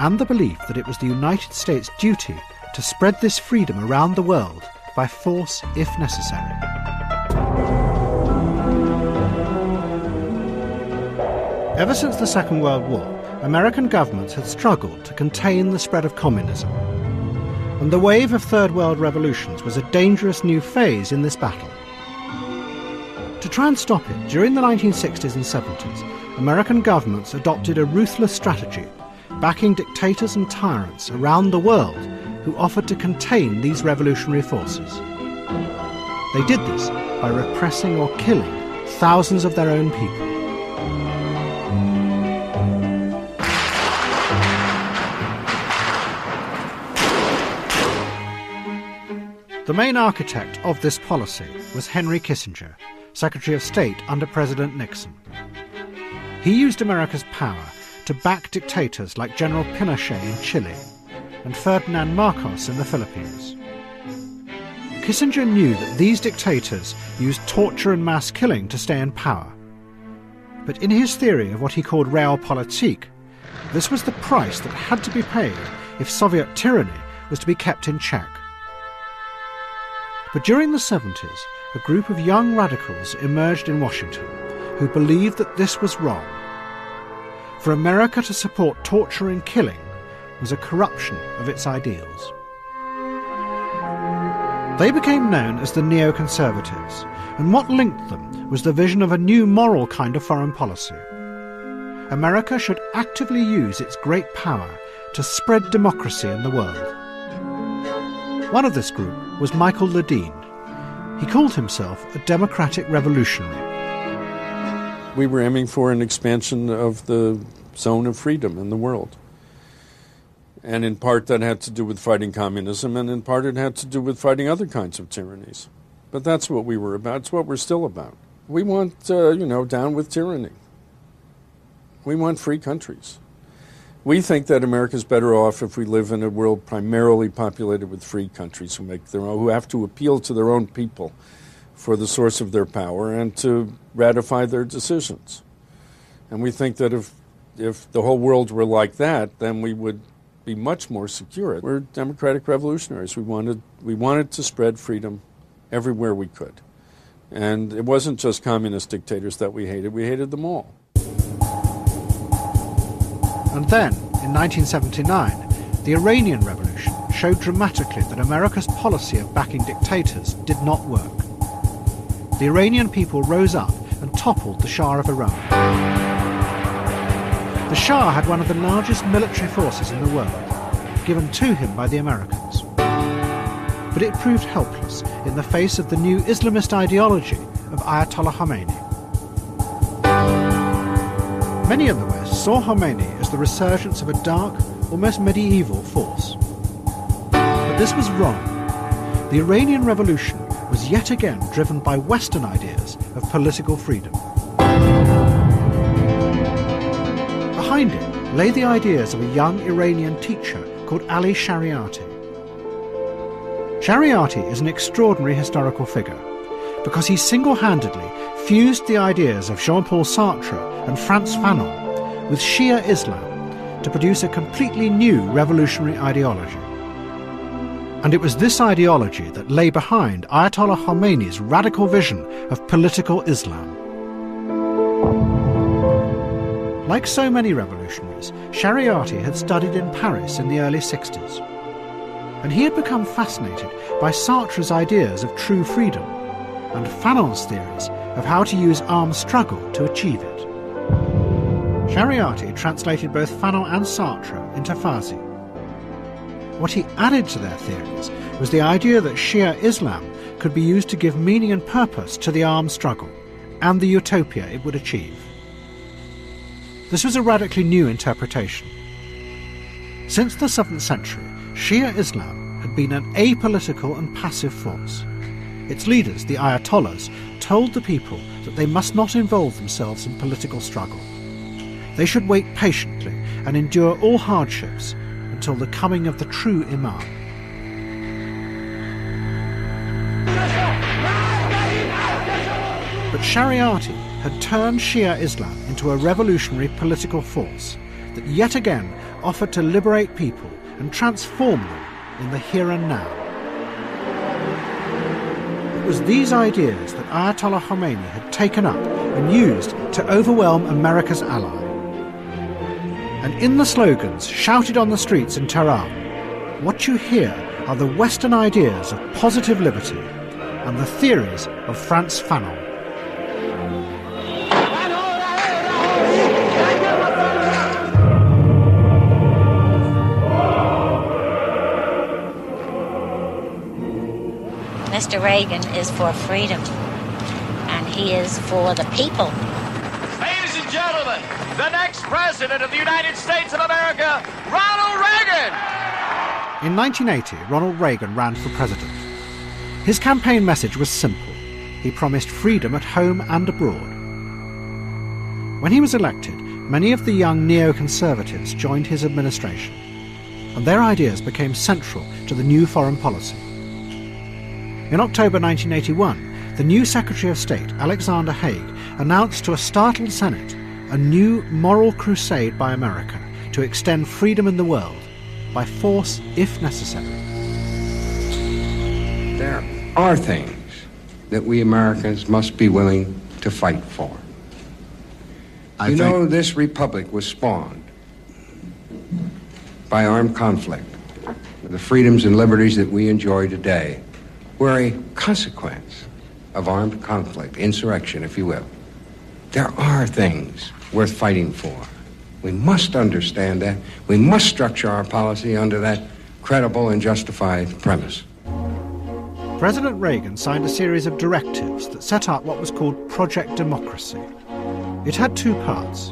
and the belief that it was the United States' duty to spread this freedom around the world by force if necessary. Ever since the Second World War, American governments had struggled to contain the spread of communism, and the wave of Third World revolutions was a dangerous new phase in this battle. To try and stop it, during the 1960s and 70s, American governments adopted a ruthless strategy, backing dictators and tyrants around the world who offered to contain these revolutionary forces. They did this by repressing or killing thousands of their own people. The main architect of this policy was Henry Kissinger, Secretary of State under President Nixon. He used America's power to back dictators like General Pinochet in Chile and Ferdinand Marcos in the Philippines. Kissinger knew that these dictators used torture and mass killing to stay in power. But in his theory of what he called realpolitik, this was the price that had to be paid if Soviet tyranny was to be kept in check. But during the 70s, a group of young radicals emerged in Washington who believed that this was wrong. For America to support torture and killing was a corruption of its ideals. They became known as the neoconservatives, and what linked them was the vision of a new moral kind of foreign policy. America should actively use its great power to spread democracy in the world. One of this group was Michael Ledeen. He called himself a democratic revolutionary. We were aiming for an expansion of the zone of freedom in the world. And in part that had to do with fighting communism, and in part it had to do with fighting other kinds of tyrannies. But that's what we were about. It's what we're still about. We want, down with tyranny. We want free countries. We think that America's better off if we live in a world primarily populated with free countries who have to appeal to their own people for the source of their power and to ratify their decisions. And we think that if the whole world were like that, then we would be much more secure. We're democratic revolutionaries. We wanted to spread freedom everywhere we could. And it wasn't just communist dictators that we hated them all. And then, in 1979, the Iranian Revolution showed dramatically that America's policy of backing dictators did not work. The Iranian people rose up and toppled the Shah of Iran. The Shah had one of the largest military forces in the world, given to him by the Americans. But it proved helpless in the face of the new Islamist ideology of Ayatollah Khomeini. Many in the West saw Khomeini as the resurgence of a dark, almost medieval force. But this was wrong. The Iranian Revolution was yet again driven by Western ideas of political freedom. Behind it lay the ideas of a young Iranian teacher called Ali Shariati. Shariati is an extraordinary historical figure because he single-handedly fused the ideas of Jean-Paul Sartre and Frantz Fanon with Shia Islam to produce a completely new revolutionary ideology. And it was this ideology that lay behind Ayatollah Khomeini's radical vision of political Islam. Like so many revolutionaries, Shariati had studied in Paris in the early 60s. And he had become fascinated by Sartre's ideas of true freedom and Fanon's theories of how to use armed struggle to achieve it. Shariati translated both Fanon and Sartre into Farsi. What he added to their theories was the idea that Shia Islam could be used to give meaning and purpose to the armed struggle and the utopia it would achieve. This was a radically new interpretation. Since the 7th century, Shia Islam had been an apolitical and passive force. Its leaders, the Ayatollahs, told the people that they must not involve themselves in political struggle. They should wait patiently and endure all hardships until the coming of the true Imam. But Shariati had turned Shia Islam into a revolutionary political force that yet again offered to liberate people and transform them in the here and now. It was these ideas that Ayatollah Khomeini had taken up and used to overwhelm America's ally. And in the slogans shouted on the streets in Tehran, what you hear are the Western ideas of positive liberty and the theories of Frantz Fanon. Mr. Reagan is for freedom, and he is for the people. Ladies and gentlemen, the next president of the United States of America, Ronald Reagan! In 1980, Ronald Reagan ran for president. His campaign message was simple. He promised freedom at home and abroad. When he was elected, many of the young neoconservatives joined his administration, and their ideas became central to the new foreign policy. In October 1981, the new Secretary of State, Alexander Haig, announced to a startled Senate a new moral crusade by America to extend freedom in the world, by force if necessary. There are things that we Americans must be willing to fight for. You know, this republic was spawned by armed conflict. The freedoms and liberties that we enjoy today were a consequence of armed conflict, insurrection, if you will. There are things worth fighting for. We must understand that. We must structure our policy under that credible and justified premise. President Reagan signed a series of directives that set up what was called Project Democracy. It had two parts.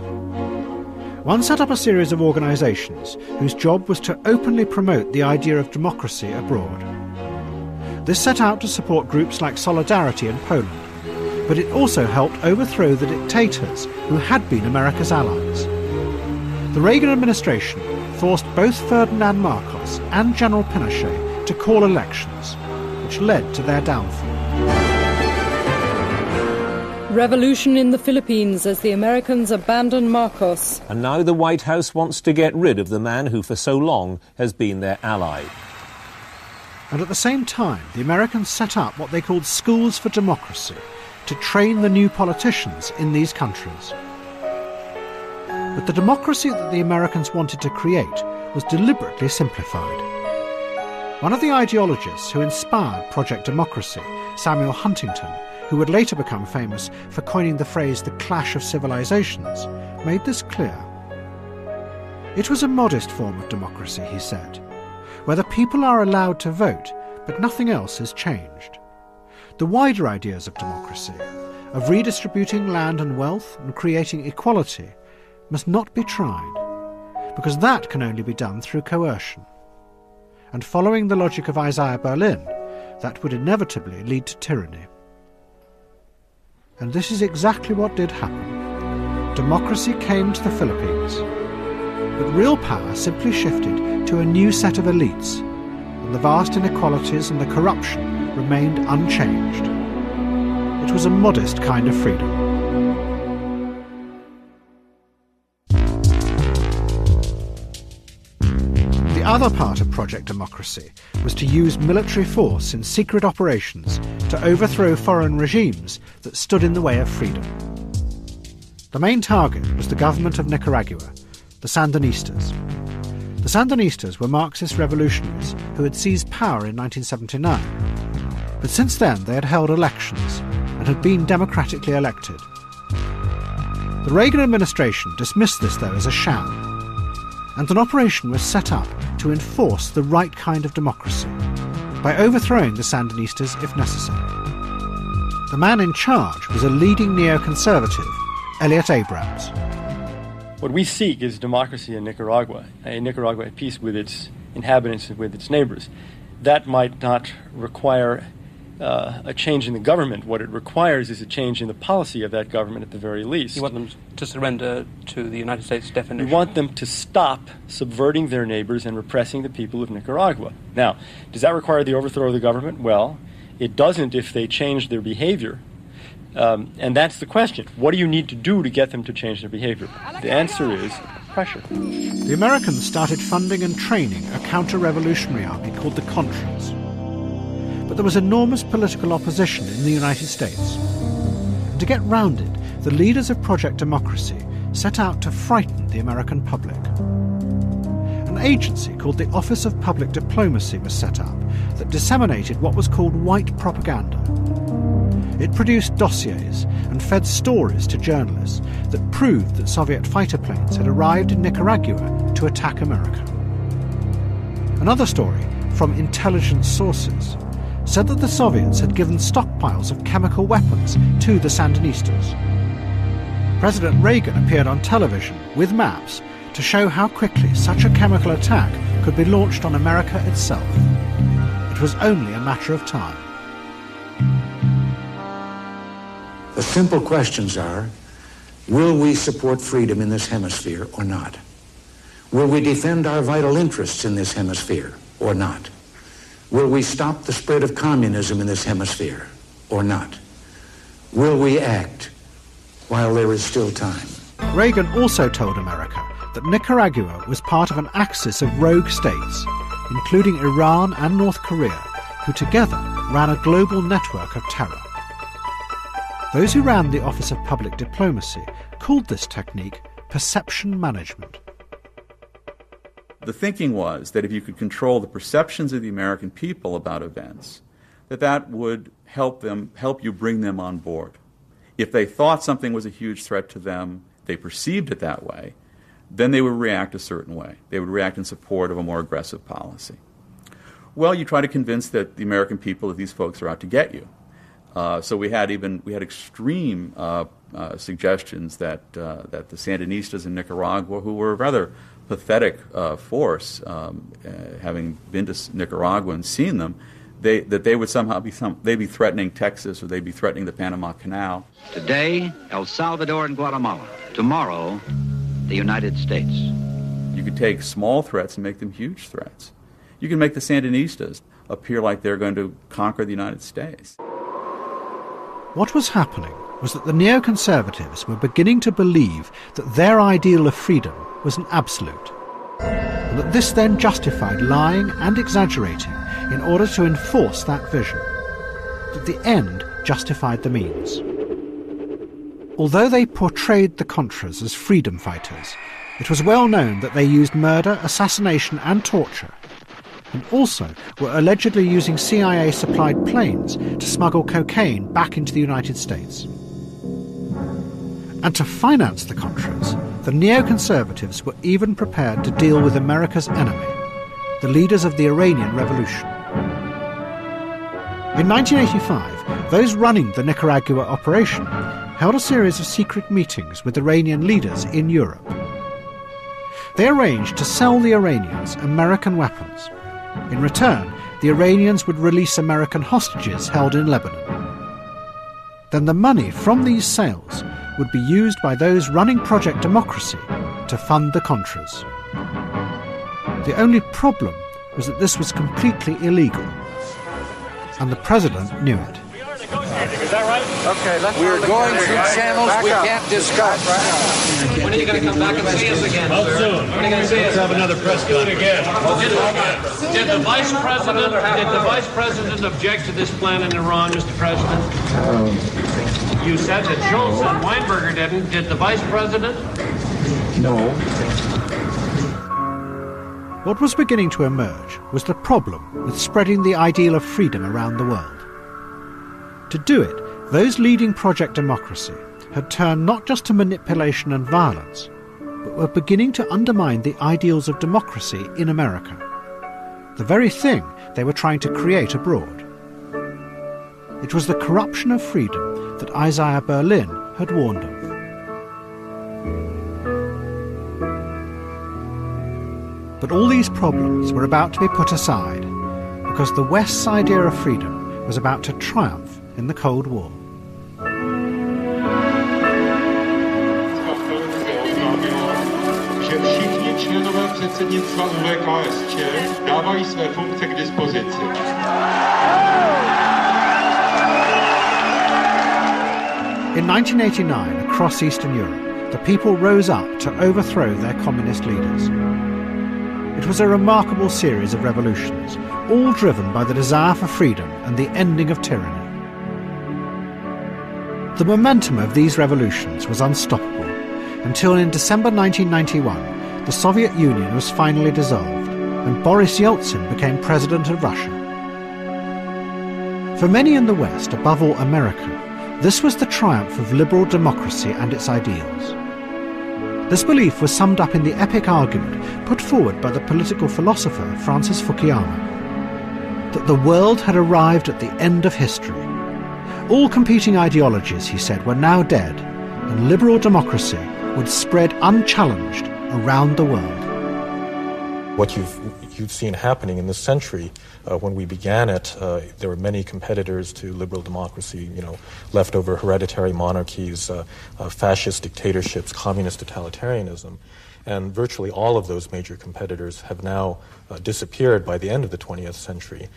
One set up a series of organisations whose job was to openly promote the idea of democracy abroad. This set out to support groups like Solidarity in Poland, but it also helped overthrow the dictators who had been America's allies. The Reagan administration forced both Ferdinand Marcos and General Pinochet to call elections, which led to their downfall. Revolution in the Philippines as the Americans abandon Marcos. And now the White House wants to get rid of the man who for so long has been their ally. And at the same time, the Americans set up what they called schools for democracy to train the new politicians in these countries. But the democracy that the Americans wanted to create was deliberately simplified. One of the ideologists who inspired Project Democracy, Samuel Huntington, who would later become famous for coining the phrase the clash of civilizations, made this clear. It was a modest form of democracy, he said, where the people are allowed to vote, but nothing else is changed. The wider ideas of democracy, of redistributing land and wealth and creating equality, must not be tried, because that can only be done through coercion. And following the logic of Isaiah Berlin, that would inevitably lead to tyranny. And this is exactly what did happen. Democracy came to the Philippines, but real power simply shifted to a new set of elites, and the vast inequalities and the corruption remained unchanged. It was a modest kind of freedom. The other part of Project Democracy was to use military force in secret operations to overthrow foreign regimes that stood in the way of freedom. The main target was the government of Nicaragua, the Sandinistas. The Sandinistas were Marxist revolutionaries who had seized power in 1979, but since then they had held elections and had been democratically elected. The Reagan administration dismissed this, though, as a sham, and an operation was set up to enforce the right kind of democracy by overthrowing the Sandinistas if necessary. The man in charge was a leading neoconservative, Elliot Abrams. What we seek is democracy in Nicaragua, a Nicaragua at peace with its inhabitants and with its neighbors. That might not require a change in the government. What it requires is a change in the policy of that government at the very least. You want them to surrender to the United States definition? We want them to stop subverting their neighbors and repressing the people of Nicaragua. Now, does that require the overthrow of the government? Well, it doesn't if they change their behavior. And that's the question. What do you need to do to get them to change their behavior? The answer is pressure. The Americans started funding and training a counter-revolutionary army called the Contras. But there was enormous political opposition in the United States. And to get round it, the leaders of Project Democracy set out to frighten the American public. An agency called the Office of Public Diplomacy was set up that disseminated what was called white propaganda. It produced dossiers and fed stories to journalists that proved that Soviet fighter planes had arrived in Nicaragua to attack America. Another story, from intelligence sources, said that the Soviets had given stockpiles of chemical weapons to the Sandinistas. President Reagan appeared on television with maps to show how quickly such a chemical attack could be launched on America itself. It was only a matter of time. The simple questions are, will we support freedom in this hemisphere or not? Will we defend our vital interests in this hemisphere or not? Will we stop the spread of communism in this hemisphere or not? Will we act while there is still time? Reagan also told America that Nicaragua was part of an axis of rogue states, including Iran and North Korea, who together ran a global network of terror. Those who ran the Office of Public Diplomacy called this technique perception management. The thinking was that if you could control the perceptions of the American people about events, that would help you bring them on board. If they thought something was a huge threat to them, they perceived it that way, then they would react a certain way. They would react in support of a more aggressive policy. Well, you try to convince the American people that these folks are out to get you. So we had extreme suggestions that the Sandinistas in Nicaragua, who were a rather pathetic force, having been to Nicaragua and seen them, that they would somehow they'd be threatening Texas or they'd be threatening the Panama Canal. Today, El Salvador and Guatemala. Tomorrow, the United States. You could take small threats and make them huge threats. You can make the Sandinistas appear like they're going to conquer the United States. What was happening was that the neoconservatives were beginning to believe that their ideal of freedom was an absolute, and that this then justified lying and exaggerating in order to enforce that vision, that the end justified the means. Although they portrayed the Contras as freedom fighters, it was well known that they used murder, assassination and torture, and also were allegedly using CIA-supplied planes to smuggle cocaine back into the United States. And to finance the Contras, the neoconservatives were even prepared to deal with America's enemy, the leaders of the Iranian Revolution. In 1985, those running the Nicaragua operation held a series of secret meetings with Iranian leaders in Europe. They arranged to sell the Iranians American weapons. In return, the Iranians would release American hostages held in Lebanon. Then the money from these sales would be used by those running Project Democracy to fund the Contras. The only problem was that this was completely illegal, and the president knew it. Is that right? Okay, we're going through channels we can't discuss. When are you going to come back and see us again? How soon? When are you going to see us? Let's have another press conference. Again. Did the vice president object to this plan in Iran, Mr. President? You said that Schultz and Weinberger didn't. Did the vice president? No. What was beginning to emerge was the problem with spreading the ideal of freedom around the world. To do it, those leading Project Democracy had turned not just to manipulation and violence, but were beginning to undermine the ideals of democracy in America, the very thing they were trying to create abroad. It was the corruption of freedom that Isaiah Berlin had warned of. But all these problems were about to be put aside because the West's idea of freedom was about to triumph in the Cold War. Že všichni členové předsednictva UVKSČ dávají své funkce k dispozici. In 1989, across Eastern Europe, the people rose up to overthrow their communist leaders. It was a remarkable series of revolutions, all driven by the desire for freedom and the ending of tyranny. The momentum of these revolutions was unstoppable, until in December 1991, the Soviet Union was finally dissolved, and Boris Yeltsin became president of Russia. For many in the West, above all America, this was the triumph of liberal democracy and its ideals. This belief was summed up in the epic argument put forward by the political philosopher Francis Fukuyama, that the world had arrived at the end of history. All competing ideologies, he said, were now dead, and liberal democracy would spread unchallenged around the world. What you've seen happening in this century, when we began it, there were many competitors to liberal democracy, leftover hereditary monarchies, fascist dictatorships, communist totalitarianism. And virtually all of those major competitors have now disappeared by the end of the 20th century.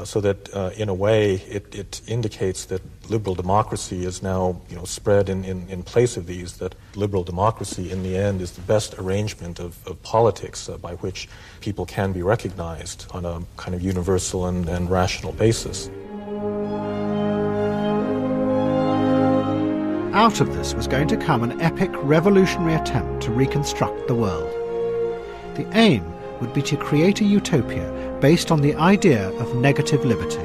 So that, in a way, it indicates that liberal democracy is now, spread in place of these, that liberal democracy, in the end, is the best arrangement of politics by which people can be recognized on a kind of universal and rational basis. Out of this was going to come an epic revolutionary attempt to reconstruct the world. The aim would be to create a utopia based on the idea of negative liberty.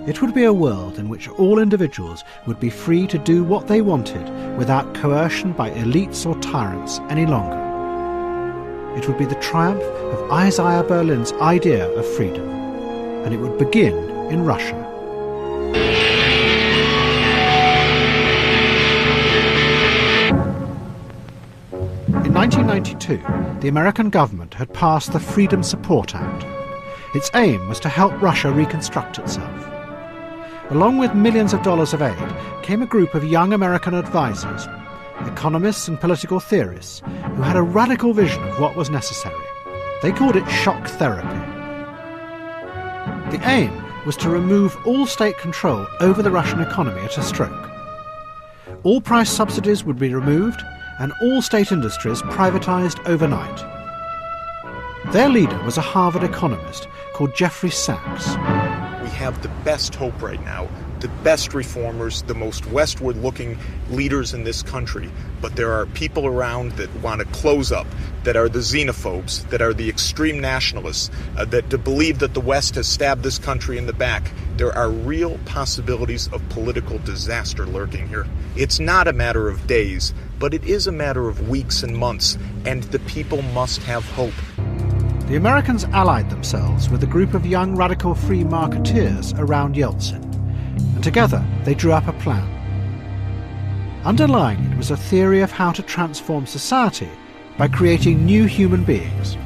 It would be a world in which all individuals would be free to do what they wanted without coercion by elites or tyrants any longer. It would be the triumph of Isaiah Berlin's idea of freedom, and it would begin in Russia. In 1992, the American government had passed the Freedom Support Act. Its aim was to help Russia reconstruct itself. Along with millions of dollars of aid came a group of young American advisors, economists and political theorists, who had a radical vision of what was necessary. They called it shock therapy. The aim was to remove all state control over the Russian economy at a stroke. All price subsidies would be removed and all state industries privatized overnight. Their leader was a Harvard economist called Jeffrey Sachs. We have the best hope right now, the best reformers, the most westward-looking leaders in this country, but there are people around that want to close up, that are the xenophobes, that are the extreme nationalists, that believe that the West has stabbed this country in the back. There are real possibilities of political disaster lurking here. It's not a matter of days, but it is a matter of weeks and months, and the people must have hope. The Americans allied themselves with a group of young radical free marketeers around Yeltsin, and together they drew up a plan. Underlying it was a theory of how to transform society by creating new human beings.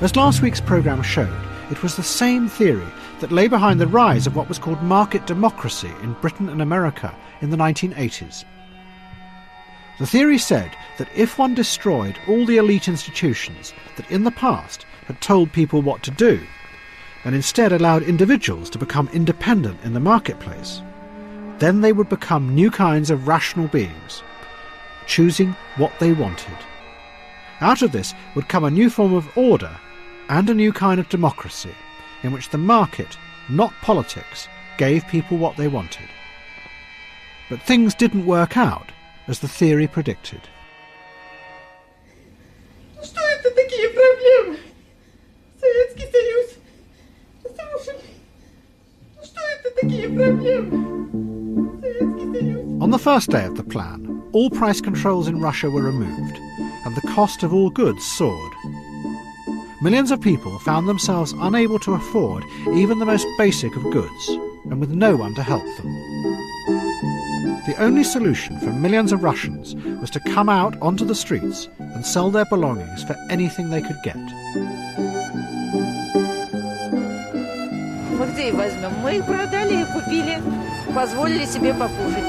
As last week's programme showed, it was the same theory that lay behind the rise of what was called market democracy in Britain and America in the 1980s. The theory said that if one destroyed all the elite institutions that in the past had told people what to do, and instead allowed individuals to become independent in the marketplace, then they would become new kinds of rational beings, choosing what they wanted. Out of this would come a new form of order and a new kind of democracy, in which the market, not politics, gave people what they wanted. But things didn't work out as the theory predicted. Что это такие проблемы? Советский Союз разрушен. Что это такие проблемы? Советский Союз. On the first day of the plan, all price controls in Russia were removed, and the cost of all goods soared. Millions of people found themselves unable to afford even the most basic of goods, and with no one to help them. The only solution for millions of Russians was to come out onto the streets and sell their belongings for anything they could get. Мы где их возьмем? Мы их продали и купили, позволили себе покушать.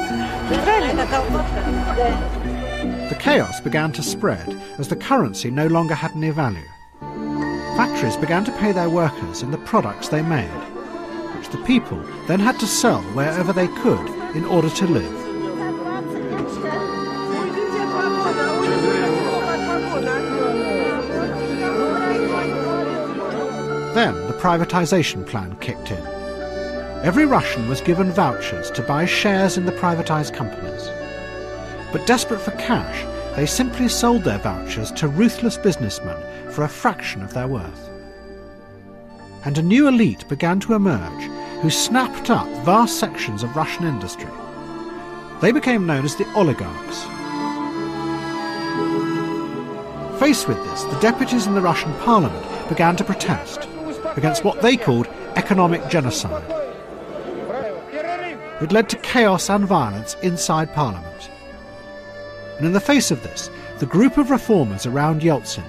Это колбаска? Да. The chaos began to spread as the currency no longer had any value. Factories began to pay their workers in the products they made, which the people then had to sell wherever they could in order to live. Then the privatization plan kicked in. Every Russian was given vouchers to buy shares in the privatized companies. But desperate for cash, they simply sold their vouchers to ruthless businessmen for a fraction of their worth. And a new elite began to emerge who snapped up vast sections of Russian industry. They became known as the oligarchs. Faced with this, the deputies in the Russian parliament began to protest against what they called economic genocide. It led to chaos and violence inside Parliament. And in the face of this, the group of reformers around Yeltsin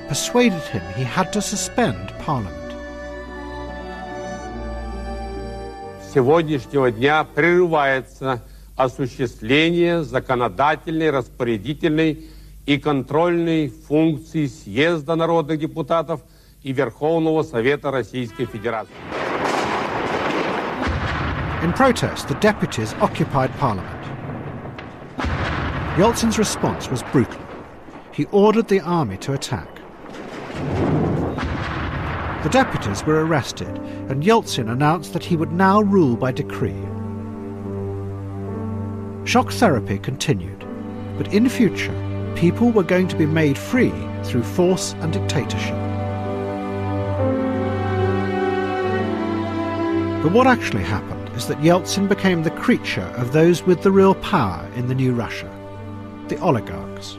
persuaded him he had to suspend Parliament. С сегодняшнего дня прерывается осуществление законодательной, распорядительной и контрольной функций Съезда народных депутатов и Верховного Совета Российской Федерации. In protest, the deputies occupied Parliament. Yeltsin's response was brutal. He ordered the army to attack. The deputies were arrested, and Yeltsin announced that he would now rule by decree. Shock therapy continued, but in future, people were going to be made free through force and dictatorship. But what actually happened is that Yeltsin became the creature of those with the real power in the new Russia, the oligarchs.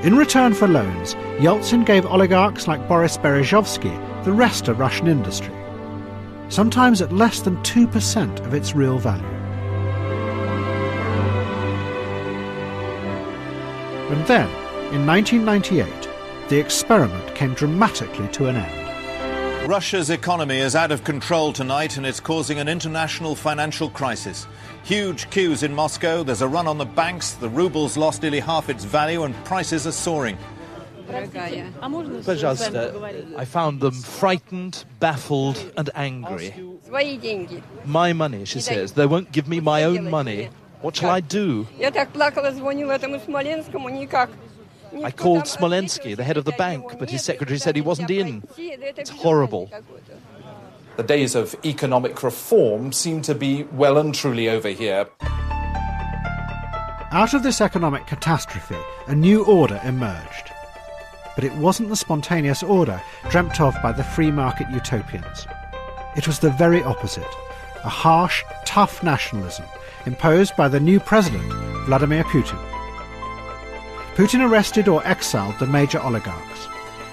In return for loans, Yeltsin gave oligarchs like Boris Berezovsky the rest of Russian industry, sometimes at less than 2% of its real value. And then, in 1998, the experiment came dramatically to an end. Russia's economy is out of control tonight and it's causing an international financial crisis. Huge queues in Moscow, there's a run on the banks, the ruble's lost nearly half its value and prices are soaring. I found them frightened, baffled and angry. My money, she says. They won't give me my own money. What shall I do? I called Smolensky, the head of the bank, but his secretary said he wasn't in. It's horrible. The days of economic reform seem to be well and truly over here. Out of this economic catastrophe, a new order emerged. But it wasn't the spontaneous order dreamt of by the free market utopians. It was the very opposite, a harsh, tough nationalism imposed by the new president, Vladimir Putin. Putin arrested or exiled the major oligarchs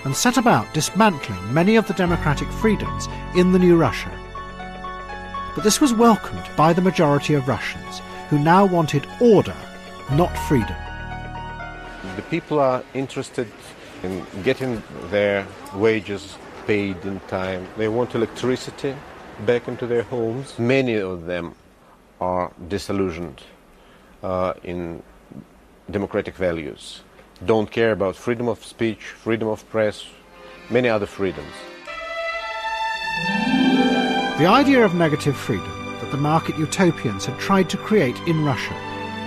and set about dismantling many of the democratic freedoms in the new Russia. But this was welcomed by the majority of Russians, who now wanted order, not freedom. The people are interested in getting their wages paid in time. They want electricity back into their homes. Many of them are disillusioned in democratic values, don't care about freedom of speech, freedom of press, many other freedoms. The idea of negative freedom that the market utopians had tried to create in Russia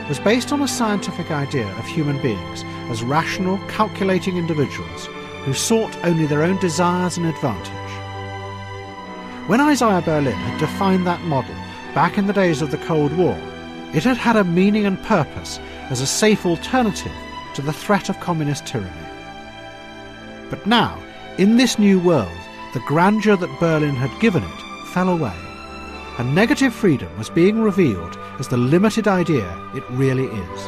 was based on a scientific idea of human beings as rational, calculating individuals who sought only their own desires and advantage. When Isaiah Berlin had defined that model back in the days of the Cold War, it had had a meaning and purpose as a safe alternative to the threat of communist tyranny. But now, in this new world, the grandeur that Berlin had given it fell away, and negative freedom was being revealed as the limited idea it really is.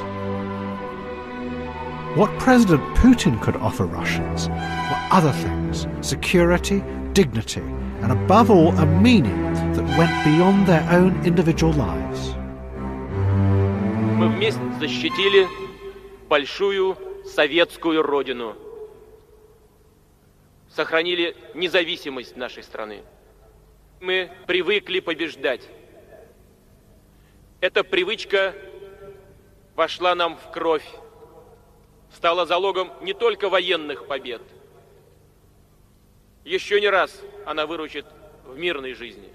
What President Putin could offer Russians were other things: security, dignity, and above all, a meaning that went beyond their own individual lives. Мы вместе защитили большую советскую родину, сохранили независимость нашей страны. Мы привыкли побеждать. Эта привычка вошла нам в кровь, стала залогом не только военных побед. Еще не раз она выручит в мирной жизни.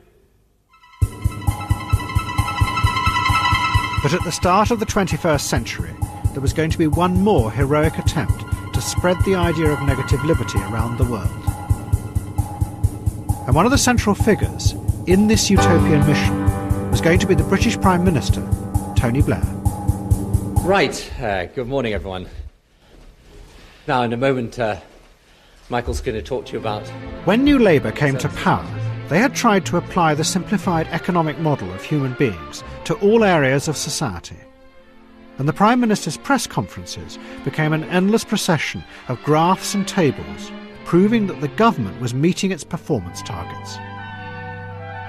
But at the start of the 21st century, there was going to be one more heroic attempt to spread the idea of negative liberty around the world. And one of the central figures in this utopian mission was going to be the British Prime Minister, Tony Blair. Right, good morning everyone. Now in a moment, Michael's going to talk to you about... When New Labour came to power, they had tried to apply the simplified economic model of human beings to all areas of society. And the Prime Minister's press conferences became an endless procession of graphs and tables proving that the government was meeting its performance targets.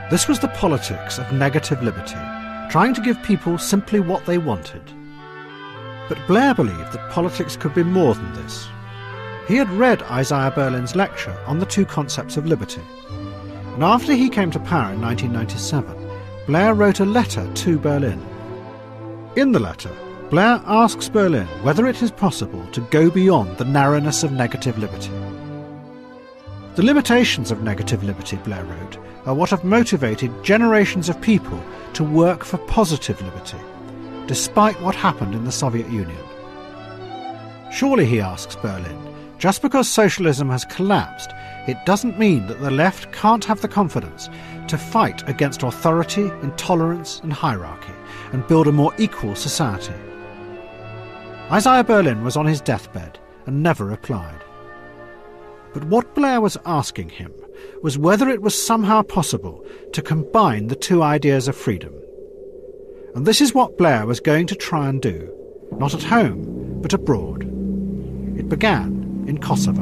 This was the politics of negative liberty, trying to give people simply what they wanted. But Blair believed that politics could be more than this. He had read Isaiah Berlin's lecture on the two concepts of liberty. And after he came to power in 1997, Blair wrote a letter to Berlin. In the letter, Blair asks Berlin whether it is possible to go beyond the narrowness of negative liberty. The limitations of negative liberty, Blair wrote, are what have motivated generations of people to work for positive liberty, despite what happened in the Soviet Union. Surely, he asks Berlin, just because socialism has collapsed, it doesn't mean that the left can't have the confidence to fight against authority, intolerance and hierarchy and build a more equal society. Isaiah Berlin was on his deathbed and never replied. But what Blair was asking him was whether it was somehow possible to combine the two ideas of freedom. And this is what Blair was going to try and do, not at home, but abroad. It began in Kosovo.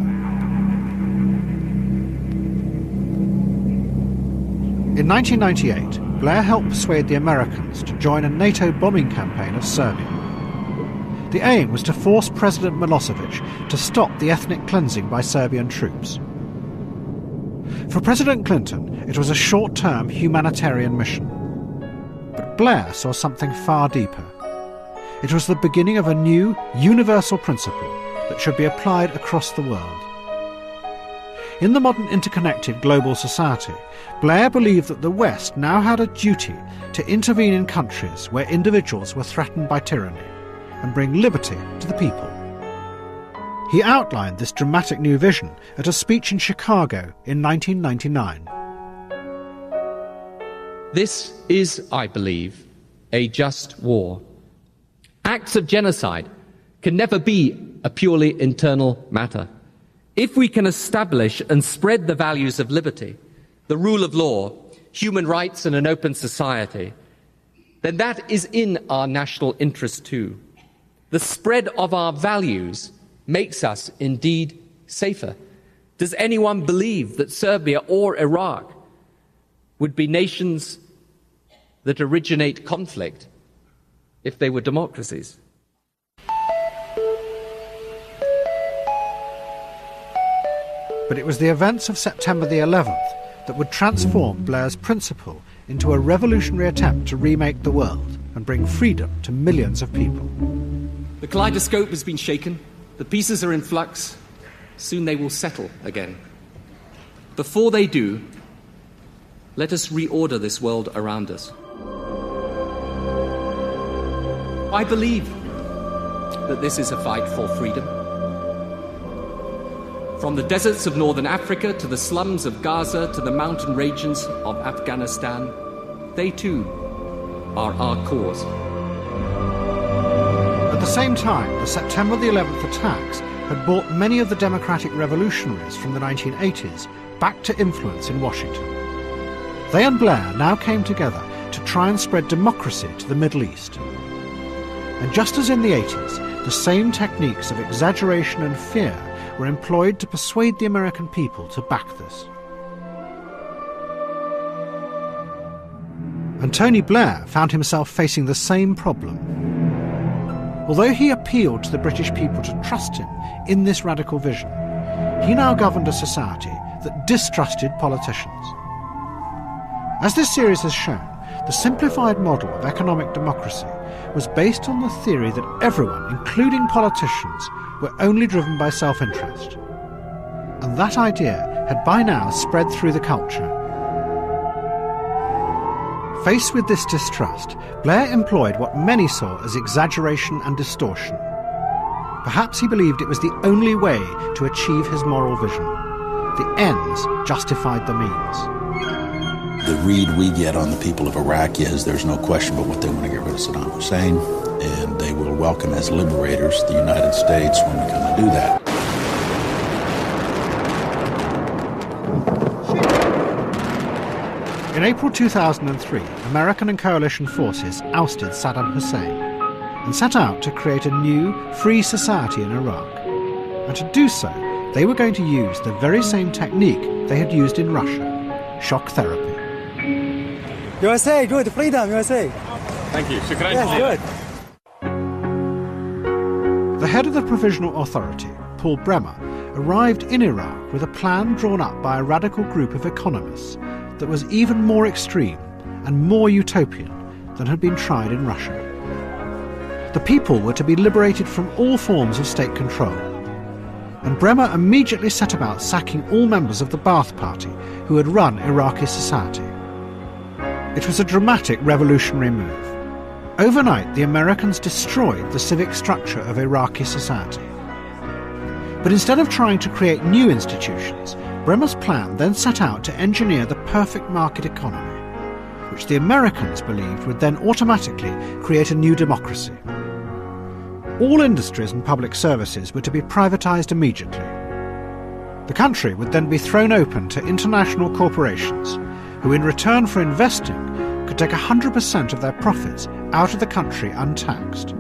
In 1998, Blair helped persuade the Americans to join a NATO bombing campaign of Serbia. The aim was to force President Milosevic to stop the ethnic cleansing by Serbian troops. For President Clinton, it was a short-term humanitarian mission. But Blair saw something far deeper. It was the beginning of a new, universal principle that should be applied across the world. In the modern interconnected global society, Blair believed that the West now had a duty to intervene in countries where individuals were threatened by tyranny and bring liberty to the people. He outlined this dramatic new vision at a speech in Chicago in 1999. This is, I believe, a just war. Acts of genocide can never be a purely internal matter. If we can establish and spread the values of liberty, the rule of law, human rights and an open society, then that is in our national interest too. The spread of our values makes us indeed safer. Does anyone believe that Serbia or Iraq would be nations that originate conflict if they were democracies? But it was the events of September the 11th that would transform Blair's principle into a revolutionary attempt to remake the world and bring freedom to millions of people. The kaleidoscope has been shaken, the pieces are in flux, soon they will settle again. Before they do, let us reorder this world around us. I believe that this is a fight for freedom. From the deserts of northern Africa to the slums of Gaza to the mountain regions of Afghanistan, they too are our cause. At the same time, the September the 11th attacks had brought many of the democratic revolutionaries from the 1980s back to influence in Washington. They and Blair now came together to try and spread democracy to the Middle East. And just as in the 80s, the same techniques of exaggeration and fear were employed to persuade the American people to back this. And Tony Blair found himself facing the same problem. Although he appealed to the British people to trust him in this radical vision, he now governed a society that distrusted politicians. As this series has shown, the simplified model of economic democracy was based on the theory that everyone, including politicians, were only driven by self-interest. And that idea had by now spread through the culture. Faced with this distrust, Blair employed what many saw as exaggeration and distortion. Perhaps he believed it was the only way to achieve his moral vision. The ends justified the means. The read we get on the people of Iraq is there's no question but what they want to get rid of Saddam Hussein, and they will welcome as liberators the United States when we come and do that. In April 2003, American and coalition forces ousted Saddam Hussein and set out to create a new, free society in Iraq. And to do so, they were going to use the very same technique they had used in Russia, shock therapy. USA, good, freedom, USA. Thank you. Yes, good. The head of the Provisional Authority, Paul Bremer, arrived in Iraq with a plan drawn up by a radical group of economists that was even more extreme and more utopian than had been tried in Russia. The people were to be liberated from all forms of state control, and Bremer immediately set about sacking all members of the Ba'ath Party who had run Iraqi society. It was a dramatic revolutionary move. Overnight, the Americans destroyed the civic structure of Iraqi society. But instead of trying to create new institutions, Bremer's plan then set out to engineer the perfect market economy, which the Americans believed would then automatically create a new democracy. All industries and public services were to be privatized immediately. The country would then be thrown open to international corporations who, in return for investing, could take 100% of their profits out of the country untaxed.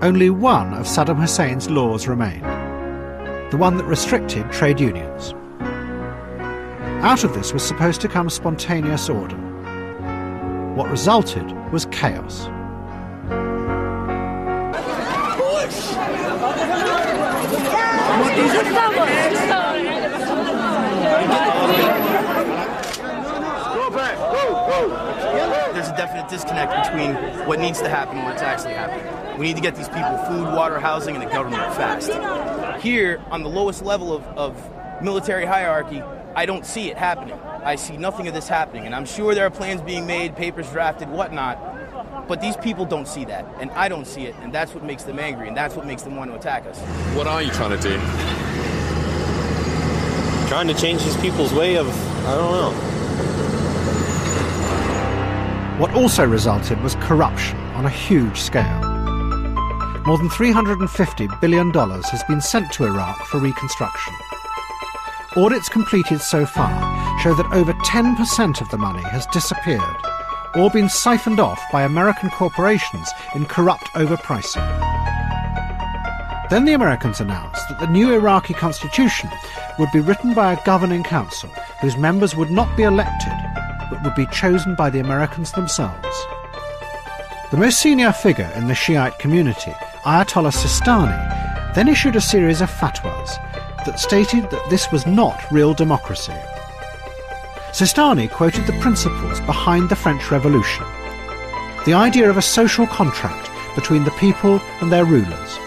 Only one of Saddam Hussein's laws remained, the one that restricted trade unions. Out of this was supposed to come spontaneous order. What resulted was chaos. There's a definite disconnect between what needs to happen and what's actually happening. We need to get these people food, water, housing, and a government fast. Here, on the lowest level of military hierarchy, I don't see it happening. I see nothing of this happening, and I'm sure there are plans being made, papers drafted, whatnot, but these people don't see that, and I don't see it, and that's what makes them angry, and that's what makes them want to attack us. What are you trying to do? Trying to change these people's way of, I don't know. What also resulted was corruption on a huge scale. More than $350 billion has been sent to Iraq for reconstruction. Audits completed so far show that over 10% of the money has disappeared or been siphoned off by American corporations in corrupt overpricing. Then the Americans announced that the new Iraqi constitution would be written by a governing council whose members would not be elected but would be chosen by the Americans themselves. The most senior figure in the Shiite community, Ayatollah Sistani, then issued a series of fatwas that stated that this was not real democracy. Sistani quoted the principles behind the French Revolution, the idea of a social contract between the people and their rulers.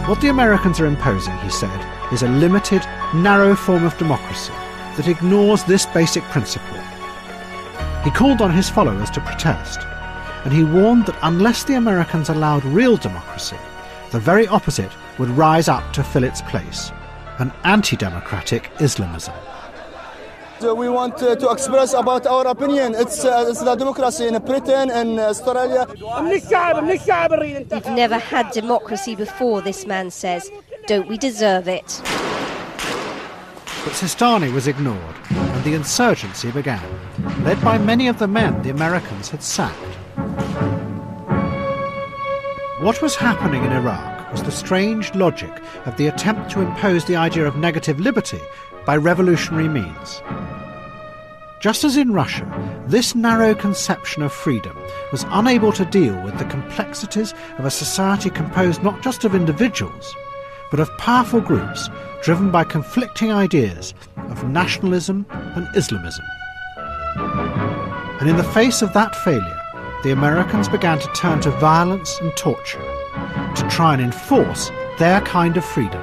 What the Americans are imposing, he said, is a limited, narrow form of democracy that ignores this basic principle. He called on his followers to protest, and he warned that unless the Americans allowed real democracy, the very opposite would rise up to fill its place, an anti-democratic Islamism. We want to express about our opinion. It's the democracy in Britain and Australia. We've never had democracy before, this man says. Don't we deserve it? But Sistani was ignored, and the insurgency began, led by many of the men the Americans had sacked. What was happening in Iraq was the strange logic of the attempt to impose the idea of negative liberty by revolutionary means. Just as in Russia, this narrow conception of freedom was unable to deal with the complexities of a society composed not just of individuals, but of powerful groups driven by conflicting ideas of nationalism and Islamism. And in the face of that failure, the Americans began to turn to violence and torture to try and enforce their kind of freedom.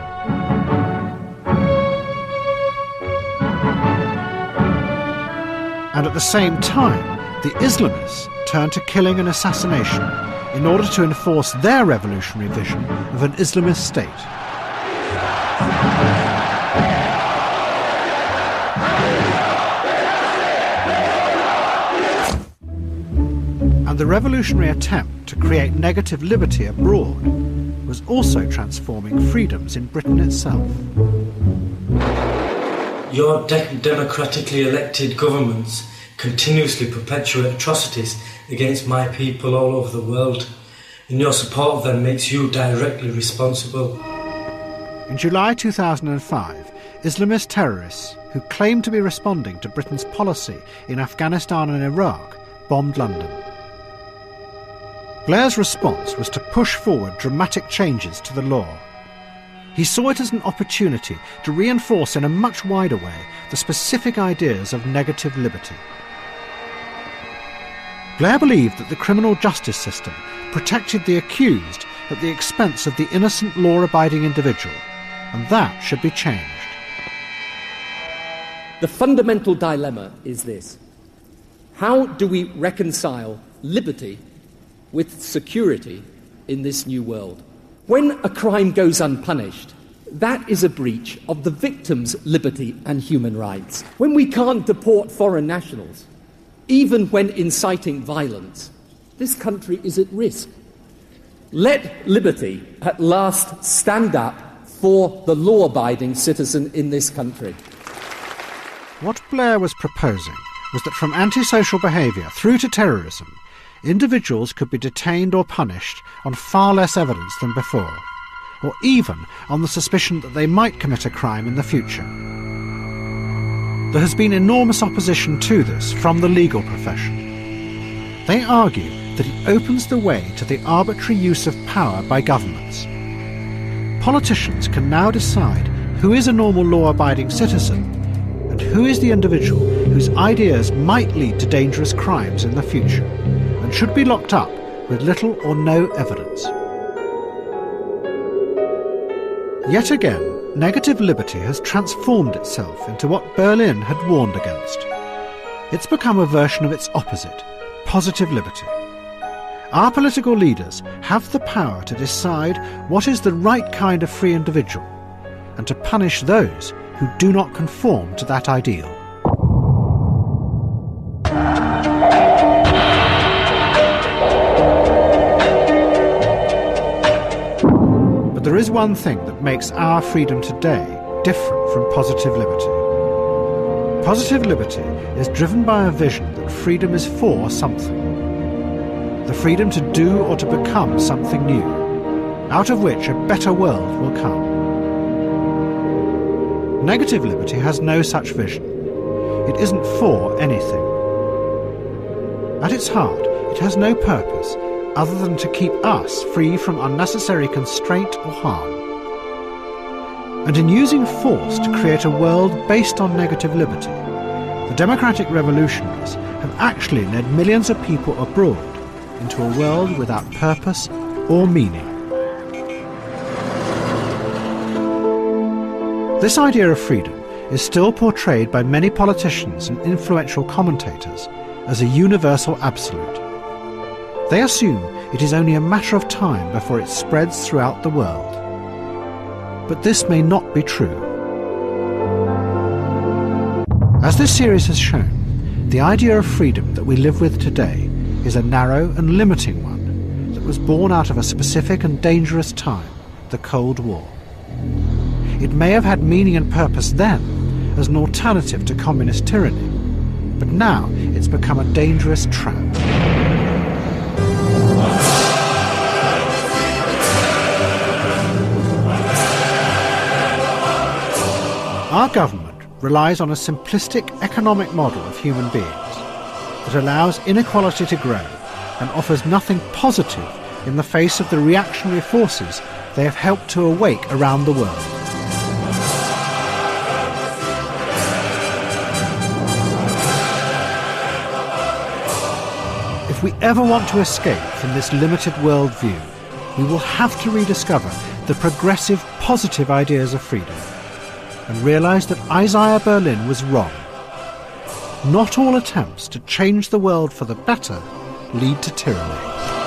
And at the same time, the Islamists turned to killing and assassination in order to enforce their revolutionary vision of an Islamist state. And the revolutionary attempt to create negative liberty abroad was also transforming freedoms in Britain itself. Your democratically elected governments continuously perpetuate atrocities against my people all over the world, and your support of them makes you directly responsible. In July 2005, Islamist terrorists who claimed to be responding to Britain's policy in Afghanistan and Iraq bombed London. Blair's response was to push forward dramatic changes to the law. He saw it as an opportunity to reinforce in a much wider way the specific ideas of negative liberty. Blair believed that the criminal justice system protected the accused at the expense of the innocent law-abiding individual, and that should be changed. The fundamental dilemma is this: how do we reconcile liberty with security in this new world? When a crime goes unpunished, that is a breach of the victim's liberty and human rights. When we can't deport foreign nationals, even when inciting violence, this country is at risk. Let liberty at last stand up for the law-abiding citizen in this country. What Blair was proposing was that from antisocial behaviour through to terrorism, individuals could be detained or punished on far less evidence than before, or even on the suspicion that they might commit a crime in the future. There has been enormous opposition to this from the legal profession. They argue that it opens the way to the arbitrary use of power by governments. Politicians can now decide who is a normal law-abiding citizen and who is the individual whose ideas might lead to dangerous crimes in the future and should be locked up with little or no evidence. Yet again, negative liberty has transformed itself into what Berlin had warned against. It's become a version of its opposite, positive liberty. Our political leaders have the power to decide what is the right kind of free individual and to punish those who do not conform to that ideal. But there is one thing that makes our freedom today different from positive liberty. Positive liberty is driven by a vision that freedom is for something. The freedom to do or to become something new, out of which a better world will come. Negative liberty has no such vision. It isn't for anything. At its heart, it has no purpose other than to keep us free from unnecessary constraint or harm. And in using force to create a world based on negative liberty, the democratic revolutionaries have actually led millions of people abroad into a world without purpose or meaning. This idea of freedom is still portrayed by many politicians and influential commentators as a universal absolute. They assume it is only a matter of time before it spreads throughout the world. But this may not be true. As this series has shown, the idea of freedom that we live with today is a narrow and limiting one that was born out of a specific and dangerous time, the Cold War. It may have had meaning and purpose then as an alternative to communist tyranny, but now it's become a dangerous trap. Our government relies on a simplistic economic model of human beings that allows inequality to grow and offers nothing positive in the face of the reactionary forces they have helped to awake around the world. If we ever want to escape from this limited worldview, we will have to rediscover the progressive, positive ideas of freedom and realise that Isaiah Berlin was wrong. Not all attempts to change the world for the better lead to tyranny.